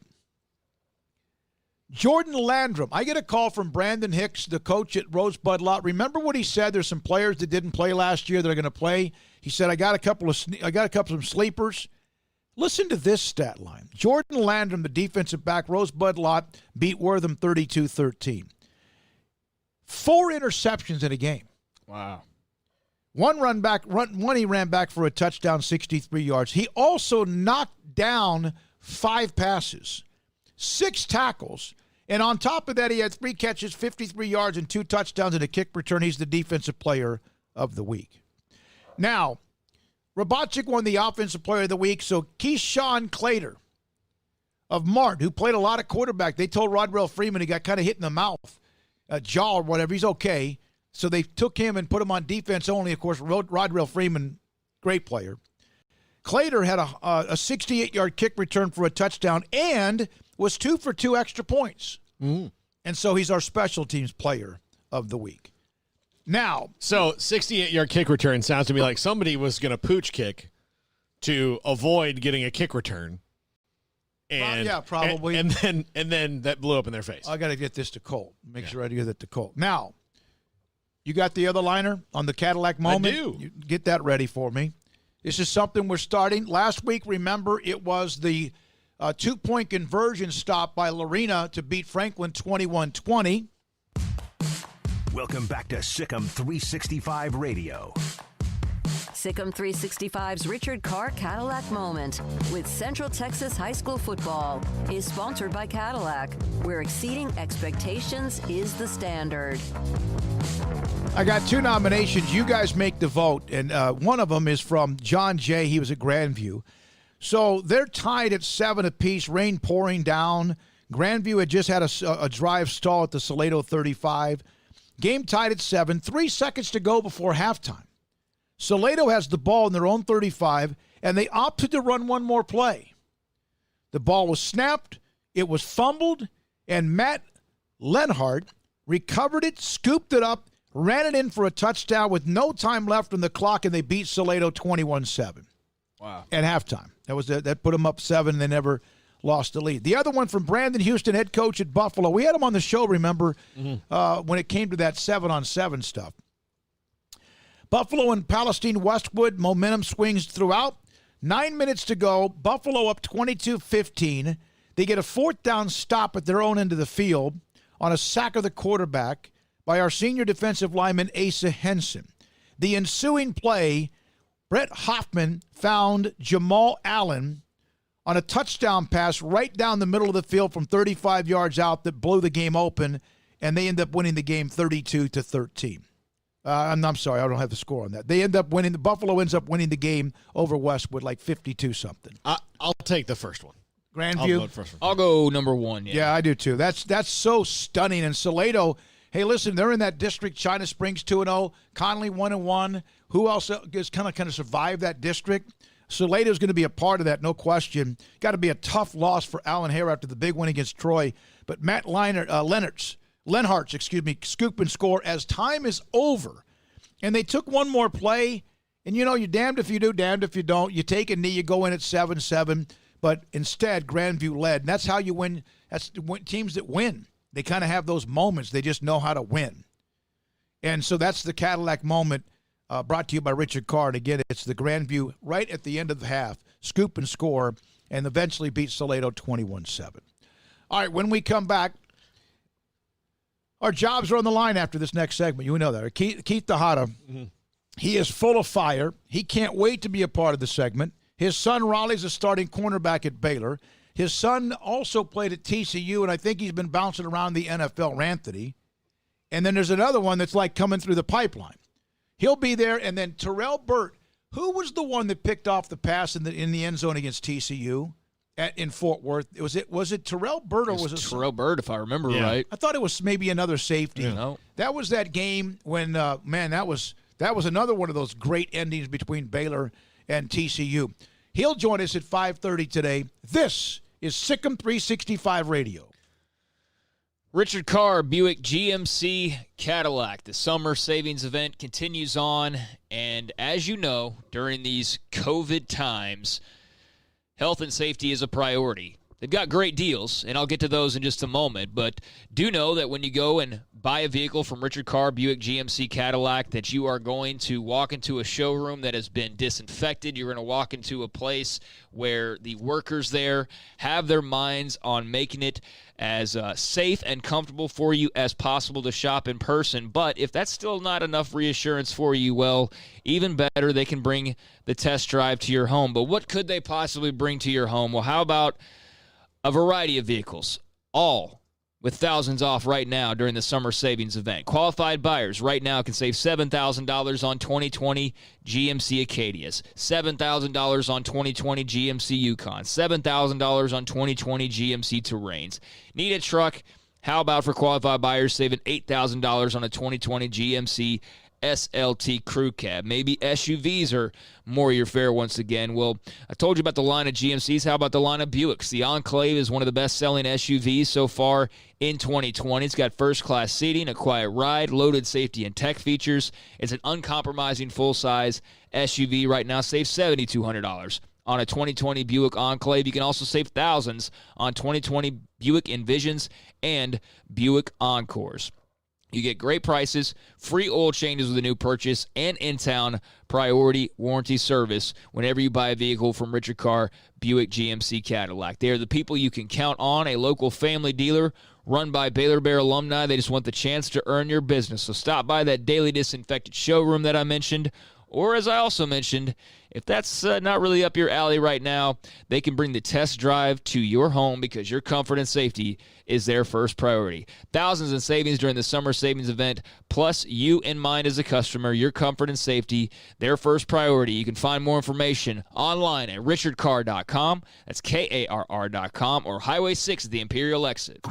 Jordan Landrum. I get a call from Brandon Hicks, the coach at Rosebud Lot. Remember what he said? There's some players that didn't play last year that are going to play. He said, I got a couple of sleepers. Listen to this stat line. Jordan Landrum, the defensive back, Rosebud Lot, beat Wortham 32-13. 4 interceptions in a game. Wow. One he ran back for a touchdown, 63 yards. He also knocked down 5 passes, 6 tackles, and on top of that, he had 3 catches, 53 yards, and 2 touchdowns and a kick return. He's the defensive player of the week. Now, Robotic won the offensive player of the week, so Keyshawn Clater of Mart, who played a lot of quarterback, they told Rodrell Freeman he got kind of hit in the mouth, jaw or whatever. He's okay. So they took him and put him on defense only. Of course, Rodrell Freeman, great player. Clater had a 68-yard kick return for a touchdown and was 2 for 2 extra points. And so he's our special teams player of the week. Now, so 68-yard kick return sounds to me like somebody was going to pooch kick to avoid getting a kick return. And yeah, probably. And then that blew up in their face. I got to get this to Colt. Make sure I get that to Colt. Now, you got the other liner on the Cadillac moment? I do. You get that ready for me. This is something we're starting. Last week, remember, it was the 2-point conversion stop by Lorena to beat Franklin 21-20. Welcome back to Sikkim 365 Radio. Sikkim 365's Richard Carr Cadillac Moment with Central Texas High School Football is sponsored by Cadillac, where exceeding expectations is the standard. I got 2 nominations. You guys make the vote, and one of them is from John Jay. He was at Grandview. So they're tied at 7 apiece, rain pouring down. Grandview had just had a drive stall at the Salado 35. Game tied at 7, 3 seconds to go before halftime. Salado has the ball in their own 35, and they opted to run one more play. The ball was snapped, it was fumbled, and Matt Lenhart recovered it, scooped it up, ran it in for a touchdown with no time left on the clock, and they beat Salado 21-7. Wow. At halftime. That put them up 7, and they never lost the lead. The other one from Brandon Houston, head coach at Buffalo. We had him on the show, remember, when it came to that 7-on-7 stuff. Buffalo and Palestine Westwood, momentum swings throughout. 9 minutes to go. Buffalo up 22-15. They get a 4th down stop at their own end of the field on a sack of the quarterback by our senior defensive lineman, Asa Henson. The ensuing play, Brett Hoffman found Jamal Allen on a touchdown pass right down the middle of the field from 35 yards out that blew the game open, and they end up winning the game 32-13. I'm sorry, I don't have the score on that. They end up winning. The Buffalo ends up winning the game over Westwood like 52-something. I'll take the first one. Grandview? I'll go number 1. Yeah, I do too. That's so stunning. And Salado, hey, listen, they're in that district. China Springs 2-0, Conley 1-1. Who else is kind of survived that district? Salado's going to be a part of that, no question. Got to be a tough loss for Alan Hare after the big win against Troy. But Matt Lenhart's, scoop and score as time is over. And they took one more play. And, you're damned if you do, damned if you don't. You take a knee, you go in at 7-7. But instead, Grandview led. And that's how you win. That's teams that win. They kind of have those moments. They just know how to win. And so that's the Cadillac moment brought to you by Richard Carr. And again, it's the Grandview right at the end of the half. Scoop and score. And eventually beat Salado 21-7. All right, when we come back, our jobs are on the line after this next segment. You know that. Keith Tejada, he is full of fire. He can't wait to be a part of the segment. His son, Raleigh's a starting cornerback at Baylor. His son also played at TCU, and I think he's been bouncing around the NFL, Ranthony. And then there's another one that's like coming through the pipeline. He'll be there, and then Terrell Burt. Who was the one that picked off the pass in the end zone against TCU in Fort Worth? Was it Terrell Burt or was it Terrell Burt, if I remember right? I thought it was maybe another safety. Yeah. That was that game when that was another one of those great endings between Baylor and TCU. He'll join us at 5:30 today. This is Sikkim 365 Radio. Richard Carr, Buick GMC Cadillac. The summer savings event continues on, and as you know, during these COVID times, health and safety is a priority. They've got great deals, and I'll get to those in just a moment, but do know that when you go and buy a vehicle from Richard Carr, Buick GMC Cadillac, that you are going to walk into a showroom that has been disinfected. You're going to walk into a place where the workers there have their minds on making it as safe and comfortable for you as possible to shop in person. But if that's still not enough reassurance for you, well, even better, they can bring the test drive to your home. But what could they possibly bring to your home? Well, how about a variety of vehicles, all with thousands off right now during the summer savings event. Qualified buyers right now can save $7,000 on 2020 GMC Acadias, $7,000 on 2020 GMC Yukon, $7,000 on 2020 GMC Terrains. Need a truck? How about for qualified buyers saving $8,000 on a 2020 GMC SLT Crew Cab? Maybe SUVs are more your fare once again. Well, I told you about the line of GMCs. How about the line of Buicks? The Enclave is one of the best-selling SUVs so far in 2020. It's got first-class seating, a quiet ride, loaded safety and tech features. It's an uncompromising full-size SUV right now. Save $7,200 on a 2020 Buick Enclave. You can also save thousands on 2020 Buick Envisions and Buick Encores. You get great prices, free oil changes with a new purchase, and in-town priority warranty service whenever you buy a vehicle from Richard Carr, Buick GMC Cadillac. They are the people you can count on, a local family dealer run by Baylor Bear alumni. They just want the chance to earn your business. So stop by that daily disinfected showroom that I mentioned, or as I also mentioned, if that's not really up your alley right now, they can bring the test drive to your home because your comfort and safety is their first priority. Thousands in savings during the summer savings event, plus you in mind as a customer, your comfort and safety, their first priority. You can find more information online at richardcarr.com. That's KARR.com, or Highway 6 at the Imperial Exit.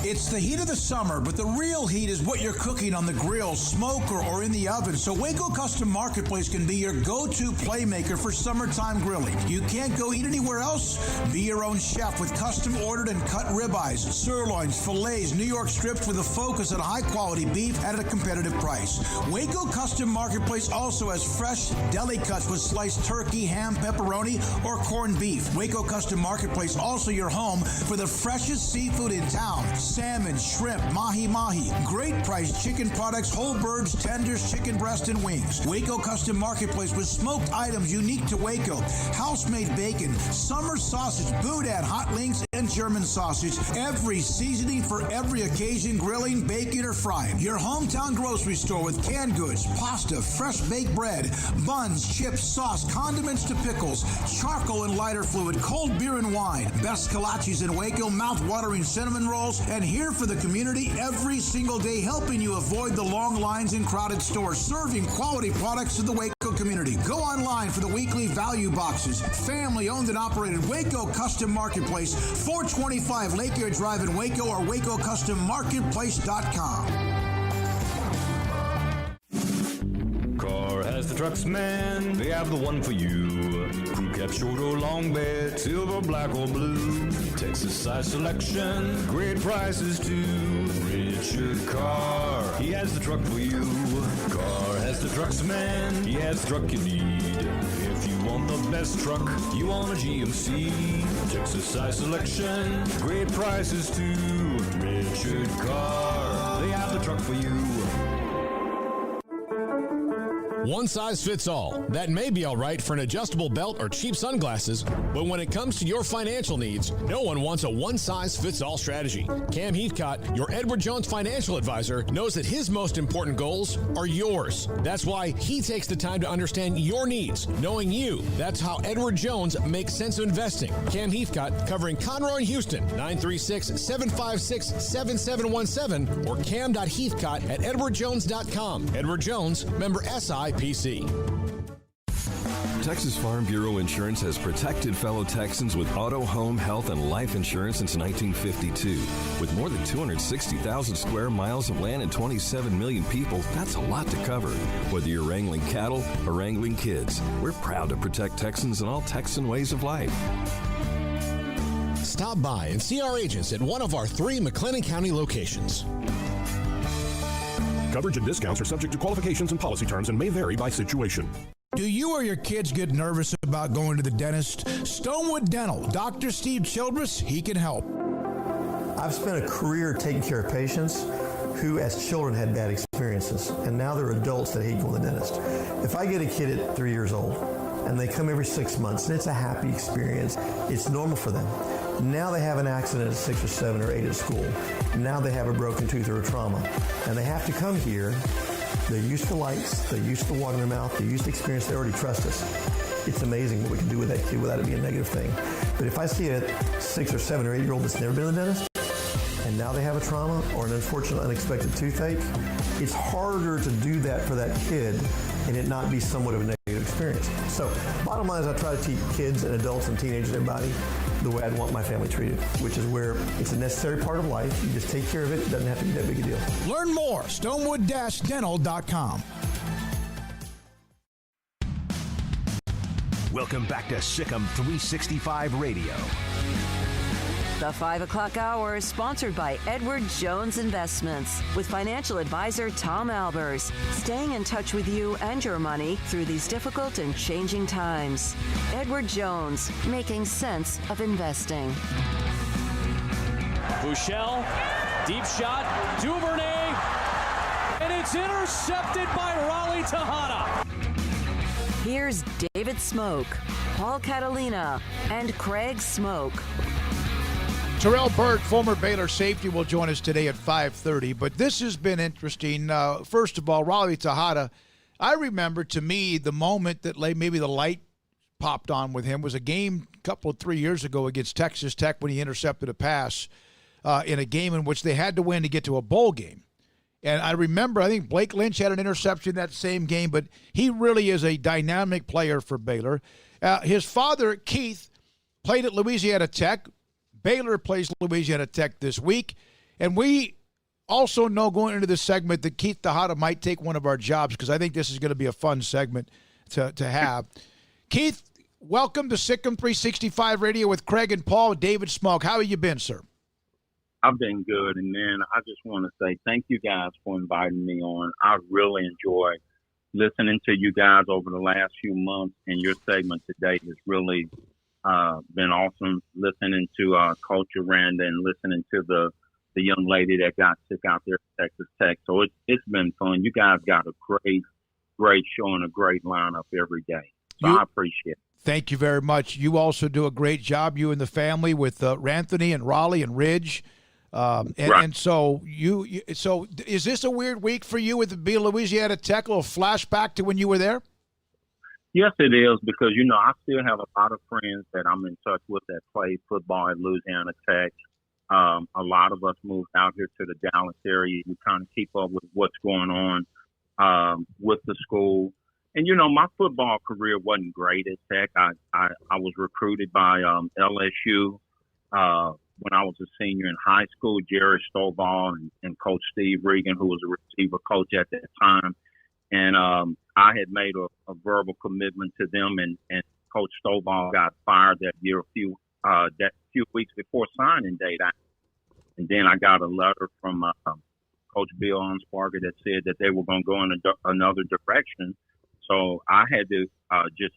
It's the heat of the summer, but the real heat is what you're cooking on the grill, smoker, or in the oven. So Waco Custom Marketplace can be your go-to playmaker for summertime grilling. You can't go eat anywhere else? Be your own chef with custom-ordered and cut ribeyes, sirloins, fillets, New York strips with a focus on high-quality beef at a competitive price. Waco Custom Marketplace also has fresh deli cuts with sliced turkey, ham, pepperoni, or corned beef. Waco Custom Marketplace also your home for the freshest seafood in town. Salmon, shrimp, mahi-mahi, great priced chicken products, whole birds, tenders, chicken breast, and wings. Waco Custom Marketplace with smoked items unique to Waco, house-made bacon, summer sausage, boudin, hot links, and German sausage. Every seasoning for every occasion, grilling, baking, or frying. Your hometown grocery store with canned goods, pasta, fresh baked bread, buns, chips, sauce, condiments to pickles, charcoal and lighter fluid, cold beer and wine, best kolaches in Waco, mouth-watering cinnamon rolls, and here for the community every single day, helping you avoid the long lines in crowded stores, serving quality products to the Waco community. Go online for the weekly value boxes. Family owned and operated Waco Custom Marketplace, 425 Lake Air Drive in Waco, or WacoCustomMarketplace.com. Carr has the trucks, man. They have the one for you. Crew cab, short or long bed, silver, black or blue. Texas size selection, great prices too. Richard Carr, he has the truck for you. Carr has the trucks, man. He has the truck you need. If you want the best truck, you want a GMC. Texas size selection, great prices too. Richard Carr, they have the truck for you. One size fits all. That may be all right for an adjustable belt or cheap sunglasses, but when it comes to your financial needs, no one wants a one-size-fits-all strategy. Cam Heathcott, your Edward Jones financial advisor, knows that his most important goals are yours. That's why he takes the time to understand your needs, knowing you. That's how Edward Jones makes sense of investing. Cam Heathcott, covering Conroe and Houston, 936-756-7717, or cam.heathcott@edwardjones.com. Edward Jones, member SIPC. Texas Farm Bureau Insurance has protected fellow Texans with auto, home, health, and life insurance since 1952. With more than 260,000 square miles of land and 27 million people, that's a lot to cover. Whether you're wrangling cattle or wrangling kids, we're proud to protect Texans in all Texan ways of life. Stop by and see our agents at one of our 3 McLennan County locations. Coverage and discounts are subject to qualifications and policy terms and may vary by situation. Do you or your kids get nervous about going to the dentist? Stonewood Dental, Dr. Steve Childress, he can help. I've spent a career taking care of patients who as children had bad experiences, and now they're adults that hate going to the dentist. If I get a kid at 3 years old and they come every 6 months and it's a happy experience, it's normal for them. Now they have an accident at 6 or 7 or 8 at school. Now they have a broken tooth or a trauma, and they have to come here. They're used to lights, they're used to water in their mouth, they're used to experience, they already trust us. It's amazing what we can do with that kid without it being a negative thing. But if I see a 6 or 7 or 8 year old that's never been to the dentist, and now they have a trauma or an unfortunate unexpected toothache, it's harder to do that for that kid and it not be somewhat of a negative experience. So bottom line is I try to teach kids and adults and teenagers and everybody the way I'd want my family treated, which is where it's a necessary part of life. You just take care of it. It doesn't have to be that big a deal. Learn more, stonewood-dental.com. Welcome back to Sikkim 365 Radio. The 5 o'clock hour is sponsored by Edward Jones Investments with financial advisor Tom Albers, staying in touch with you and your money through these difficult and changing times. Edward Jones, making sense of investing. Bouchel, deep shot, Duvernay, and it's intercepted by Raleigh Tejada. Here's David Smoke, Paul Catalina, and Craig Smoke. Terrell Burt, former Baylor safety, will join us today at 5:30. But this has been interesting. First of all, Raleigh Tejada, I remember, to me, the moment that maybe the light popped on with him was a game a 3 years ago against Texas Tech when he intercepted a pass in a game in which they had to win to get to a bowl game. And I remember, I think Blake Lynch had an interception that same game, but he really is a dynamic player for Baylor. His father, Keith, played at Louisiana Tech. Baylor plays Louisiana Tech this week. And we also know going into this segment that Keith Tejada might take one of our jobs because I think this is going to be a fun segment to have. Keith, welcome to Sikkim 365 Radio with Craig and Paul, David Smoke. How have you been, sir? I've been good. And, man, I just want to say thank you guys for inviting me on. I really enjoy listening to you guys over the last few months, and your segment today has really been awesome, listening to Coach Aranda and listening to the young lady that got sick out there at Texas Tech. So it's been fun. You guys got a great show and a great lineup every day. So I appreciate it. Thank you very much. You also do a great job, you and the family, with Ranthony and Raleigh and Ridge. And so so is this a weird week for you with the Louisiana Tech? A little flashback to when you were there? Yes, it is, because, I still have a lot of friends that I'm in touch with that play football at Louisiana Tech. A lot of us moved out here to the Dallas area. We kind of keep up with what's going on with the school. And, my football career wasn't great at Tech. I was recruited by LSU when I was a senior in high school. Jerry Stovall and Coach Steve Regan, who was a receiver coach at that time. And I had made a verbal commitment to them, and Coach Stovall got fired that year, that few weeks before signing date. And then I got a letter from Coach Bill Unsparger that said that they were going to go in another direction. So I had to just,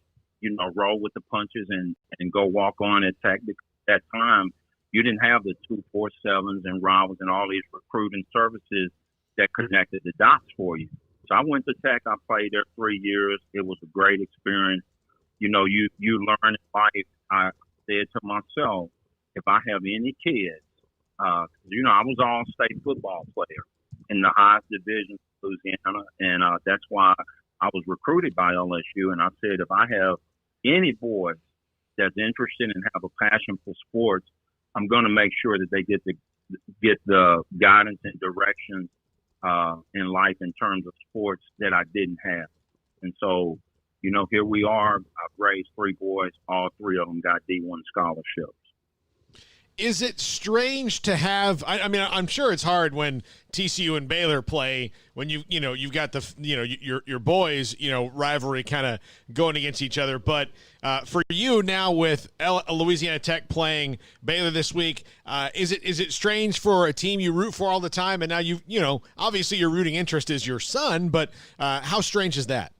roll with the punches and go walk on at Tech. Because at that time, you didn't have the 247s and rivals and all these recruiting services that connected the dots for you. So I went to Tech. I played there 3 years. It was a great experience. You learn in life. I said to myself, if I have any kids, I was an all-state football player in the highest division of Louisiana, and that's why I was recruited by LSU. And I said, if I have any boys that's interested and have a passion for sports, I'm going to make sure that they get the guidance and direction in life in terms of sports that I didn't have. And so, here we are. I've raised 3 boys. All 3 of them got D1 scholarships. Is it strange to have? I mean, I'm sure it's hard when TCU and Baylor play, when you've got your boys rivalry kind of going against each other. But for you now with Louisiana Tech playing Baylor this week, is it strange for a team you root for all the time, and now obviously your rooting interest is your son, but how strange is that?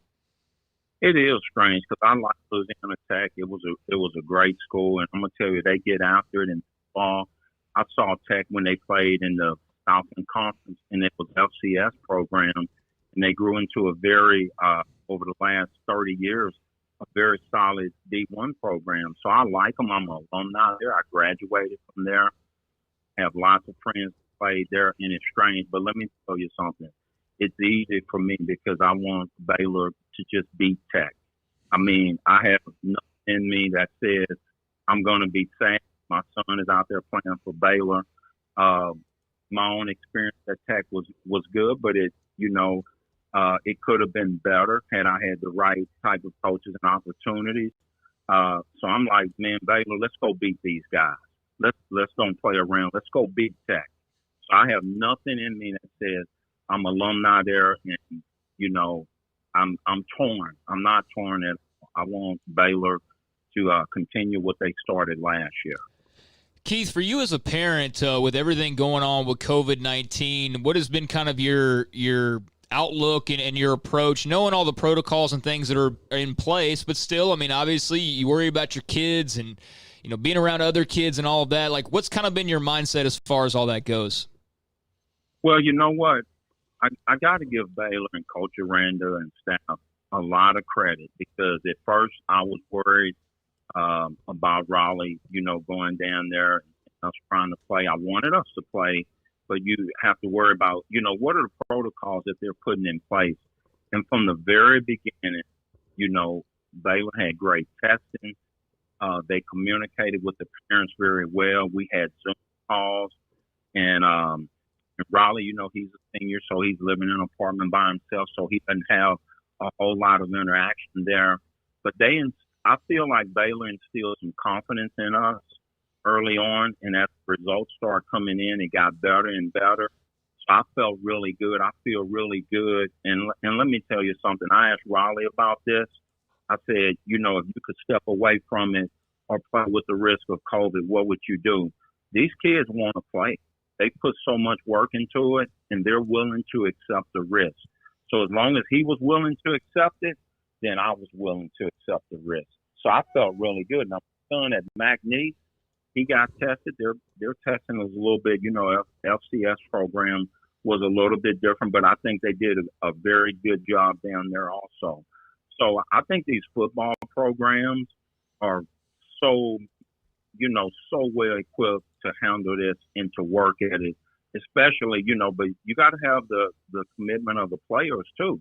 It is strange because I like Louisiana Tech. It was a great school, and I'm gonna tell you, they get after it in fall. I saw Tech when they played in the Southland Conference, and it was FCS program, and they grew into a very over the last 30 years, a very solid D1 program. So I like them. I'm an alumni there. I graduated from there. Have lots of friends that played there, and it's strange. But let me tell you something. It's easy for me because I want Baylor to just beat Tech. I mean, I have nothing in me that says I'm going to be sad. My son is out there playing for Baylor. My own experience at Tech was good, but it could have been better had I had the right type of coaches and opportunities. So I'm like, man, Baylor, let's go beat these guys. Let's don't play around. Let's go beat Tech. So I have nothing in me that says I'm alumni there, and I'm torn. I'm not torn at all. I want Baylor to continue what they started last year. Keith, for you as a parent, with everything going on with COVID-19, what has been kind of your outlook and your approach, knowing all the protocols and things that are in place, but still, I mean, obviously you worry about your kids and, being around other kids and all of that. Like, what's kind of been your mindset as far as all that goes? Well, you know what? I got to give Baylor and Coach Aranda and staff a lot of credit, because at first I was worried about Raleigh, going down there and us trying to play. I wanted us to play, but you have to worry about, what are the protocols that they're putting in place. And from the very beginning, Baylor had great testing. They communicated with the parents very well. We had Zoom calls, and Raleigh, he's a senior, so he's living in an apartment by himself, so he doesn't have a whole lot of interaction there. But I feel like Baylor instilled some confidence in us early on, and as the results started coming in, it got better and better. So I felt really good. I feel really good. And let me tell you something. I asked Raleigh about this. I said, if you could step away from it or play with the risk of COVID, what would you do? These kids want to play. They put so much work into it, and they're willing to accept the risk. So as long as he was willing to accept it, then I was willing to accept the risk. So I felt really good. Now, my son at McNeese, he got tested. Their testing was a little bit, FCS program was a little bit different, but I think they did a very good job down there also. So I think these football programs are so well equipped to handle this and to work at it, especially, but you got to have the commitment of the players too,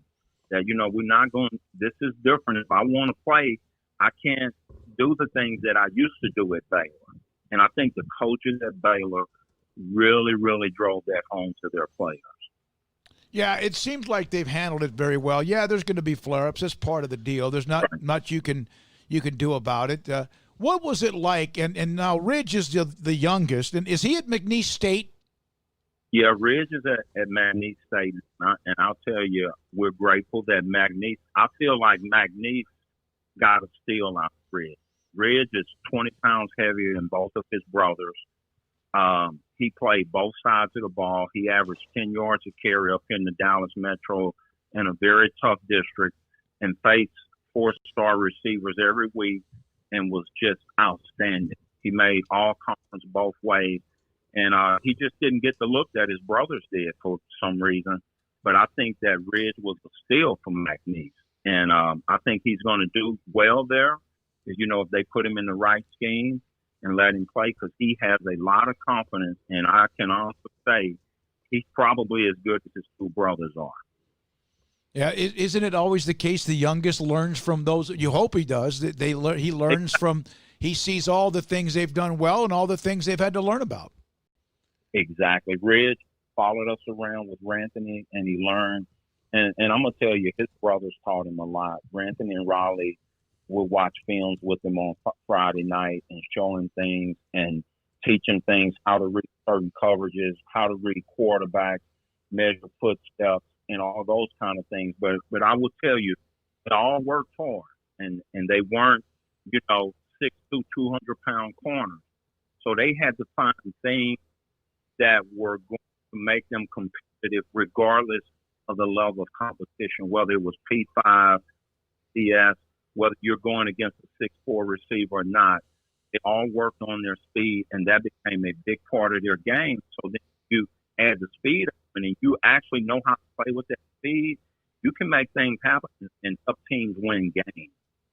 that, we're not going, this is different. If I want to play, I can't do the things that I used to do at Baylor. And I think the coaches at Baylor really, really drove that home to their players. Yeah, it seems like they've handled it very well. Yeah, there's going to be flare-ups. That's part of the deal. There's not much you can do about it. What was it like? And now Ridge is the youngest. And is he at McNeese State? Yeah, Ridge is at McNeese State. And I'll tell you, we're grateful that McNeese – I feel like McNeese got a steal out of Ridge. Ridge is 20 pounds heavier than both of his brothers. He played both sides of the ball. He averaged 10 yards a carry up in the Dallas Metro in a very tough district, and faced 4-star receivers every week and was just outstanding. He made all conference both ways, and he just didn't get the look that his brothers did for some reason. But I think that Ridge was a steal from McNeese, and I think he's going to do well there. If they put him in the right scheme and let him play, because he has a lot of confidence, and I can also say he's probably as good as his two brothers are. Yeah, isn't it always the case the youngest learns from those? You hope he does. He learns from, he sees all the things they've done well and all the things they've had to learn about. Exactly. Ridge followed us around with Ranthony, and he learned. And I'm going to tell you, his brothers taught him a lot. Ranthony and Raleigh would watch films with him on Friday night and show him things and teach him things, how to read certain coverages, how to read quarterbacks, measure footsteps, and all those kind of things. But I will tell you, they all worked hard, and they weren't, 6'2", 200-pound corners. So they had to find things that were going to make them competitive regardless of the level of competition, whether it was P5 FCS, whether you're going against a 6'4" receiver or not, they all worked on their speed, and that became a big part of their game. So then you add the speed up, and you actually know how to play with that speed. You can make things happen, and top teams win games.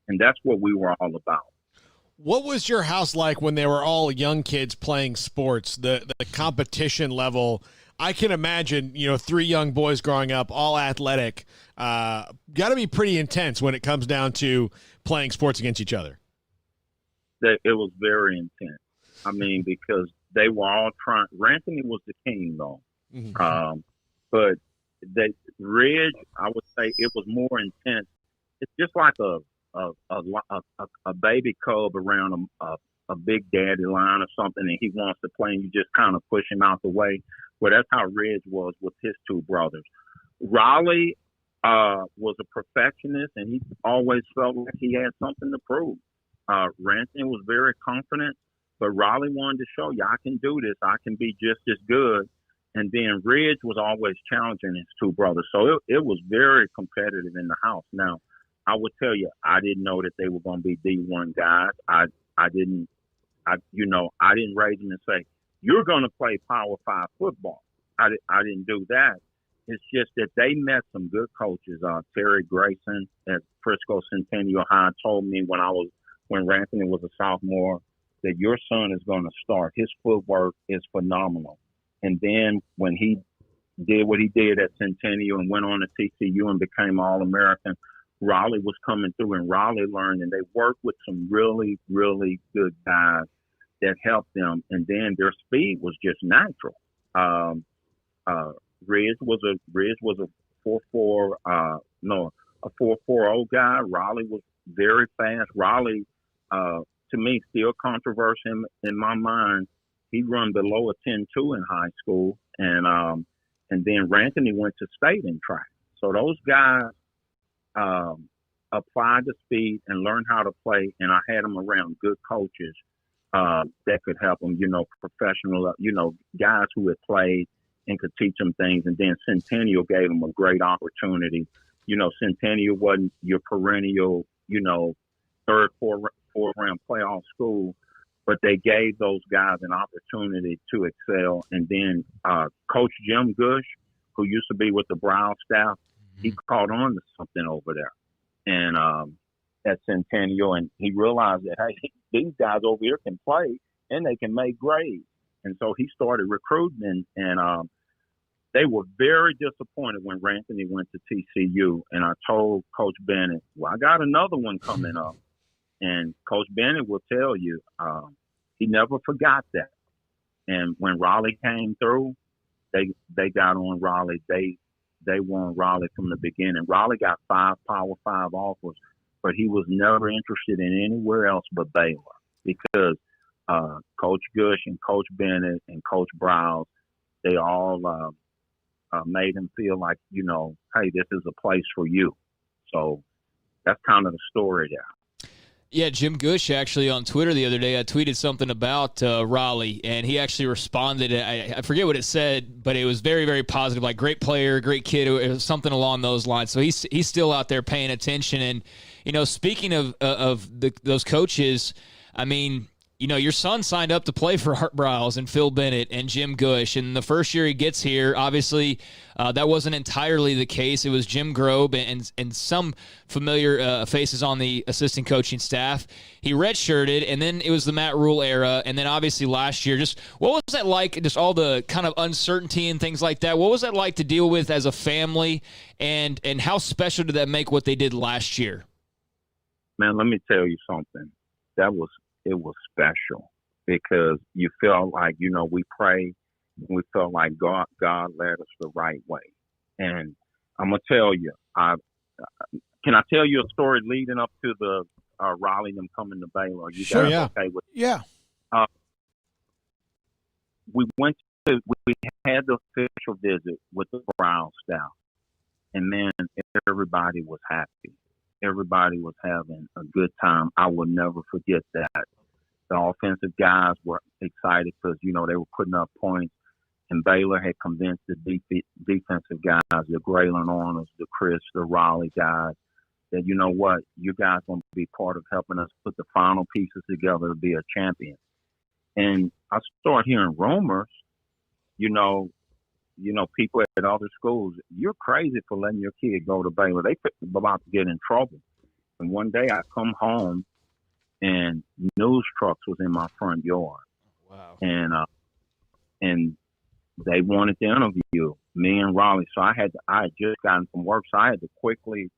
And that's what we were all about. What was your house like when they were all young kids playing sports, the competition level? I can imagine, 3 young boys growing up, all athletic, got to be pretty intense when it comes down to playing sports against each other. It was very intense. I mean, because they were all trying. Ranthony was the king, though. Mm-hmm. But Ridge, I would say it was more intense. It's just like a baby cub around a big daddy lion or something, and he wants to play, and you just kind of push him out the way. Well, that's how Ridge was with his 2 brothers. Raleigh was a perfectionist, and he always felt like he had something to prove. Ranthony was very confident, but Raleigh wanted to show you, I can do this. I can be just as good. And then Ridge was always challenging his 2 brothers. So it was very competitive in the house. Now, I would tell you, I didn't know that they were going to be D1 guys. I didn't raise them and say, you're going to play Power 5 football. I didn't do that. It's just that they met some good coaches. Terry Grayson at Frisco Centennial High told me when Ranthony was a sophomore that your son is going to start. His footwork is phenomenal. And then when he did what he did at Centennial and went on to TCU and became All-American, Raleigh was coming through, and Raleigh learned, and they worked with some really, really good guys that helped them. And then their speed was just natural. Ridge was a 4.40 guy. Raleigh was very fast. Raleigh, to me, still controversial in my mind. He run below a 10.2 in high school, and then Ranthony went to state in track. So those guys applied the speed and learned how to play, and I had them around good coaches that could help them, professional, guys who had played and could teach them things. And then Centennial gave them a great opportunity. Centennial wasn't your perennial, third, fourth round playoff school, but they gave those guys an opportunity to excel. And then Coach Jim Gush, who used to be with the Brown staff, he caught on to something over there and at Centennial, and he realized that, hey, these guys over here can play and they can make grades. And so he started recruiting, and they were very disappointed when Ranthony went to TCU. And I told Coach Bennett, well, I got another one coming up. And Coach Bennett will tell you, he never forgot that. And when Raleigh came through, they got on Raleigh. They won Raleigh from the beginning. Raleigh got 5 Power 5 offers, but he was never interested in anywhere else but Baylor because Coach Gush and Coach Bennett and Coach Browse, they all made him feel like, hey, this is a place for you. So that's kind of the story there. Yeah, Jim Gush actually on Twitter the other day, I tweeted something about Raleigh, and he actually responded. I forget what it said, but it was very, very positive, like great player, great kid, it was something along those lines. So he's still out there paying attention. And, speaking of those coaches, I mean, your son signed up to play for Art Browse and Phil Bennett and Jim Gush. And the first year he gets here, obviously, that wasn't entirely the case. It was Jim Grobe and some familiar faces on the assistant coaching staff. He redshirted, and then it was the Matt Rule era. And then obviously last year, just what was that like, just all the kind of uncertainty and things like that? What was that like to deal with as a family, and how special did that make what they did last year? Man, let me tell you something. It was special because you felt like, we prayed and we felt like God led us the right way. And I'm going to tell you, can I tell you a story leading up to the Raleigh them coming to Baylor? You sure, guys yeah. Okay with yeah. We had the official visit with the Brown staff, and man, everybody was happy. Everybody was having a good time. I will never forget that. The offensive guys were excited because, they were putting up points. And Baylor had convinced the defensive guys, the Graylin Arnolds, the Chris, the Raleigh guys, that, you know what, you guys going to be part of helping us put the final pieces together to be a champion. And I start hearing rumors, you know, people at other schools, you're crazy for letting your kid go to Baylor. They about to get in trouble. And one day I come home and news trucks was in my front yard. Wow. And they wanted to interview me and Raleigh. So I had just gotten from work, so I had to quickly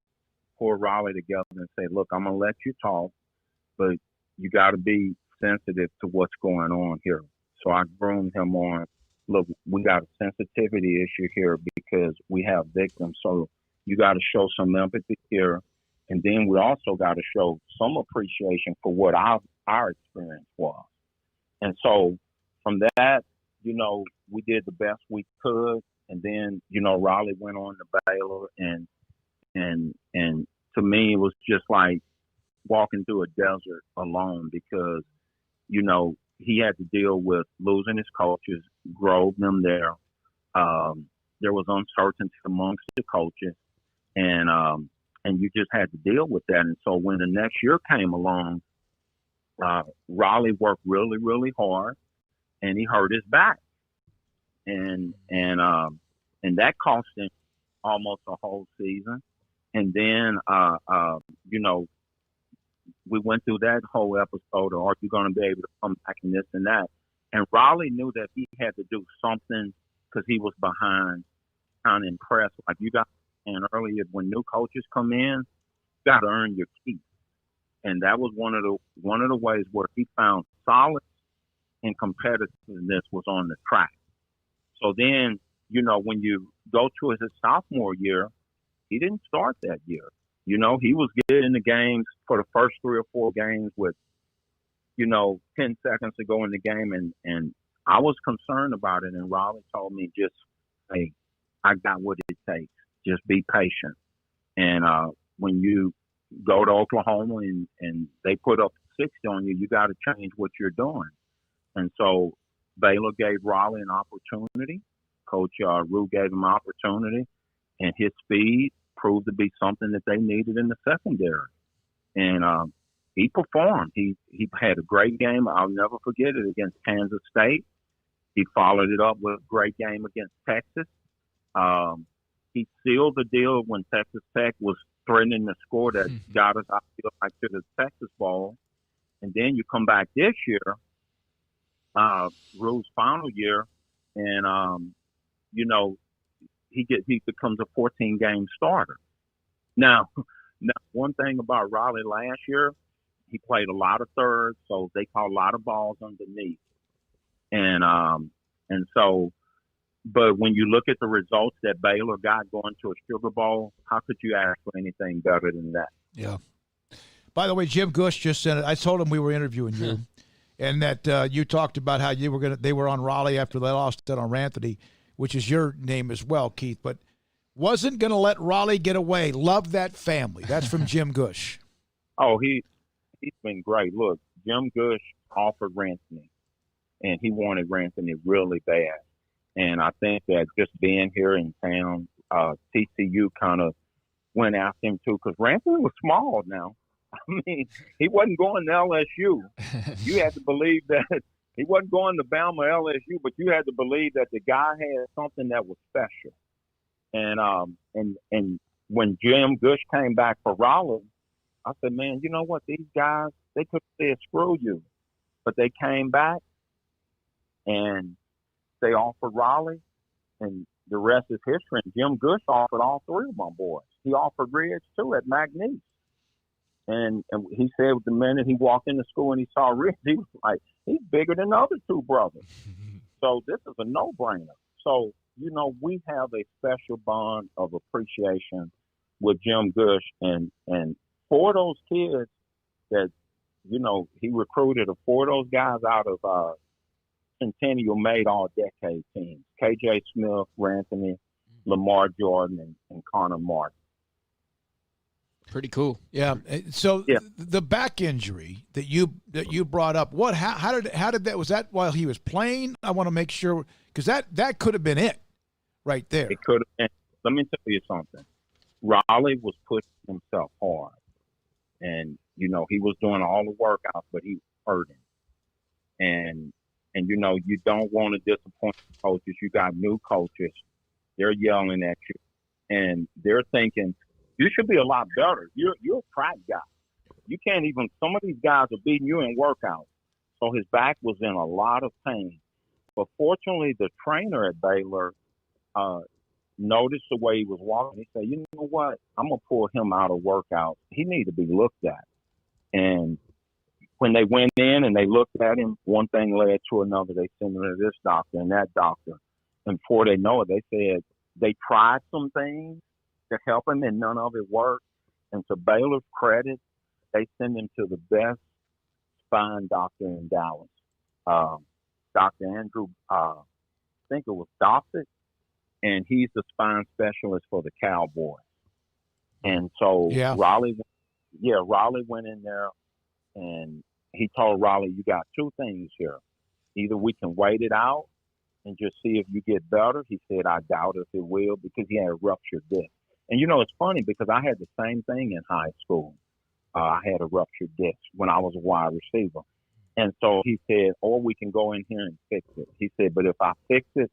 pull Raleigh together and say, look, I'm going to let you talk, but you got to be sensitive to what's going on here. So I groomed him on, look, we got a sensitivity issue here because we have victims. So you got to show some empathy here. And then we also got to show some appreciation for what our experience was. And so from that, you know, we did the best we could. And then, you know, Raleigh went on to Baylor, and to me, it was just like walking through a desert alone because, you know, he had to deal with losing his coaches, drove them there. There was uncertainty amongst the coaches, and you just had to deal with that. And so when the next year came along, Raleigh worked really, really hard, and he hurt his back, and that cost him almost a whole season. And then, you know, we went through that whole episode of, are you going to be able to come back and this and that? And Raleigh knew that he had to do something because he was behind, kind of impressed. Like you got and earlier, when new coaches come in, you got to earn your keep. And that was one of the ways where he found solace and competitiveness was on the track. So then, you know, when you go to his sophomore year, he didn't start that year. You know, he was getting in the games for the first 3 or 4 games with, you know, 10 seconds to go in the game. And I was concerned about it. And Raleigh told me, just, hey, I got what it takes. Just be patient. And when you go to Oklahoma and they put up 60 on you, you got to change what you're doing. And so Baylor gave Raleigh an opportunity. Coach Rue gave him an opportunity. And his speed proved to be something that they needed in the secondary. And he performed. He had a great game. I'll never forget it against Kansas State. He followed it up with a great game against Texas. He sealed the deal when Texas Tech was threatening to score that got us, I feel like, to the Texas Bowl. And then you come back this year, Rue's final year, and, you know, he becomes a 14-game starter. Now, one thing about Raleigh last year, he played a lot of thirds, so they caught a lot of balls underneath. And so, but when you look at the results that Baylor got going to a Sugar Bowl, how could you ask for anything better than that? Yeah. By the way, Jim Gush just sent it. I told him we were interviewing you, and that you talked about how they were on Raleigh after they lost that on Ranthony, which is your name as well, Keith, but wasn't going to let Raleigh get away. Love that family. That's from Jim Gush. Oh, he's been great. Look, Jim Gush offered Ranthony, and he wanted Ranthony really bad. And I think that just being here in town, TCU kind of went after him too, because Ranthony was small now. I mean, he wasn't going to LSU. You had to believe that he wasn't going to Bama LSU, but you had to believe that the guy had something that was special. And when Jim Gush came back for Raleigh, I said, man, you know what? These guys, they could have said, screw you. But they came back and they offered Raleigh, and the rest is history. And Jim Gush offered all 3 of my boys. He offered Ridge, too, at McNeese. And he said the minute he walked into school and he saw Ridge, he was like, he's bigger than the other 2 brothers. So this is a no-brainer. So, you know, we have a special bond of appreciation with Jim Gush. And for those kids that, you know, he recruited, 4 of those guys out of Centennial made all-decade teams. K.J. Smith, Ranthony, Lamar Jordan, and Connor Martin. Pretty cool. Yeah. So the back injury that you brought up, how did that, was that while he was playing? I want to make sure, because that could have been it right there. It could have been. Let me tell you something. Raleigh was pushing himself hard. And, he was doing all the workouts, but he was hurting. And you don't want to disappoint coaches. You got new coaches. They're yelling at you. And they're thinking, you should be a lot better. You're a track guy. You can't even – some of these guys are beating you in workouts. So his back was in a lot of pain. But fortunately, the trainer at Baylor noticed the way he was walking. He said, you know what? I'm going to pull him out of workouts. He needs to be looked at. And when they went in and they looked at him, one thing led to another. They sent him to this doctor and that doctor. And before they know it, they said they tried some things to help him and none of it worked. And to Baylor's credit, they sent him to the best spine doctor in Dallas, Dr. Andrew, I think it was Dossett, and he's the spine specialist for the Cowboys. And so Raleigh went in there, and he told Raleigh, you got two things here. Either we can wait it out and just see if you get better. He said, I doubt if it will, because he had a ruptured disc. And, it's funny because I had the same thing in high school. I had a ruptured disc when I was a wide receiver. And so he said, or we can go in here and fix it. He said, but if I fix it,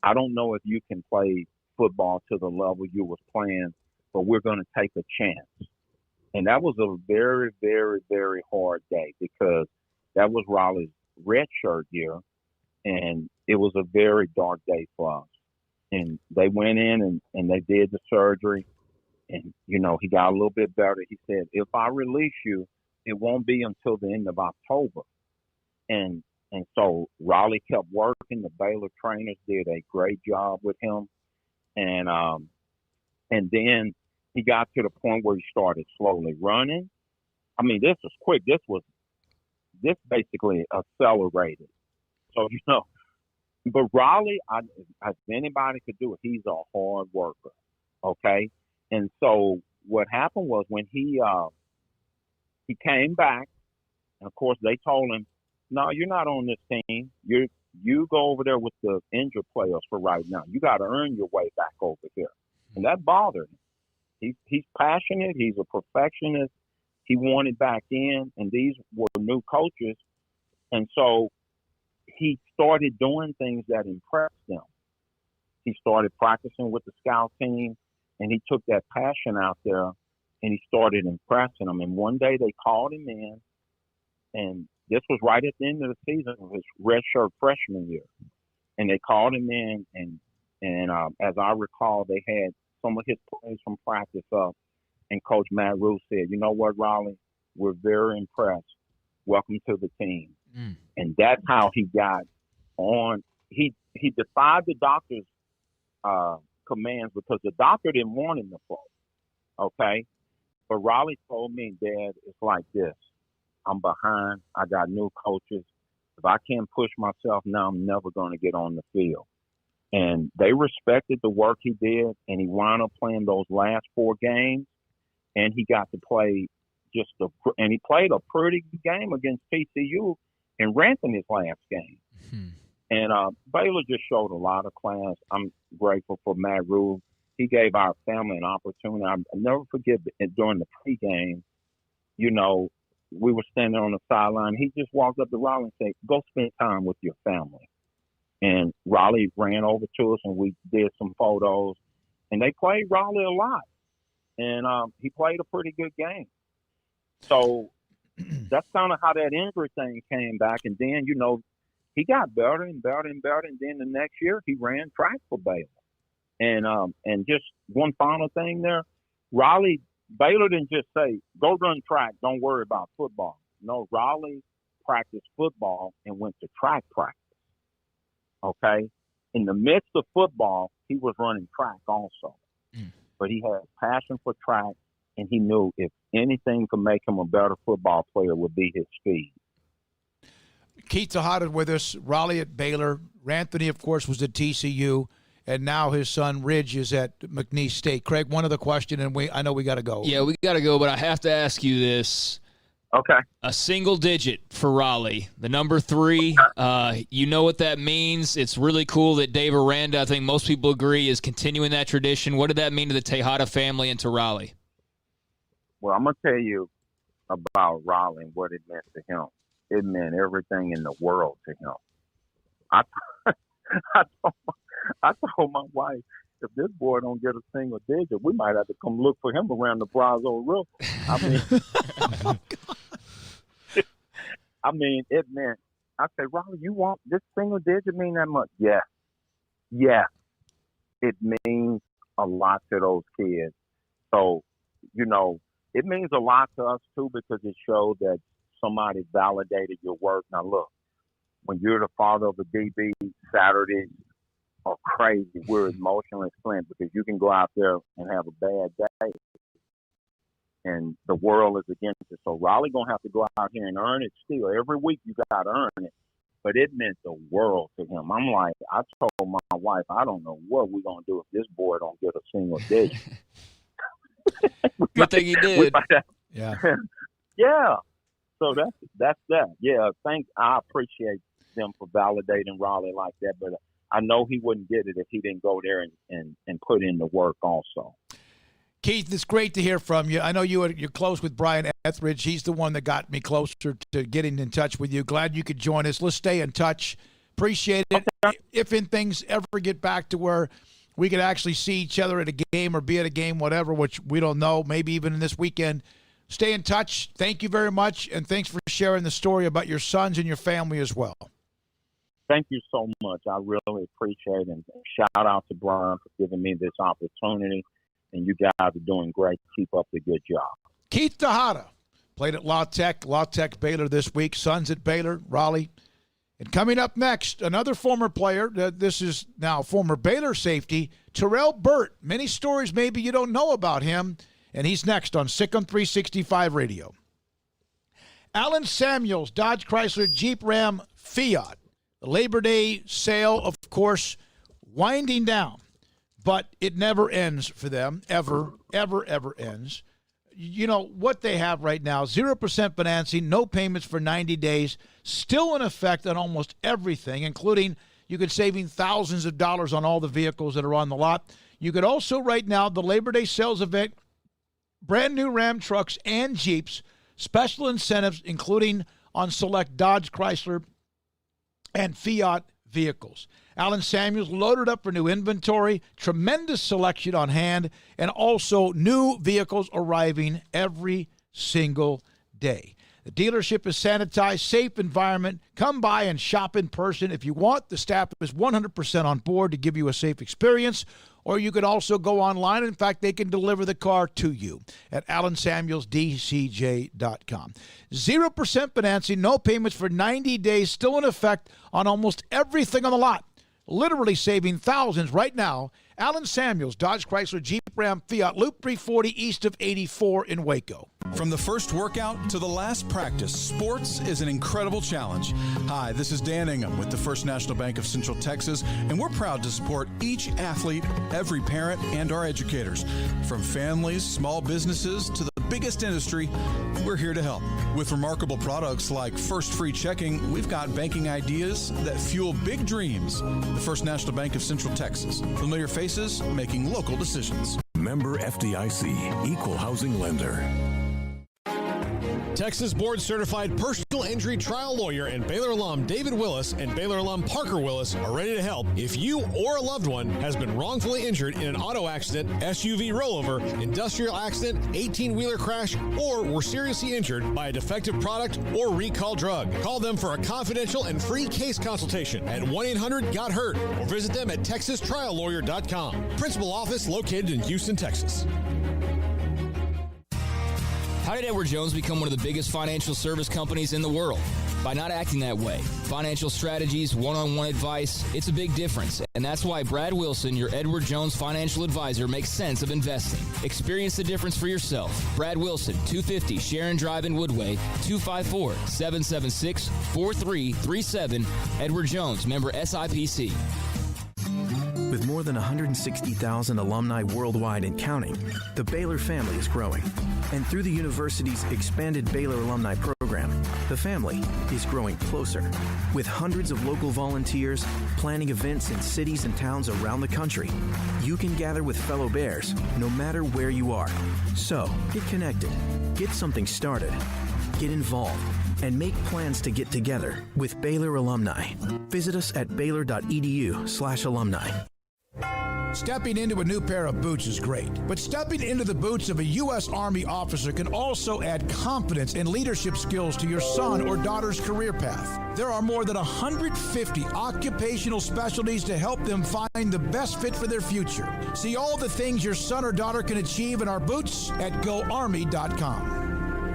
I don't know if you can play football to the level you was playing, but we're going to take a chance. And that was a very, very, very hard day because that was Raleigh's redshirt year, and it was a very dark day for us. And they went in and they did the surgery, and, he got a little bit better. He said, if I release you, it won't be until the end of October. And so Raleigh kept working. The Baylor trainers did a great job with him. And then he got to the point where he started slowly running. I mean, this was quick. This basically accelerated. So, but Raleigh, if anybody could do it, he's a hard worker. Okay. And so what happened was when he came back, and of course they told him, no, you're not on this team. You go over there with the injured players for right now. You got to earn your way back over here. And that bothered him. He's passionate. He's a perfectionist. He wanted back in, and these were new coaches. And so he started doing things that impressed them. He started practicing with the scout team, and he took that passion out there, and he started impressing them. And one day they called him in, and this was right at the end of the season of his redshirt freshman year. And they called him in, and as I recall, they had some of his plays from practice up, and Coach Matt Rule said, you know what, Raleigh, we're very impressed. Welcome to the team. And that's how he got on. He defied the doctor's commands because the doctor didn't want him to play. Okay? But Raleigh told me, Dad, it's like this. I'm behind. I got new coaches. If I can't push myself now, I'm never going to get on the field. And they respected the work he did, and he wound up playing those last 4 games, and he got to play and he played a pretty good game against TCU in Ransom his last game. And Baylor just showed a lot of class. I'm grateful for Matt Rule. He gave our family an opportunity. I'll never forget during the pregame, we were standing on the sideline. He just walked up to Raleigh and said, go spend time with your family. And Raleigh ran over to us, and we did some photos. And they played Raleigh a lot. And he played a pretty good game. So that's kind of how that injury thing came back. And then, he got better and better and better. And then the next year, he ran track for Baylor. And just one final thing there, Baylor didn't just say, go run track, don't worry about football. No, Raleigh practiced football and went to track practice. Okay? In the midst of football, he was running track also. But he had a passion for track, and he knew if anything could make him a better football player would be his speed. Keith Tejada with us, Raleigh at Baylor. Ranthony, of course, was at TCU. And now his son, Ridge, is at McNeese State. Craig, one other question, and I know we got to go. Yeah, we got to go, but I have to ask you this. Okay. A single digit for Raleigh. The number 3, you know what that means. It's really cool that Dave Aranda, I think most people agree, is continuing that tradition. What did that mean to the Tejada family and to Raleigh? Well, I'm going to tell you about Raleigh and what it meant to him. It meant everything in the world to him. I told my wife, if this boy don't get a single digit, we might have to come look for him around the Brazos River. I mean, it meant, I said, Raleigh, you want this single digit mean that much? Yeah. Yeah. It means a lot to those kids. So, it means a lot to us, too, because it showed that somebody validated your work. Now, look, when you're the father of a DB, Saturdays are crazy. We're emotionally spent because you can go out there and have a bad day, and the world is against it. So Raleigh going to have to go out here and earn it still. Every week you got to earn it. But it meant the world to him. I'm like, I told my wife, I don't know what we're going to do if this boy don't get a single digit. Good thing he did. Yeah. Yeah. So that's that. Yeah, I appreciate them for validating Raleigh like that, but I know he wouldn't get it if he didn't go there and put in the work also. Keith, it's great to hear from you. I know you're close with Brian Etheridge. He's the one that got me closer to getting in touch with you. Glad you could join us. Let's stay in touch. Appreciate it. Okay. If things ever get back to where we could actually see each other at a game or be at a game, whatever, which we don't know, maybe even in this weekend, stay in touch. Thank you very much, and thanks for sharing the story about your sons and your family as well. Thank you so much. I really appreciate it. And shout out to Brian for giving me this opportunity. And you guys are doing great. Keep up the good job. Keith Tejada played at La Tech Baylor this week. Sons at Baylor, Raleigh. And coming up next, another former player. This is now former Baylor safety, Terrell Burt. Many stories maybe you don't know about him. And he's next on Sikkim 365 Radio. Alan Samuels, Dodge Chrysler Jeep Ram Fiat. The Labor Day sale, of course, winding down. But it never ends for them, ever ends. You know what they have right now, 0% financing, no payments for 90 days, still in effect on almost everything, including you could saving thousands of dollars on all the vehicles that are on the lot. You could also right now, the Labor Day sales event, brand new Ram trucks and Jeeps, special incentives, including on select Dodge, Chrysler, and Fiat vehicles. Alan Samuels loaded up for new inventory, tremendous selection on hand, and also new vehicles arriving every single day. The dealership is sanitized, safe environment. Come by and shop in person. If you want, the staff is 100% on board to give you a safe experience, or you can also go online. In fact, they can deliver the car to you at AlanSamuelsDCJ.com. 0% financing, no payments for 90 days, still in effect on almost everything on the lot. Literally saving thousands right now. Alan Samuels, Dodge Chrysler Jeep Ram Fiat, Loop 340 east of 84 in Waco. From the first workout to the last practice, sports is an incredible challenge. Hi, this is Dan Ingham with the First National Bank of Central Texas, and we're proud to support each athlete, every parent, and our educators. From families, small businesses, to the biggest industry, we're here to help. With remarkable products like First Free Checking, we've got banking ideas that fuel big dreams. The First National Bank of Central Texas. Familiar faces making local decisions. Member FDIC, Equal Housing Lender. Texas Board Certified Personal Injury Trial Lawyer and Baylor alum David Willis and Baylor alum Parker Willis are ready to help if you or a loved one has been wrongfully injured in an auto accident, SUV rollover, industrial accident, 18-wheeler crash, or were seriously injured by a defective product or recall drug. Call them for a confidential and free case consultation at 1-800-GOT-HURT or visit them at TexasTrialLawyer.com. Principal office located in Houston, Texas. How did Edward Jones become one of the biggest financial service companies in the world? By not acting that way. Financial strategies, one-on-one advice, it's a big difference. And that's why Brad Wilson, your Edward Jones financial advisor, makes sense of investing. Experience the difference for yourself. Brad Wilson, 250 Sharon Drive in Woodway, 254-776-4337. Edward Jones, member SIPC. With more more than 160,000 alumni worldwide and counting, the Baylor family is growing. And through the university's expanded Baylor alumni program, the family is growing closer. With hundreds of local volunteers planning events in cities and towns around the country, you can gather with fellow Bears no matter where you are. So, get connected, get something started, get involved, and make plans to get together with Baylor alumni. Visit us at baylor.edu/alumni. Stepping into a new pair of boots is great, but stepping into the boots of a U.S. Army officer can also add confidence and leadership skills to your son or daughter's career path. There are more than 150 occupational specialties to help them find the best fit for their future. See all the things your son or daughter can achieve in our boots at GoArmy.com.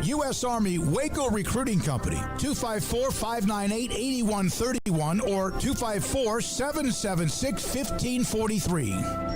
U.S. Army Waco Recruiting Company, 254-598-8131 or 254-776-1543.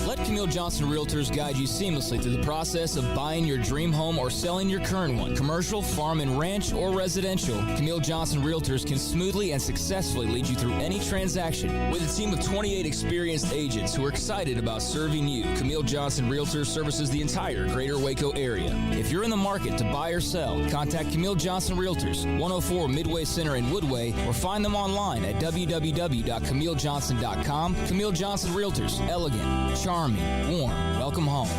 Let Camille Johnson Realtors guide you seamlessly through the process of buying your dream home or selling your current one. Commercial, farm and ranch, or residential, Camille Johnson Realtors can smoothly and successfully lead you through any transaction. With a team of 28 experienced agents who are excited about serving you, Camille Johnson Realtors services the entire greater Waco area. If you're in the market to buy or sell, contact Camille Johnson Realtors, 104 Midway Center in Woodway, or find them online at www.camillejohnson.com. Camille Johnson Realtors, elegant, charming, warm. Welcome home.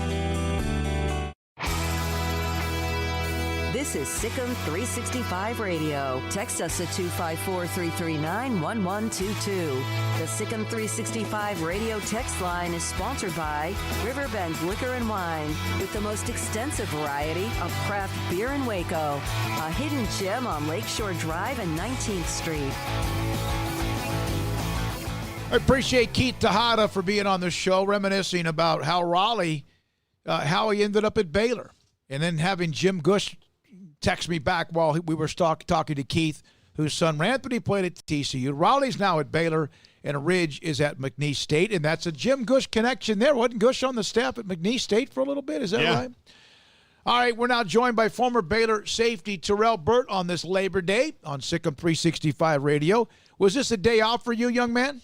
This is Sikkim 365 Radio. Text us at 254-339-1122. The Sikkim 365 Radio text line is sponsored by Riverbend Liquor and Wine, with the most extensive variety of craft beer in Waco. A hidden gem on Lakeshore Drive and 19th Street. I appreciate Keith Tejada for being on the show, reminiscing about how Raleigh, how he ended up at Baylor, and then having Jim Gush text me back while we were talking to Keith, whose son Anthony played at TCU. Raleigh's now at Baylor, and Ridge is at McNeese State, and that's a Jim Gush connection there. Wasn't Gush on the staff at McNeese State for a little bit? Is that right? All right, we're now joined by former Baylor safety Terrell Burt on this Labor Day on Sikkim 365 Radio. Was this a day off for you, young man?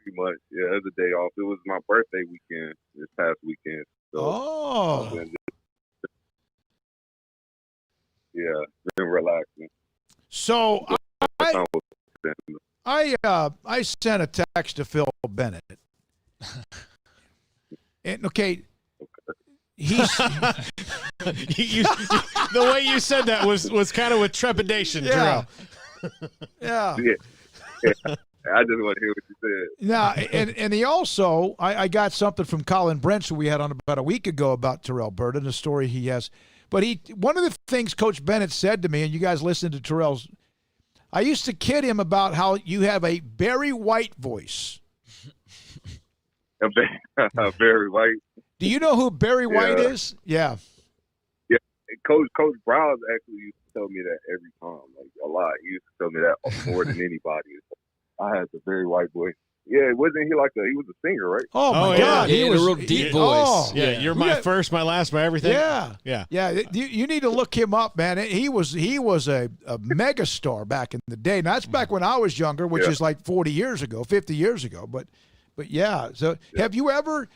Pretty much, yeah. It was a day off. It was my birthday weekend this past weekend. So yeah, been relaxing. So I sent a text to Phil Bennett, and okay, he's the way you said that was kind of with trepidation, yeah. Terrell. Yeah. I just want to hear what you said. Now, and he also, I got something from Colin Brents, who we had on about a week ago, about Terrell Burt and the story he has. But one of the things Coach Bennett said to me, and you guys listened to Terrell's, I used to kid him about how you have a Barry White voice. Barry White. Do you know who Barry White is? Yeah. Yeah. Coach Browns actually used to tell me that every time, like a lot. He used to tell me that more than anybody. I had the Barry White voice. Yeah, wasn't he he was a singer, right? Oh my God, he was a real deep voice. You're my first, my last, my everything. Yeah. Yeah. You need to look him up, man. He was a mega star back in the day. Now, that's back when I was younger, which is like 40 years ago, 50 years ago. But yeah. So did you ever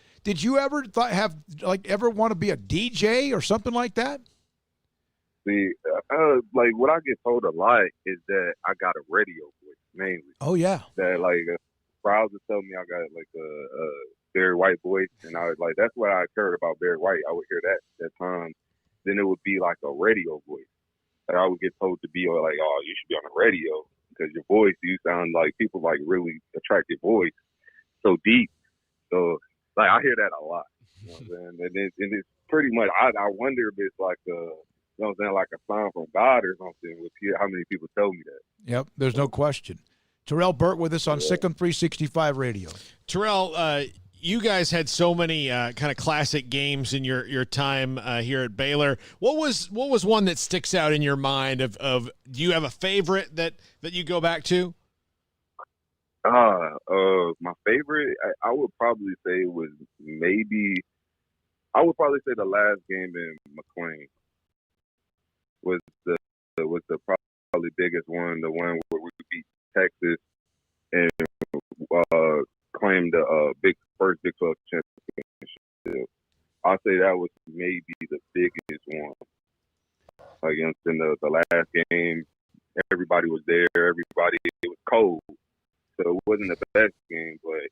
ever want to be a DJ or something like that? See, like what I get told a lot is that I got a radio voice mainly. Oh yeah. That Browns would tell me I got like a Barry White voice, and I was like, that's what I heard about Barry White. I would hear that time. Then it would be like a radio voice. Like I would get told to be like, oh, you should be on the radio because your voice, you sound like people like really attract your voice so deep. So like I hear that a lot. You know what I'm saying? And it's pretty much I wonder if it's like you know what I'm saying, like a sign from God or something with how many people tell me that. Yep, there's no question. Terrell Burt with us on Sikkim 365 Radio. Terrell, you guys had so many kind of classic games in your time here at Baylor. What was one that sticks out in your mind of do you have a favorite that you go back to? My favorite, I would probably say was the last game in Mccown was the probably biggest one, the one where we beat Texas and claimed the first Big 12 championship. I'll say that was maybe the biggest one. Against in the last game, everybody was there. It was cold, so it wasn't the best game, but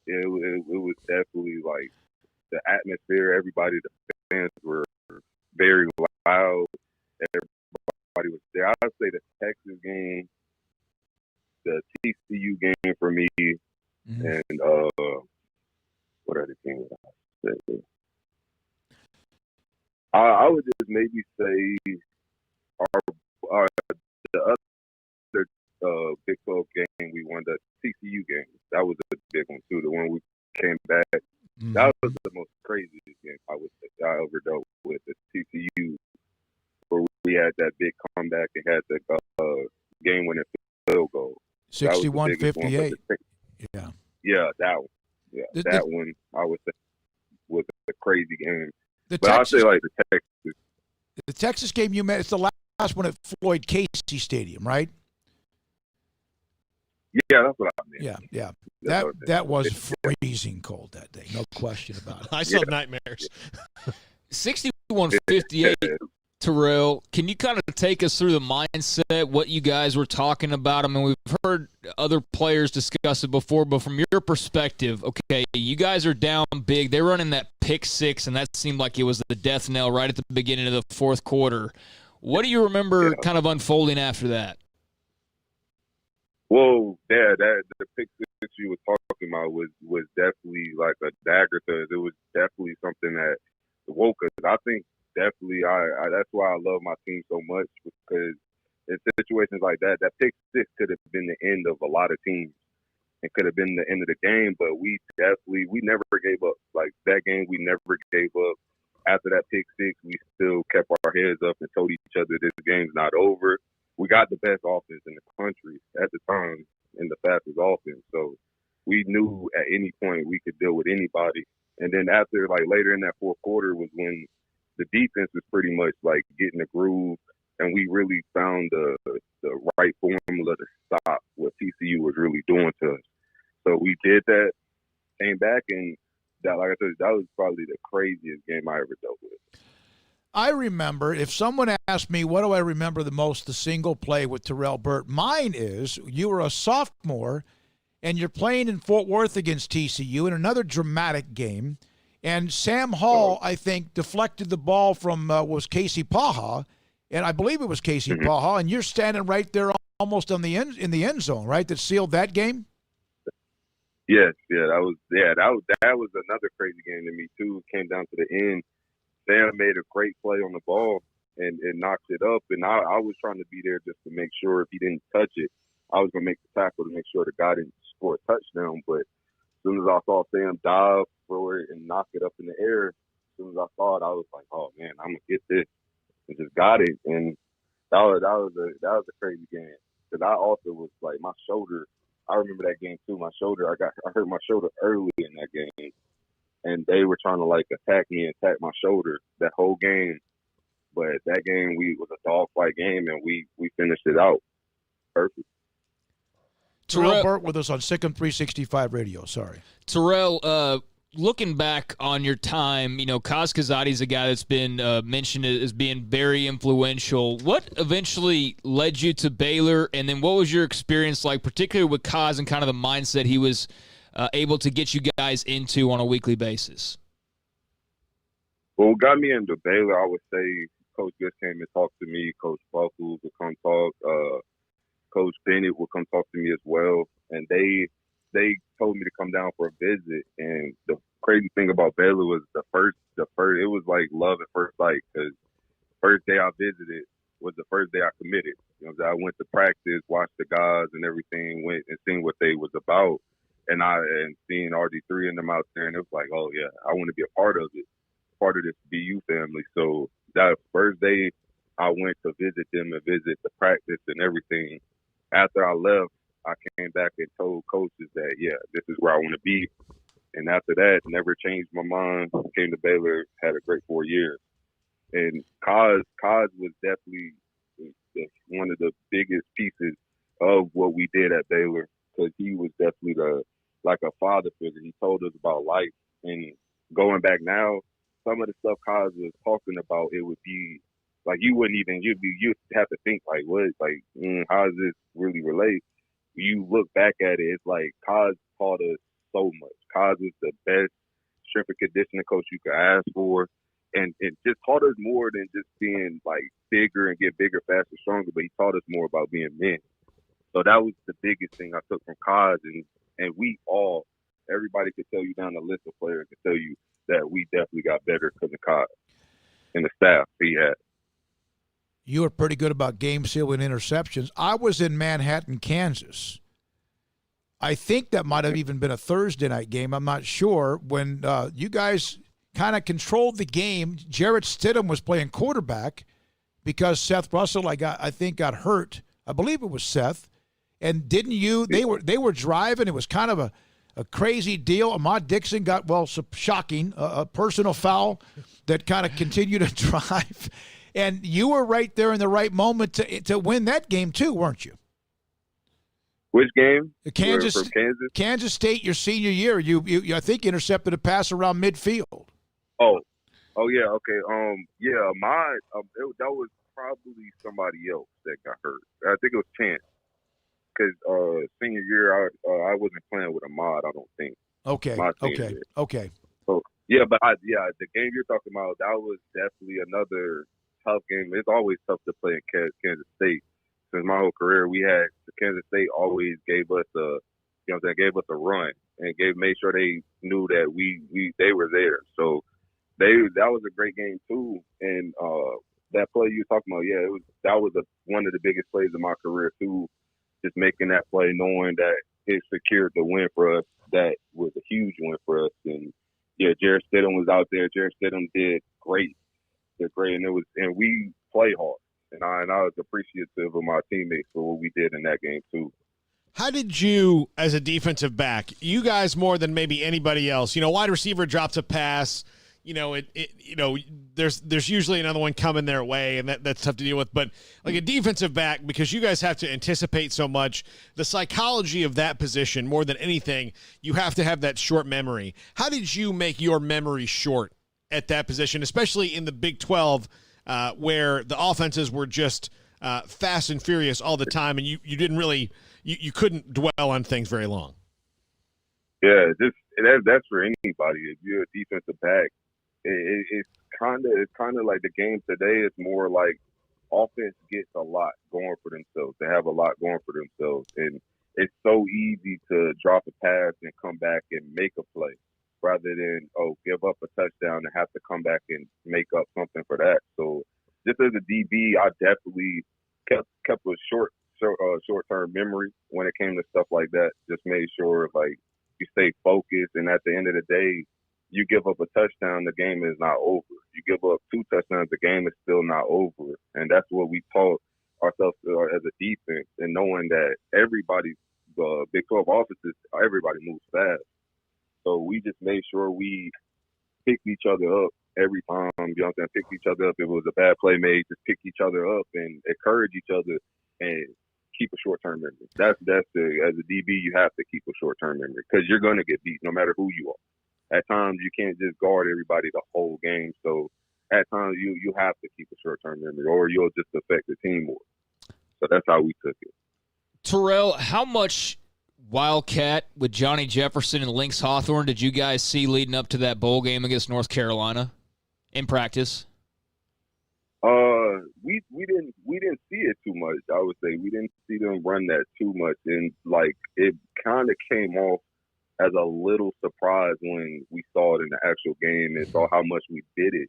it was definitely like the atmosphere. Everybody, the fans were very loud. Everybody was there. I'd say the Texas game, the TCU game for me, and what other game would I say? I would just maybe say the other Big 12 game we won, the TCU game. That was a big one too. The one we came back. That was the most craziest game I would say I ever dealt with. The TCU, where we had that big comeback and had the game-winning field goal. 61-58. Yeah, that one. Yeah, that one I would say was a crazy game. But I'd say like the Texas game you met. It's the last one at Floyd Casey Stadium, right? Yeah, that's what I mean. Yeah. That was freezing cold that day. No question about it. I still have nightmares. 61-58. Terrell, can you kind of take us through the mindset, what you guys were talking about? I mean, we've heard other players discuss it before, but from your perspective, okay, you guys are down big. They're running that pick six, and that seemed like it was the death knell right at the beginning of the fourth quarter. What do you remember kind of unfolding after that? Well, the pick six you were talking about was definitely like a dagger to us. It was definitely something that woke us. I think definitely, that's why I love my team so much, because in situations like that pick six could have been the end of a lot of teams. It could have been the end of the game, but we never gave up. Like that game, we never gave up. After that pick six, we still kept our heads up and told each other this game's not over. We got the best offense in the country at the time and the fastest offense. So we knew at any point we could deal with anybody. And then after, like later in that fourth quarter was when the defense was pretty much like getting the groove, and we really found the right formula to stop what TCU was really doing to us. So we did that, came back, and that, like I said, that was probably the craziest game I ever dealt with. I remember, if someone asked me, what do I remember the most, the single play with Terrell Burt, mine is you were a sophomore and you're playing in Fort Worth against TCU in another dramatic game, and Sam Hall, I think, deflected the ball from, was Casey Paha, and I believe it was Casey Paha, and you're standing right there almost in the end zone, right, that sealed that game? Yes, that was another crazy game to me too. It came down to the end. Sam made a great play on the ball and knocked it up, and I was trying to be there just to make sure if he didn't touch it, I was going to make the tackle to make sure the guy didn't score a touchdown. But as soon as I saw Sam dive for it and knock it up in the air, as soon as I saw it, I was like, "Oh man, I'm gonna get this," and just got it. And that was a crazy game, because I also was like, my shoulder. I remember that game too. I hurt my shoulder early in that game, and they were trying to like attack my shoulder that whole game. But that game was a dogfight game, and we finished it out perfect. Terrell Burt with us on Sikkim 365 Radio. Sorry, Terrell. Looking back on your time, Kaz Kazadi's a guy that's been mentioned as being very influential. What eventually led you to Baylor, and then what was your experience like, particularly with Kaz and kind of the mindset he was able to get you guys into on a weekly basis? Well, what got me into Baylor, I would say Coach Good came and talked to me. Coach Buckles would come talk. Coach Bennett would come talk to me as well, and they told me to come down for a visit. And the crazy thing about Baylor was the first, it was like love at first sight, because the first day I visited was the first day I committed. I went to practice, watched the guys and everything, went and seen what they was about, and seeing RG3 and them out there, and it was like, oh yeah, I want to be a part of it, part of this BU family. So that first day I went to visit them and visit the practice and everything. After I left, I came back and told coaches that, yeah, this is where I want to be. And after that, never changed my mind. Came to Baylor, had a great 4 years. And Kaz was definitely one of the biggest pieces of what we did at Baylor. because he was definitely like a father figure. He told us about life, and going back now, some of the stuff Kaz was talking about, it would be like you'd have to think like, what, like, how does this really relate? You look back at it, it's like Kaz taught us so much. Kaz is the best strength and conditioning coach you could ask for, and it just taught us more than just being like bigger and get bigger, faster, stronger. But he taught us more about being men. So that was the biggest thing I took from Kaz, and we all, everybody could tell you down the list of players could tell you that we definitely got better because of Kaz and the staff he had. You were pretty good about game sealing interceptions. I was in Manhattan, Kansas. I think that might have even been a Thursday night game. I'm not sure. When you guys kind of controlled the game, Jarrett Stidham was playing quarterback because Seth Russell, I think, got hurt. I believe it was Seth. And didn't you? They were driving. It was kind of a crazy deal. Ahmad Dixon got, shocking, a personal foul that kind of continued to drive. And you were right there in the right moment to win that game too, weren't you? Which game? Kansas. From Kansas? Kansas State, your senior year. You I think intercepted a pass around midfield. Oh yeah, okay. That was probably somebody else that got hurt. I think it was Chance. Because senior year, I wasn't playing with Ahmad, I don't think. Okay. So yeah, but the game you're talking about, that was definitely another tough game. It's always tough to play in Kansas State. Since my whole career, Kansas State always gave us gave us a run and made sure they knew that they were there. So that was a great game too. And that play you were talking about, that was one of the biggest plays of my career too. Just making that play, knowing that it secured the win for us, that was a huge win for us. And Jarrett Stidham was out there. Jarrett Stidham did great. And we play hard. And I was appreciative of my teammates for what we did in that game too. How did you, as a defensive back, you guys more than maybe anybody else, wide receiver drops a pass, there's usually another one coming their way, and that's tough to deal with. But like a defensive back, because you guys have to anticipate so much, the psychology of that position, more than anything, you have to have that short memory. How did you make your memory short at that position, especially in the Big 12, where the offenses were just fast and furious all the time, and you didn't really you couldn't dwell on things very long? Yeah, that's for anybody. If you're a defensive back, it's kind of like the game today is more like offense gets a lot going for themselves. They have a lot going for themselves, and it's so easy to drop a pass and come back and make a play, rather than give up a touchdown and have to come back and make up something for that. So just as a DB, I definitely kept a short-term memory when it came to stuff like that. Just made sure you stay focused, and at the end of the day, you give up a touchdown, the game is not over. You give up 2 touchdowns, the game is still not over. And that's what we taught ourselves as a defense, and knowing that everybody, the Big 12 offenses, everybody moves fast. So we just made sure we picked each other up every time. Picked each other up. If it was a bad play made, just pick each other up and encourage each other and keep a short-term memory. As a DB, you have to keep a short-term memory because you're going to get beat no matter who you are. At times, you can't just guard everybody the whole game. So at times, you have to keep a short-term memory or you'll just affect the team more. So that's how we took it. Terrell, how much Wildcat with Johnny Jefferson and Lynx Hawthorne did you guys see leading up to that bowl game against North Carolina in practice? We didn't see it too much. I would say we didn't see them run that too much, and it kind of came off as a little surprise when we saw it in the actual game and saw how much we did it,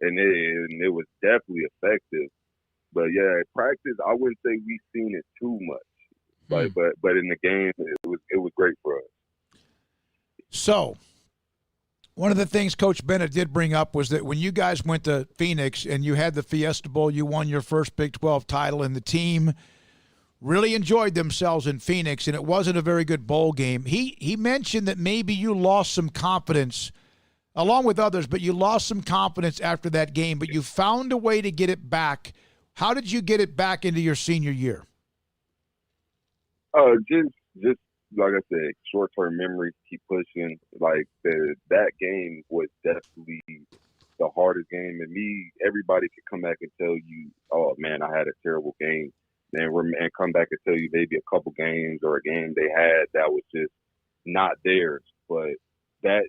and it was definitely effective. But yeah, at practice, I wouldn't say we've seen it too much. But in the game, it was great for us. So, one of the things Coach Bennett did bring up was that when you guys went to Phoenix and you had the Fiesta Bowl, you won your first Big 12 title, and the team really enjoyed themselves in Phoenix, and it wasn't a very good bowl game. He mentioned that maybe you lost some confidence, along with others, but you lost some confidence after that game, but you found a way to get it back. How did you get it back into your senior year? Just like I said, short-term memories, keep pushing. Like that game was definitely the hardest game. And everybody could come back and tell you, oh man, I had a terrible game. And come back and tell you maybe a couple games or a game they had that was just not theirs. But that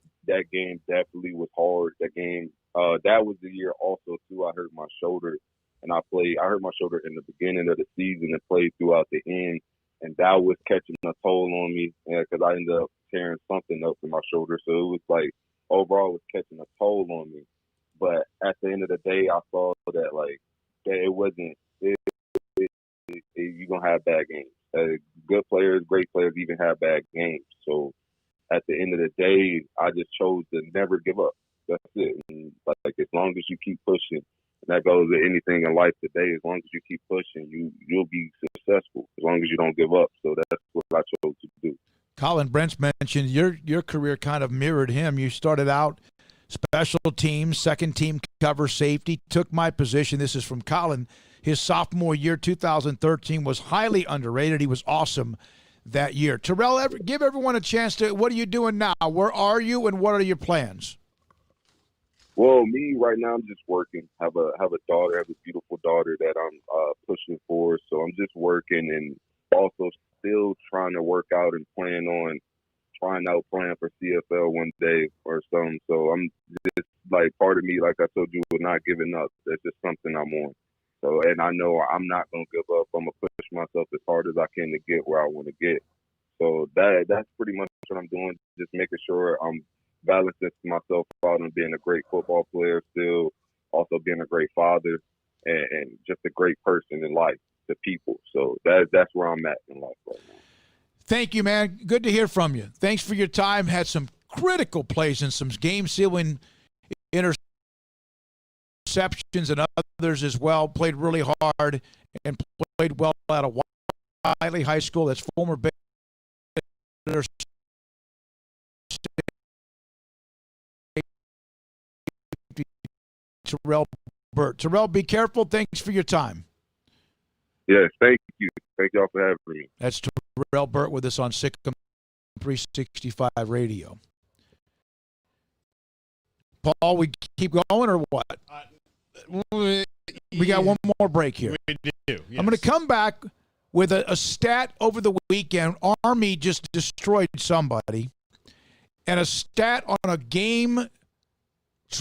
game definitely was hard. That game, that was the year also too. I hurt my shoulder, and I hurt my shoulder in the beginning of the season and played throughout the end, and that was catching a toll on me because I ended up tearing something up in my shoulder. So it was like overall it was catching a toll on me. But at the end of the day, I saw that like that it wasn't. You're gonna have bad games. Good players, great players, even have bad games. So at the end of the day, I just chose to never give up. That's it. And like as long as you keep pushing, and that goes with anything in life today. As long as you keep pushing, you'll be successful. As long as you don't give up. So that's what I chose to do. Colin Brent's mentioned your career kind of mirrored him. You started out special teams, second team cover safety, took my position. This is from Colin. His sophomore year, 2013, was highly underrated. He was awesome that year. Terrell, give everyone a chance to, what are you doing now? Where are you, and what are your plans? Well, me right now, I'm just working. Have a daughter, have a beautiful daughter that I'm pushing for. So I'm just working and also still trying to work out and playing for CFL one day or something. So I'm just like, part of me, like I told you, not giving up. That's just something I'm on. So, and I know I'm not going to give up. I'm going to push myself as hard as I can to get where I want to get. So that's pretty much what I'm doing, just making sure I'm balancing myself out and being a great football player, still also being a great father and just a great person in life to people. So that's where I'm at in life right now. Thank you, man. Good to hear from you. Thanks for your time. Had some critical plays and some game-sealing interceptions and others as well. Played really hard and played well out of Wiley High School. That's former Baylor Terrell Burt. Terrell, be careful. Thanks for your time. Yes, thank you. Thank y'all for having me. That's Terrell Burt with us on Sikkim 365 Radio. Paul, we keep going or what? We got one more break here. We do, yes. I'm going to come back with a stat over the weekend. Army just destroyed somebody. And a stat on a game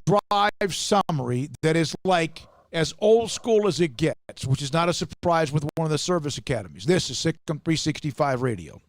drive summary that is like as old school as it gets, which is not a surprise with one of the service academies. This is Sikkim 365 Radio.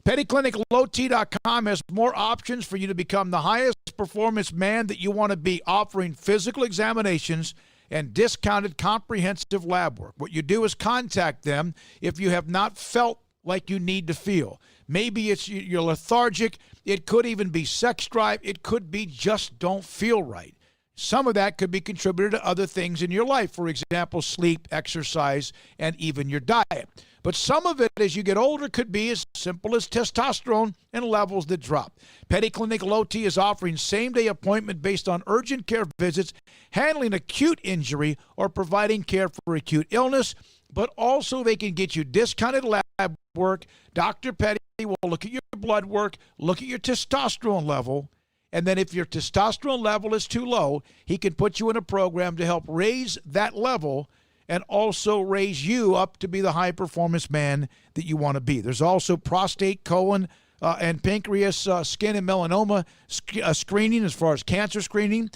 PettyClinicLowT.com has more options for you to become the highest performance man that you want to be, offering physical examinations and discounted comprehensive lab work. What you do is contact them if you have not felt like you need to feel. Maybe it's you're lethargic. It could even be sex drive. It could be just don't feel right. Some of that could be contributed to other things in your life. For example, sleep, exercise, and even your diet. But some of it, as you get older, could be as simple as testosterone and levels that drop. Petty Clinic Low T is offering same-day appointment based on urgent care visits, handling acute injury, or providing care for acute illness. But also they can get you discounted lab work. Dr. Petty will look at your blood work, look at your testosterone level, and then if your testosterone level is too low, he can put you in a program to help raise that level and also raise you up to be the high-performance man that you want to be. There's also prostate, colon, and pancreas, skin, and melanoma screening as far as cancer screening.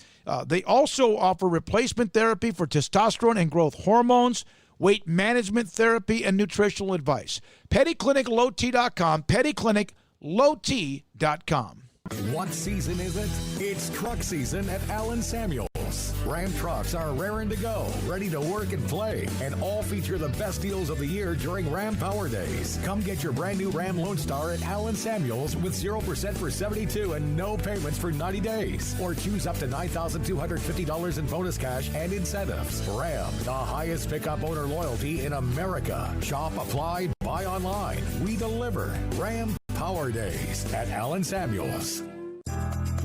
They also offer replacement therapy for testosterone and growth hormones, weight management therapy, and nutritional advice. PettyClinicLowT.com, PettyClinicLowT.com. What season is it? It's truck season at Allen Samuels. Ram trucks are raring to go, ready to work and play, and all feature the best deals of the year during Ram Power Days. Come get your brand new Ram Lone Star at Allen Samuels with 0% for 72 and no payments for 90 days. Or choose up to $9,250 in bonus cash and incentives. Ram, the highest pickup owner loyalty in America. Shop, apply, buy online. We deliver. Ram Power Days at Allen Samuels.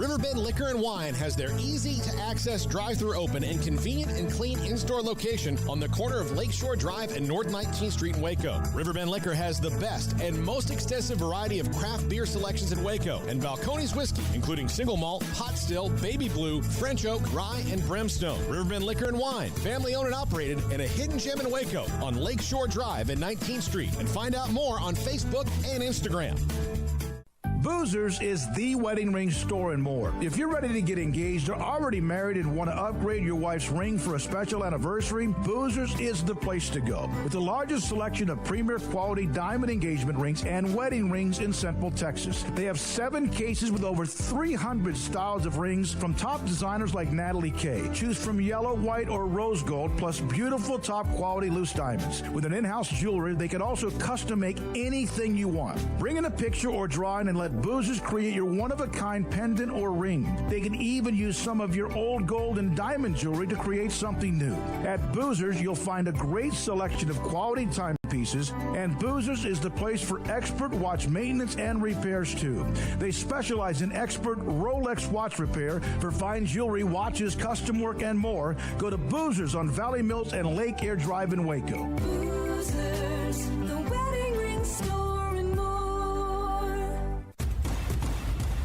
Riverbend Liquor and Wine has their easy-to-access drive-thru open and convenient and clean in-store location on the corner of Lakeshore Drive and North 19th Street in Waco. Riverbend Liquor has the best and most extensive variety of craft beer selections in Waco and Balcones whiskey, including single malt, pot still, baby blue, French oak, rye, and brimstone. Riverbend Liquor and Wine, family-owned and operated, and a hidden gem in Waco on Lakeshore Drive and 19th Street. And find out more on Facebook and Instagram. Boozers is the wedding ring store and more. If you're ready to get engaged or already married and want to upgrade your wife's ring for a special anniversary, Boozers is the place to go. With the largest selection of premier quality diamond engagement rings and wedding rings in Central Texas. They have 7 cases with over 300 styles of rings from top designers like Natalie Kay. Choose from yellow, white, or rose gold, plus beautiful top quality loose diamonds. With an in-house jeweler, they can also custom make anything you want. Bring in a picture or drawing and let Boozers create your one-of-a-kind pendant or ring. They can even use some of your old gold and diamond jewelry to create something new. At Boozers, you'll find a great selection of quality timepieces, and Boozers is the place for expert watch maintenance and repairs too. They specialize in expert Rolex watch repair for fine jewelry, watches, custom work, and more. Go to Boozers on Valley Mills and Lake Air Drive in Waco. Boozers, the wedding ring store.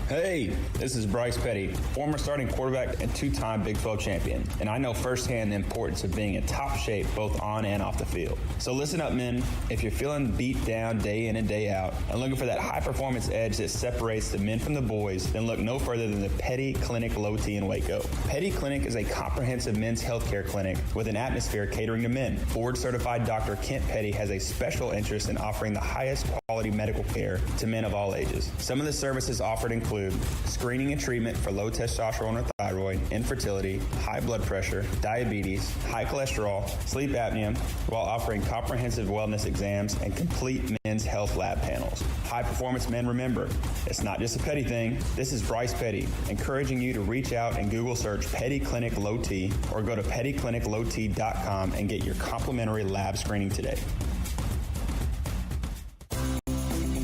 Hey, this is Bryce Petty, former starting quarterback and 2-time Big 12 champion, and I know firsthand the importance of being in top shape both on and off the field. So listen up, men. If you're feeling beat down day in and day out and looking for that high-performance edge that separates the men from the boys, then look no further than the Petty Clinic Low T in Waco. Petty Clinic is a comprehensive men's healthcare clinic with an atmosphere catering to men. Board-certified Dr. Kent Petty has a special interest in offering the highest quality medical care to men of all ages. Some of the services offered include screening and treatment for low testosterone or thyroid, infertility, high blood pressure, diabetes, high cholesterol, sleep apnea, while offering comprehensive wellness exams and complete men's health lab panels. High performance men, remember, it's not just a Petty thing. This is Bryce Petty, encouraging you to reach out and Google search Petty Clinic Low T or go to pettycliniclowt.com and get your complimentary lab screening today.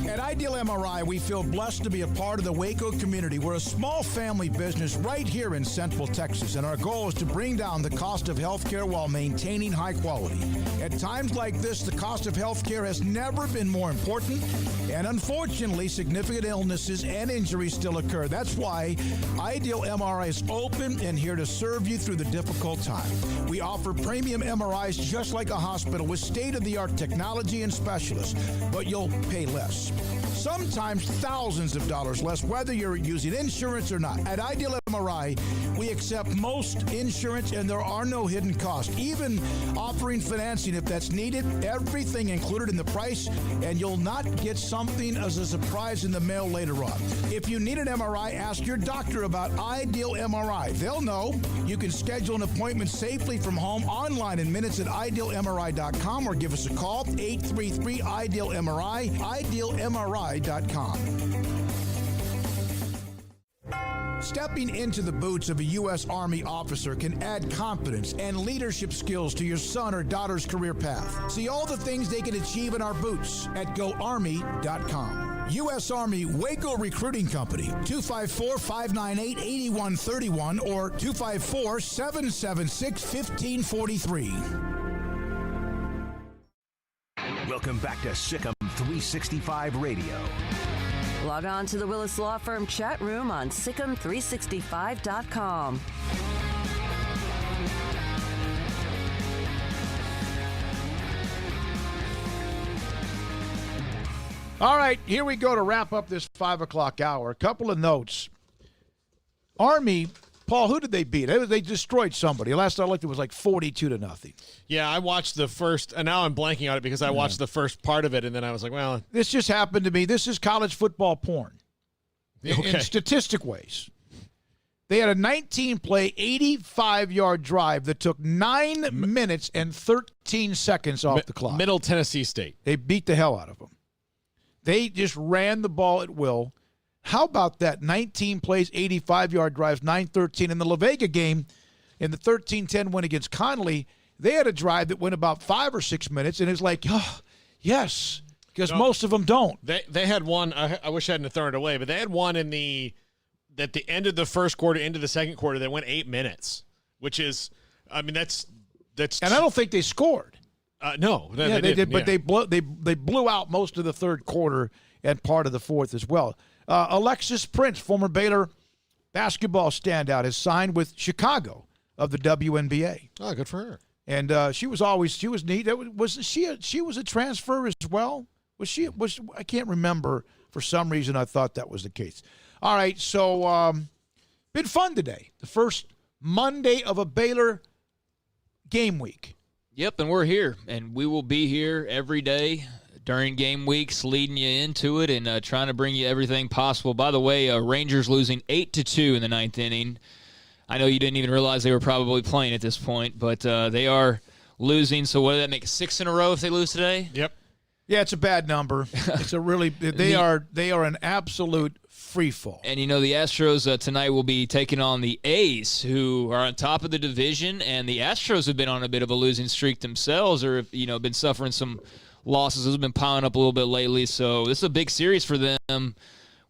At Ideal MRI, we feel blessed to be a part of the Waco community. We're a small family business right here in Central Texas, and our goal is to bring down the cost of health care while maintaining high quality. At times like this, the cost of health care has never been more important, and unfortunately, significant illnesses and injuries still occur. That's why Ideal MRI is open and here to serve you through the difficult time. We offer premium MRIs just like a hospital with state-of-the-art technology and specialists, but you'll pay less. Sometimes thousands of dollars less, whether you're using insurance or not. At Ideal MRI, we accept most insurance and there are no hidden costs. Even offering financing if that's needed, everything included in the price, and you'll not get something as a surprise in the mail later on. If you need an MRI, ask your doctor about Ideal MRI. They'll know. You can schedule an appointment safely from home online in minutes at idealmri.com or give us a call, 833-IDEAL-MRI, idealmri.com. Stepping into the boots of a U.S. Army officer can add confidence and leadership skills to your son or daughter's career path. See all the things they can achieve in our boots at GoArmy.com. U.S. Army Waco Recruiting Company, 254-598-8131 or 254-776-1543. Welcome back to Sikkim 365 Radio. Log on to the Willis Law Firm chat room on Sikkim365.com. All right, here we go to wrap up this 5 o'clock hour. A couple of notes. Army, Paul, who did they beat? They destroyed somebody. Last I looked, it was like 42-0. Yeah, I watched the first, and now I'm blanking on it because I watched the first part of it, and then I was like, well. This just happened to me. This is college football porn in statistic ways. They had a 19-play, 85-yard drive that took 9 minutes and 13 seconds off the clock. Middle Tennessee State. They beat the hell out of them. They just ran the ball at will. How about that? 19 plays, 85-yard drives, 9-13. In the La Vega game, in the 13-10 win against Connolly, they had a drive that went about 5 or 6 minutes, and it was like, oh, yes, because most of them don't. They had one. I wish I hadn't thrown it away, but they had one in the at the end of the first quarter, into the second quarter, they went 8 minutes, which is, I mean, that's. And I don't think they scored. No, they did, but yeah. they blew out most of the third quarter and part of the fourth as well. Alexis Prince, former Baylor basketball standout, has signed with Chicago of the WNBA. Oh, good for her. And she was neat. She was a transfer as well? I can't remember. For some reason, I thought that was the case. All right, so been fun today. The first Monday of a Baylor game week. Yep, and we're here, and we will be here every day during game weeks, leading you into it and trying to bring you everything possible. By the way, Rangers losing 8-2 in the ninth inning. I know you didn't even realize they were probably playing at this point, but they are losing. So what did that make, 6 in a row if they lose today? Yep. Yeah, it's a bad number. It's a really they are an absolute free fall. And the Astros tonight will be taking on the A's, who are on top of the division, and the Astros have been on a bit of a losing streak themselves, or been suffering some losses. Those have been piling up a little bit lately. So this is a big series for them,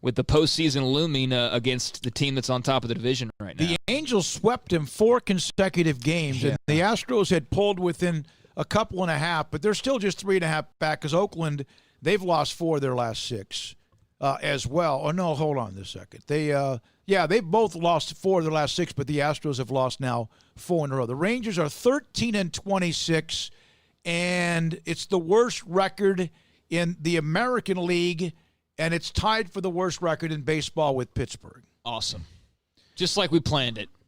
with the postseason looming against the team that's on top of the division right now. The Angels swept in 4 consecutive games, and the Astros had pulled within a couple and a half, but they're still just 3.5 back because Oakland, they've lost 4 of their last 6 as well. Oh, no, hold on a second. They've both lost 4 of their last 6, but the Astros have lost now 4 in a row. The Rangers are 13-26, and it's the worst record in the American League, and it's tied for the worst record in baseball with Pittsburgh. Awesome. Just like we planned it.